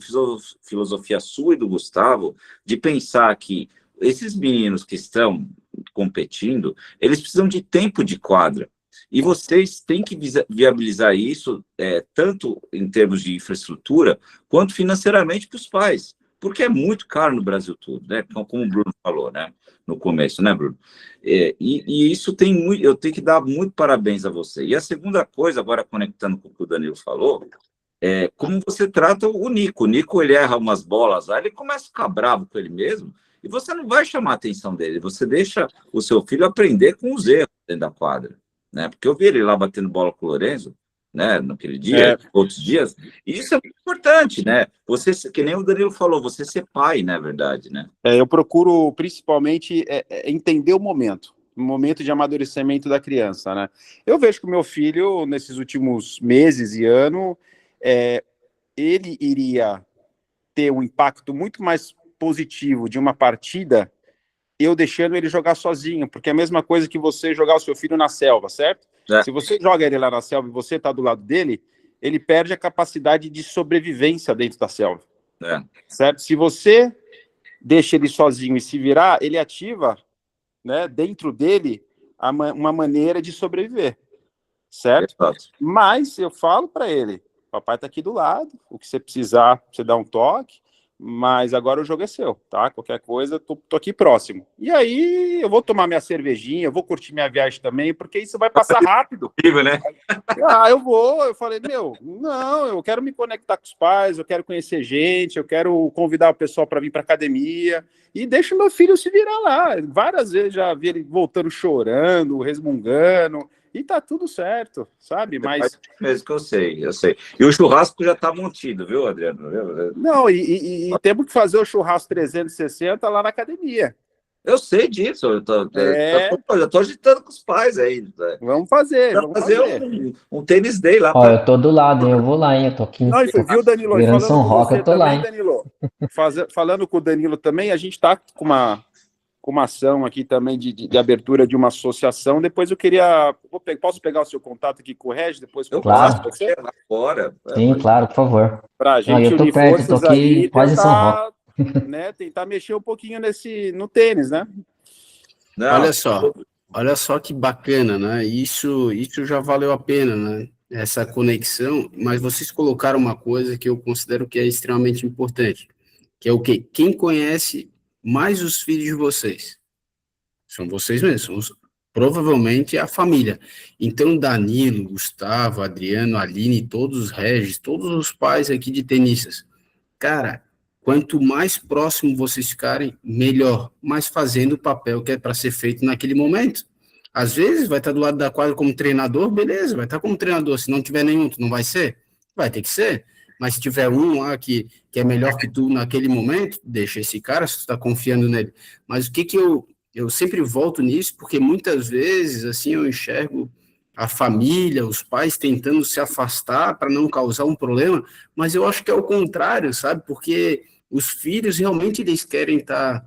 filosofia sua e do Gustavo, de pensar que esses meninos que estão competindo, eles precisam de tempo de quadra. E vocês têm que viabilizar isso, tanto em termos de infraestrutura, quanto financeiramente para os pais. Porque é muito caro no Brasil todo, né? Como o Bruno falou, né? No começo, né, Bruno? E isso eu tenho que dar muito parabéns a você. E a segunda coisa, agora conectando com o que o Danilo falou, como você trata o Nico. O Nico, ele erra umas bolas lá, ele começa a ficar bravo com ele mesmo, e você não vai chamar a atenção dele, você deixa o seu filho aprender com os erros dentro da quadra, né? Porque eu vi ele lá batendo bola com o Lourenço, né, naquele dia, outros dias, e isso é muito importante, né? Você, que nem o Danilo falou, você ser pai, na verdade, né? Eu procuro, principalmente, entender o momento de amadurecimento da criança, né? Eu vejo que o meu filho, nesses últimos meses e ano, ele iria ter um impacto muito mais positivo de uma partida eu deixando ele jogar sozinho, porque é a mesma coisa que você jogar o seu filho na selva, certo? Se você joga ele lá na selva e você está do lado dele, ele perde a capacidade de sobrevivência dentro da selva, certo? Se você deixa ele sozinho e se virar, ele ativa, né, dentro dele uma maneira de sobreviver, certo? Mas eu falo para ele: papai tá aqui do lado, o que você precisar, você dá um toque, mas agora o jogo é seu, tá? Qualquer coisa, tô aqui próximo. E aí eu vou tomar minha cervejinha, eu vou curtir minha viagem também, porque isso vai passar rápido. Né? Eu falei, não, eu quero me conectar com os pais, eu quero conhecer gente, eu quero convidar o pessoal para vir para academia, e deixa o meu filho se virar lá. Várias vezes já vi ele voltando chorando, resmungando, e tá tudo certo, sabe? Mas mesmo que eu sei. E o churrasco já tá mantido, viu, Adriano? Não, e temos que fazer o churrasco 360 lá na academia. Eu sei disso, eu tô agitando com os pais aí. Né? Vamos fazer. Um tênis day lá. Ó, eu tô do lado, hein? Eu vou lá, hein? Eu tô aqui. Não, viu, Danilo? Virando São Roque, eu tô lá, hein? Danilo, falando com o Danilo também, a gente tá com uma ação aqui também de abertura de uma associação. Depois eu queria... Posso pegar o seu contato aqui com o Regis? Depois eu claro. passo você? Lá fora. Sim, claro, por favor. Pra gente eu tô unir perto, forças tô aqui aí, quase São Roque. né, tentar mexer um pouquinho no tênis, né? Não. Olha só que bacana, né? Isso já valeu a pena, né? Essa conexão, mas vocês colocaram uma coisa que eu considero que é extremamente importante, que é o quê? Quem conhece mais os filhos de vocês? São vocês mesmos, provavelmente a família. Então, Danilo, Gustavo, Adriano, Aline, todos os Regis, todos os pais aqui de tenistas, cara, quanto mais próximo vocês ficarem, melhor, mas fazendo o papel que é para ser feito naquele momento. Às vezes, vai estar do lado da quadra como treinador, beleza, vai estar como treinador. Se não tiver nenhum, tu não vai ser? Vai ter que ser. Mas se tiver um lá que é melhor que tu naquele momento, deixa esse cara, se tu está confiando nele. Mas o que eu sempre volto nisso, porque muitas vezes, assim, eu enxergo a família, os pais tentando se afastar para não causar um problema, mas eu acho que é o contrário, sabe? Porque os filhos realmente eles querem estar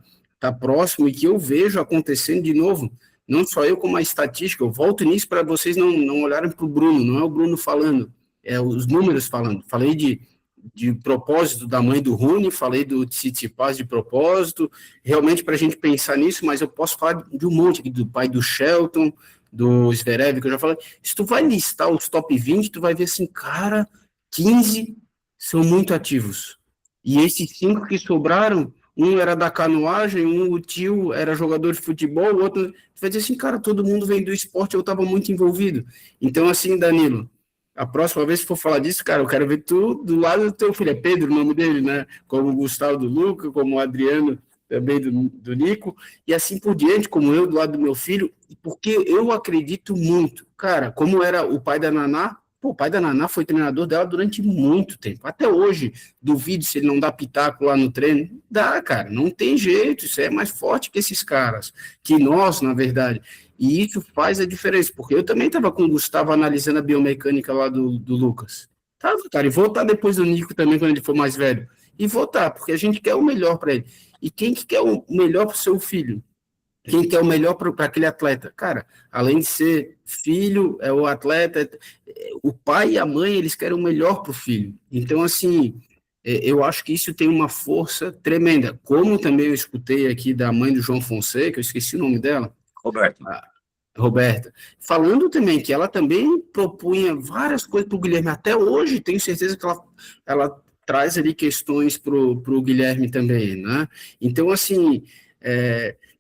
próximo, e que eu vejo acontecendo de novo, não só eu como a estatística, eu volto nisso para vocês não olharem para o Bruno, não é o Bruno falando, é os números falando. Falei de propósito da mãe do Rune, falei do Tsitsipas de propósito, realmente para a gente pensar nisso, mas eu posso falar de um monte aqui, do pai do Shelton, do Zverev, que eu já falei. Se tu vai listar os top 20, tu vai ver assim, cara, 15 são muito ativos. E esses 5 que sobraram, um era da canoagem, o tio era jogador de futebol, o outro... Tu vai dizer assim, cara, todo mundo vem do esporte, eu estava muito envolvido. Então, assim, Danilo, a próxima vez que for falar disso, cara, eu quero ver tu do lado do teu filho. É Pedro o nome dele, né? Como o Gustavo do Luca, como o Adriano também do Nico, e assim por diante, como eu do lado do meu filho, porque eu acredito muito. Cara, como era o pai da Naná, Pô, o pai da Naná foi treinador dela durante muito tempo. Até hoje, duvido se ele não dá pitaco lá no treino. Dá, cara, não tem jeito. Isso é mais forte que esses caras, que nós, na verdade. E isso faz a diferença, porque eu também estava com o Gustavo analisando a biomecânica lá do Lucas. Tava, cara, e vou estar depois do Nico também, quando ele for mais velho. E vou estar, porque a gente quer o melhor para ele. E quem que quer o melhor para o seu filho? Quem quer o melhor para aquele atleta? Cara, além de ser filho, é o atleta, o pai e a mãe, eles querem o melhor para o filho. Então, assim, eu acho que isso tem uma força tremenda. Como também eu escutei aqui da mãe do João Fonseca, eu esqueci o nome dela. Roberta, falando também que ela também propunha várias coisas para o Guilherme, até hoje, tenho certeza que ela traz ali questões para o Guilherme também, né? Então, assim,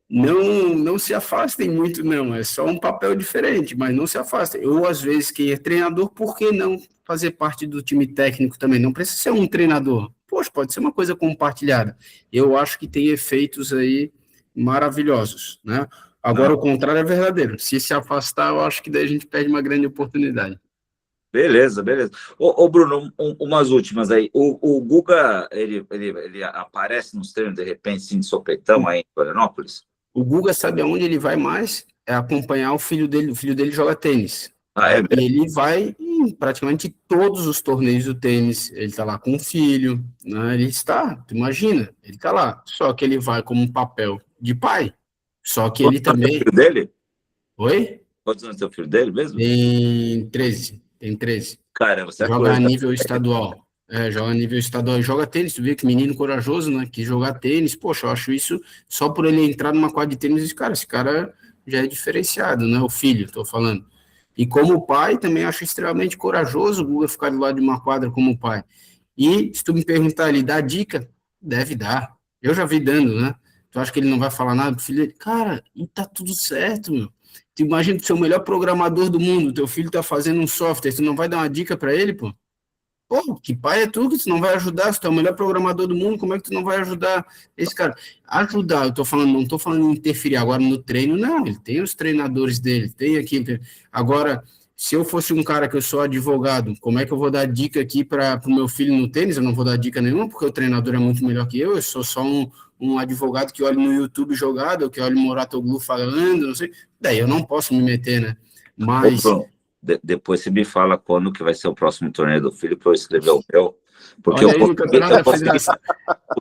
não se afastem muito, não, é só um papel diferente, mas não se afastem. Eu, às vezes, quem é treinador, por que não fazer parte do time técnico também? Não precisa ser um treinador. Poxa, pode ser uma coisa compartilhada. Eu acho que tem efeitos aí maravilhosos, né? Agora, o contrário é verdadeiro. Se afastar, eu acho que daí a gente perde uma grande oportunidade. Beleza. Ô Bruno, umas últimas aí. O Guga, ele aparece nos treinos, de repente, sim, de sopetão aí em Florianópolis? O Guga, sabe aonde ele vai mais? É acompanhar o filho dele. O filho dele joga tênis. E ele vai em praticamente todos os torneios do tênis. Ele está lá com o filho, né? Ele está, tu imagina, ele está lá. Só que ele vai como um papel de pai. Só que ele também... Quantos anos é o filho dele? Oi? Quantos anos é o filho dele mesmo? Tem 13. Caramba, você joga a nível estadual. Joga a nível estadual. Joga tênis, tu vê que menino corajoso, né? Que jogar tênis. Poxa, eu acho isso, só por ele entrar numa quadra de tênis, esse cara já é diferenciado, né? O filho, tô falando. E como pai, também acho extremamente corajoso o Guga ficar do lado de uma quadra como pai. E se tu me perguntar, ele dá dica? Deve dar. Eu já vi dando, né? Tu acha que ele não vai falar nada pro filho dele? Cara, e tá tudo certo, meu. Tu imagina que tu é o melhor programador do mundo, teu filho tá fazendo um software, tu não vai dar uma dica para ele, pô? Pô, que pai é tu que tu não vai ajudar? Se tu é o melhor programador do mundo, como é que tu não vai ajudar esse cara? Ajudar, eu tô falando, não tô falando em interferir agora no treino, não, ele tem os treinadores dele, tem aqui. Agora, se eu fosse um cara que eu sou advogado, como é que eu vou dar dica aqui para o meu filho no tênis? Eu não vou dar dica nenhuma, porque o treinador é muito melhor que eu sou só um advogado que olha no YouTube jogado, ou que olha o Moratoglu falando, não sei, daí eu não posso me meter, né? Mas... Depois você me fala quando que vai ser o próximo torneio do filho, para eu escrever o meu. Porque olha aí no campeonato da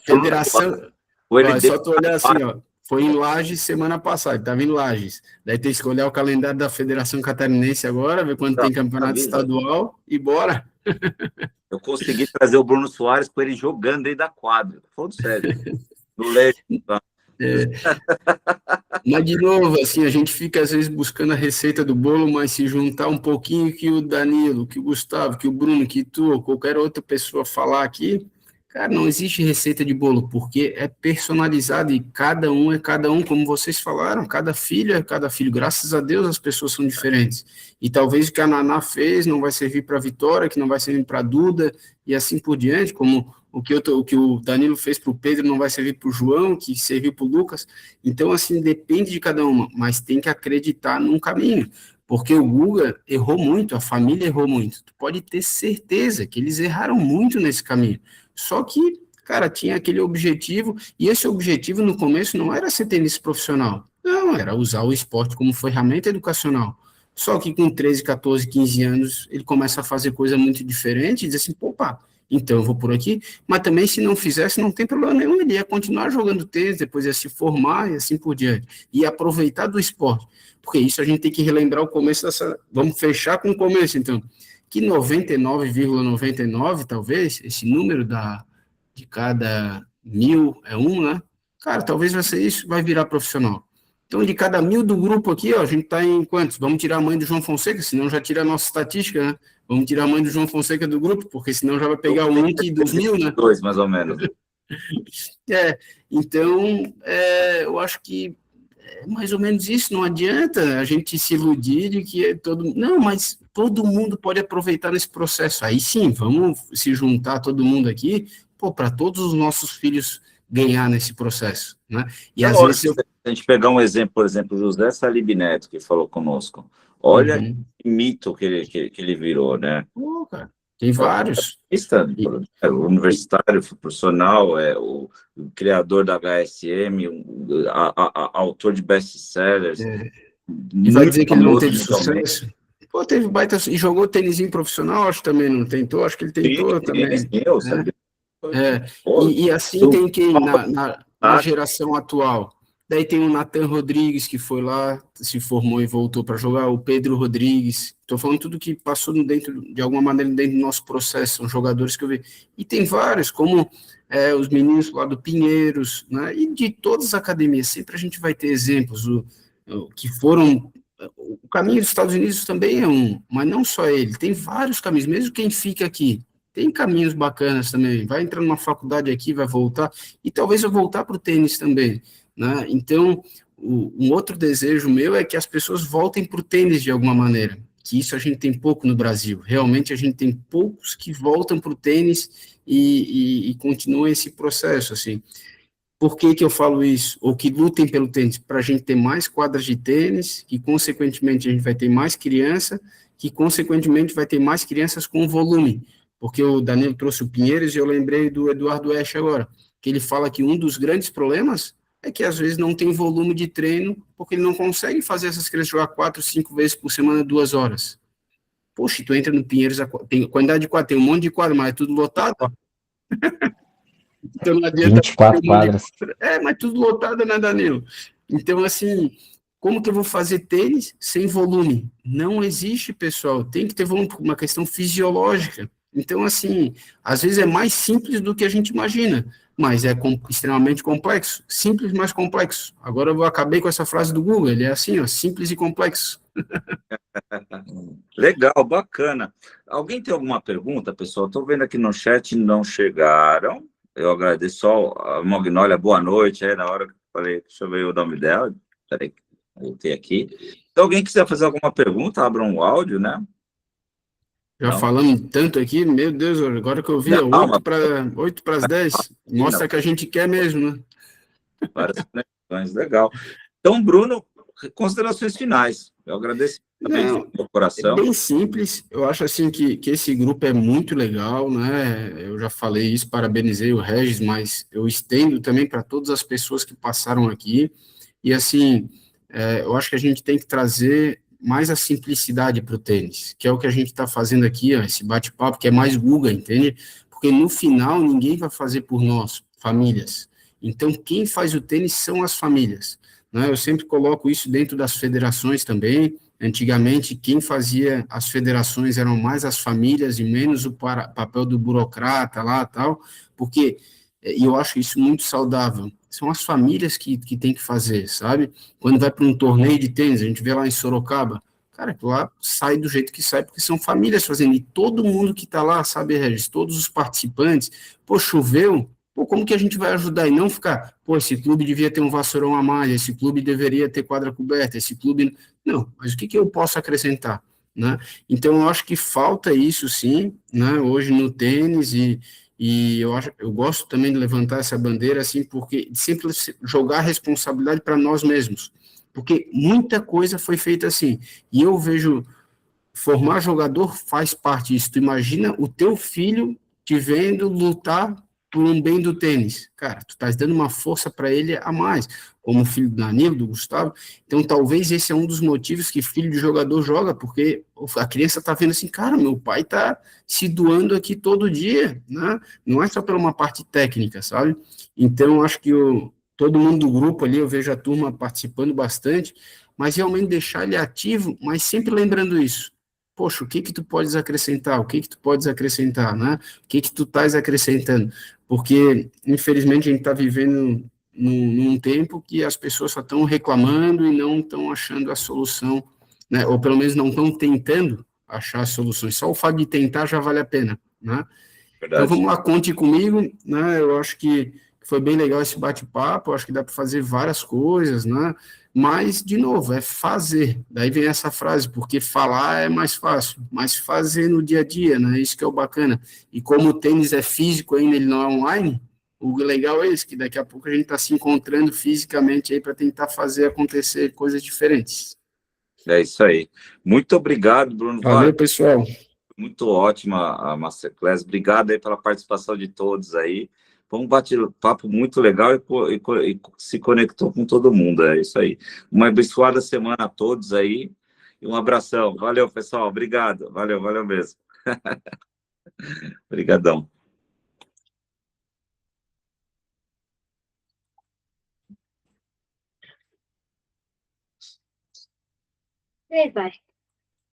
Federação... Olha, só tu olhar assim, ó, foi em Lages semana passada, estava em Lages. Daí tem que escolher o calendário da Federação Catarinense agora, ver quando tem campeonato estadual e bora. Eu consegui trazer o Bruno Soares com ele jogando aí da quadra. Falando sério. No leite. Mas, de novo, assim, a gente fica, às vezes, buscando a receita do bolo, mas se juntar um pouquinho que o Danilo, que o Gustavo, que o Bruno, que tu, ou qualquer outra pessoa falar aqui, cara, não existe receita de bolo, porque é personalizado e cada um é cada um, como vocês falaram, cada filho é cada filho. Graças a Deus as pessoas são diferentes. E talvez o que a Naná fez não vai servir para a Vitória, que não vai servir para a Duda, e assim por diante, como o que o Danilo fez para o Pedro não vai servir para o João, que serviu para o Lucas. Então, assim, depende de cada uma, mas tem que acreditar num caminho. Porque o Guga errou muito, a família errou muito. Tu pode ter certeza que eles erraram muito nesse caminho. Só que, cara, tinha aquele objetivo, e esse objetivo no começo não era ser tenista profissional, não, era usar o esporte como ferramenta educacional. Só que com 13, 14, 15 anos, ele começa a fazer coisa muito diferente e diz assim, pá, então eu vou por aqui, mas também se não fizesse, não tem problema nenhum, ele ia continuar jogando tênis, depois ia se formar e assim por diante, e aproveitar do esporte, porque isso a gente tem que relembrar o começo dessa, vamos fechar com o começo então, que 99,99 talvez, esse número de cada 1.000 é um, né? Cara, talvez vai ser isso, vai virar profissional. Então, de cada 1.000 do grupo aqui, ó, a gente tá em quantos? Vamos tirar a mãe do João Fonseca, senão já tira a nossa estatística, né? Vamos tirar a mãe do João Fonseca do grupo, porque senão já vai pegar o link dos 1.000, né? 2, mais ou menos. Então, eu acho que é mais ou menos isso, não adianta a gente se iludir de que não, mas todo mundo pode aproveitar nesse processo, aí sim, vamos se juntar todo mundo aqui, para todos os nossos filhos ganhar nesse processo, né? E às vezes se a gente pegar um exemplo, por exemplo, José Salib Neto, que falou conosco, Olha Uhum. que mito que ele virou, né? Pô, cara, tem vários. O universitário, profissional, o criador da HSM, autor de best-sellers, E vai muito dizer que ele não famoso teve mundialmente. sucesso? Pô, teve baita. E jogou tênisinho profissional, acho que também não tentou, acho que ele tentou também. Sim, eu Né? sabia. E assim tem quem na Ah, geração atual. Daí tem o Nathan Rodrigues, que foi lá, se formou e voltou para jogar, o Pedro Rodrigues. Estou falando tudo que passou dentro, de alguma maneira, dentro do nosso processo, são jogadores que eu vi. E tem vários, como os meninos lá do Pinheiros, né? E de todas as academias, sempre a gente vai ter exemplos que foram. O caminho dos Estados Unidos também é um, mas não só ele, tem vários caminhos, mesmo quem fica aqui. Tem caminhos bacanas também, vai entrar numa faculdade aqui, vai voltar, e talvez eu voltar para o tênis também, né? Então, um outro desejo meu é que as pessoas voltem para o tênis de alguma maneira, que isso a gente tem pouco no Brasil, realmente a gente tem poucos que voltam para o tênis e continuam esse processo, assim. Por que que eu falo isso? Ou que lutem pelo tênis, para a gente ter mais quadras de tênis, que consequentemente a gente vai ter mais criança, que consequentemente vai ter mais crianças com volume, porque o Danilo trouxe o Pinheiros e eu lembrei do Eduardo Esch agora, que ele fala que um dos grandes problemas é que às vezes não tem volume de treino, porque ele não consegue fazer essas crianças jogar 4, 5 vezes por semana, 2 horas. Poxa, tu entra no Pinheiros, tem quantidade de quadra, tem um monte de quadra, mas é tudo lotado. Então não adianta 24 quadras. mas tudo lotado, né, Danilo? Então, assim, como que eu vou fazer tênis sem volume? Não existe, pessoal. Tem que ter volume, uma questão fisiológica. Então, assim, às vezes é mais simples do que a gente imagina, mas é extremamente complexo. Simples, mas complexo. Agora eu acabei com essa frase do Google, ele é assim, ó, simples e complexo. Legal, bacana. Alguém tem alguma pergunta, pessoal? Estou vendo aqui no chat, não chegaram. Eu agradeço só a Magnólia, boa noite. Na hora que eu falei, deixa eu ver o nome dela. Peraí, voltei aqui. Se alguém quiser fazer alguma pergunta, abra um áudio, né? Já Não. falamos tanto aqui, meu Deus, agora que eu vi, 8 para as 10, mostra que a gente quer mesmo, né? Várias conexões, legal. Então, Bruno, considerações finais. Eu agradeço também do meu coração. É bem simples, eu acho assim que esse grupo é muito legal, né? Eu já falei isso, parabenizei o Regis, mas eu estendo também para todas as pessoas que passaram aqui, e assim, eu acho que a gente tem que trazer mais a simplicidade para o tênis, que é o que a gente está fazendo aqui, ó, esse bate-papo, que é mais Guga, entende? Porque no final ninguém vai fazer por nós, famílias. Então, quem faz o tênis são as famílias, né? Eu sempre coloco isso dentro das federações também. Antigamente, quem fazia as federações eram mais as famílias e menos o papel do burocrata lá tal, porque, e eu acho isso muito saudável, são as famílias que têm que fazer, sabe? Quando vai para um torneio de tênis, a gente vê lá em Sorocaba, cara, lá sai do jeito que sai, porque são famílias fazendo, e todo mundo que está lá, sabe, Regis, todos os participantes, pô, choveu, pô, como que a gente vai ajudar e não ficar, pô, esse clube devia ter um vassourão a mais, esse clube deveria ter quadra coberta, esse clube... Não, mas o que eu posso acrescentar, né? Então, eu acho que falta isso, sim, né, hoje no tênis, e eu gosto também de levantar essa bandeira, assim, porque sempre jogar a responsabilidade para nós mesmos, porque muita coisa foi feita assim, e eu vejo formar jogador faz parte disso. Tu imagina o teu filho te vendo lutar por um bem do tênis. Cara, tu estás dando uma força para ele a mais, como o filho do Danilo, do Gustavo. Então, talvez esse é um dos motivos que filho de jogador joga, porque a criança está vendo assim, cara, meu pai está se doando aqui todo dia, né? Não é só pela uma parte técnica, sabe? Então, acho que todo mundo do grupo ali, eu vejo a turma participando bastante, mas realmente deixar ele ativo, mas sempre lembrando isso. Poxa, o que tu podes acrescentar? O que tu podes acrescentar, né? O que tu estás acrescentando? Porque, infelizmente, a gente está vivendo num tempo que as pessoas só estão reclamando e não estão achando a solução, né? Ou pelo menos não estão tentando achar as soluções. Só o fato de tentar já vale a pena, né? Verdade. Então, vamos lá, conte comigo, né? Eu acho que foi bem legal esse bate-papo, acho que dá para fazer várias coisas, né? Mas, de novo, é fazer. Daí vem essa frase, porque falar é mais fácil, mas fazer no dia a dia, né? Isso que é o bacana. E como o tênis é físico ainda, ele não é online, o legal é isso, que daqui a pouco a gente está se encontrando fisicamente aí para tentar fazer acontecer coisas diferentes. É isso aí. Muito obrigado, Bruno. Valeu, pessoal. Muito ótima a Masterclass. Obrigado aí pela participação de todos aí. Foi um bate-papo muito legal e se conectou com todo mundo. É isso aí. Uma abençoada semana a todos aí. E um abração. Valeu, pessoal. Obrigado. Valeu, valeu mesmo. Obrigadão. Vai.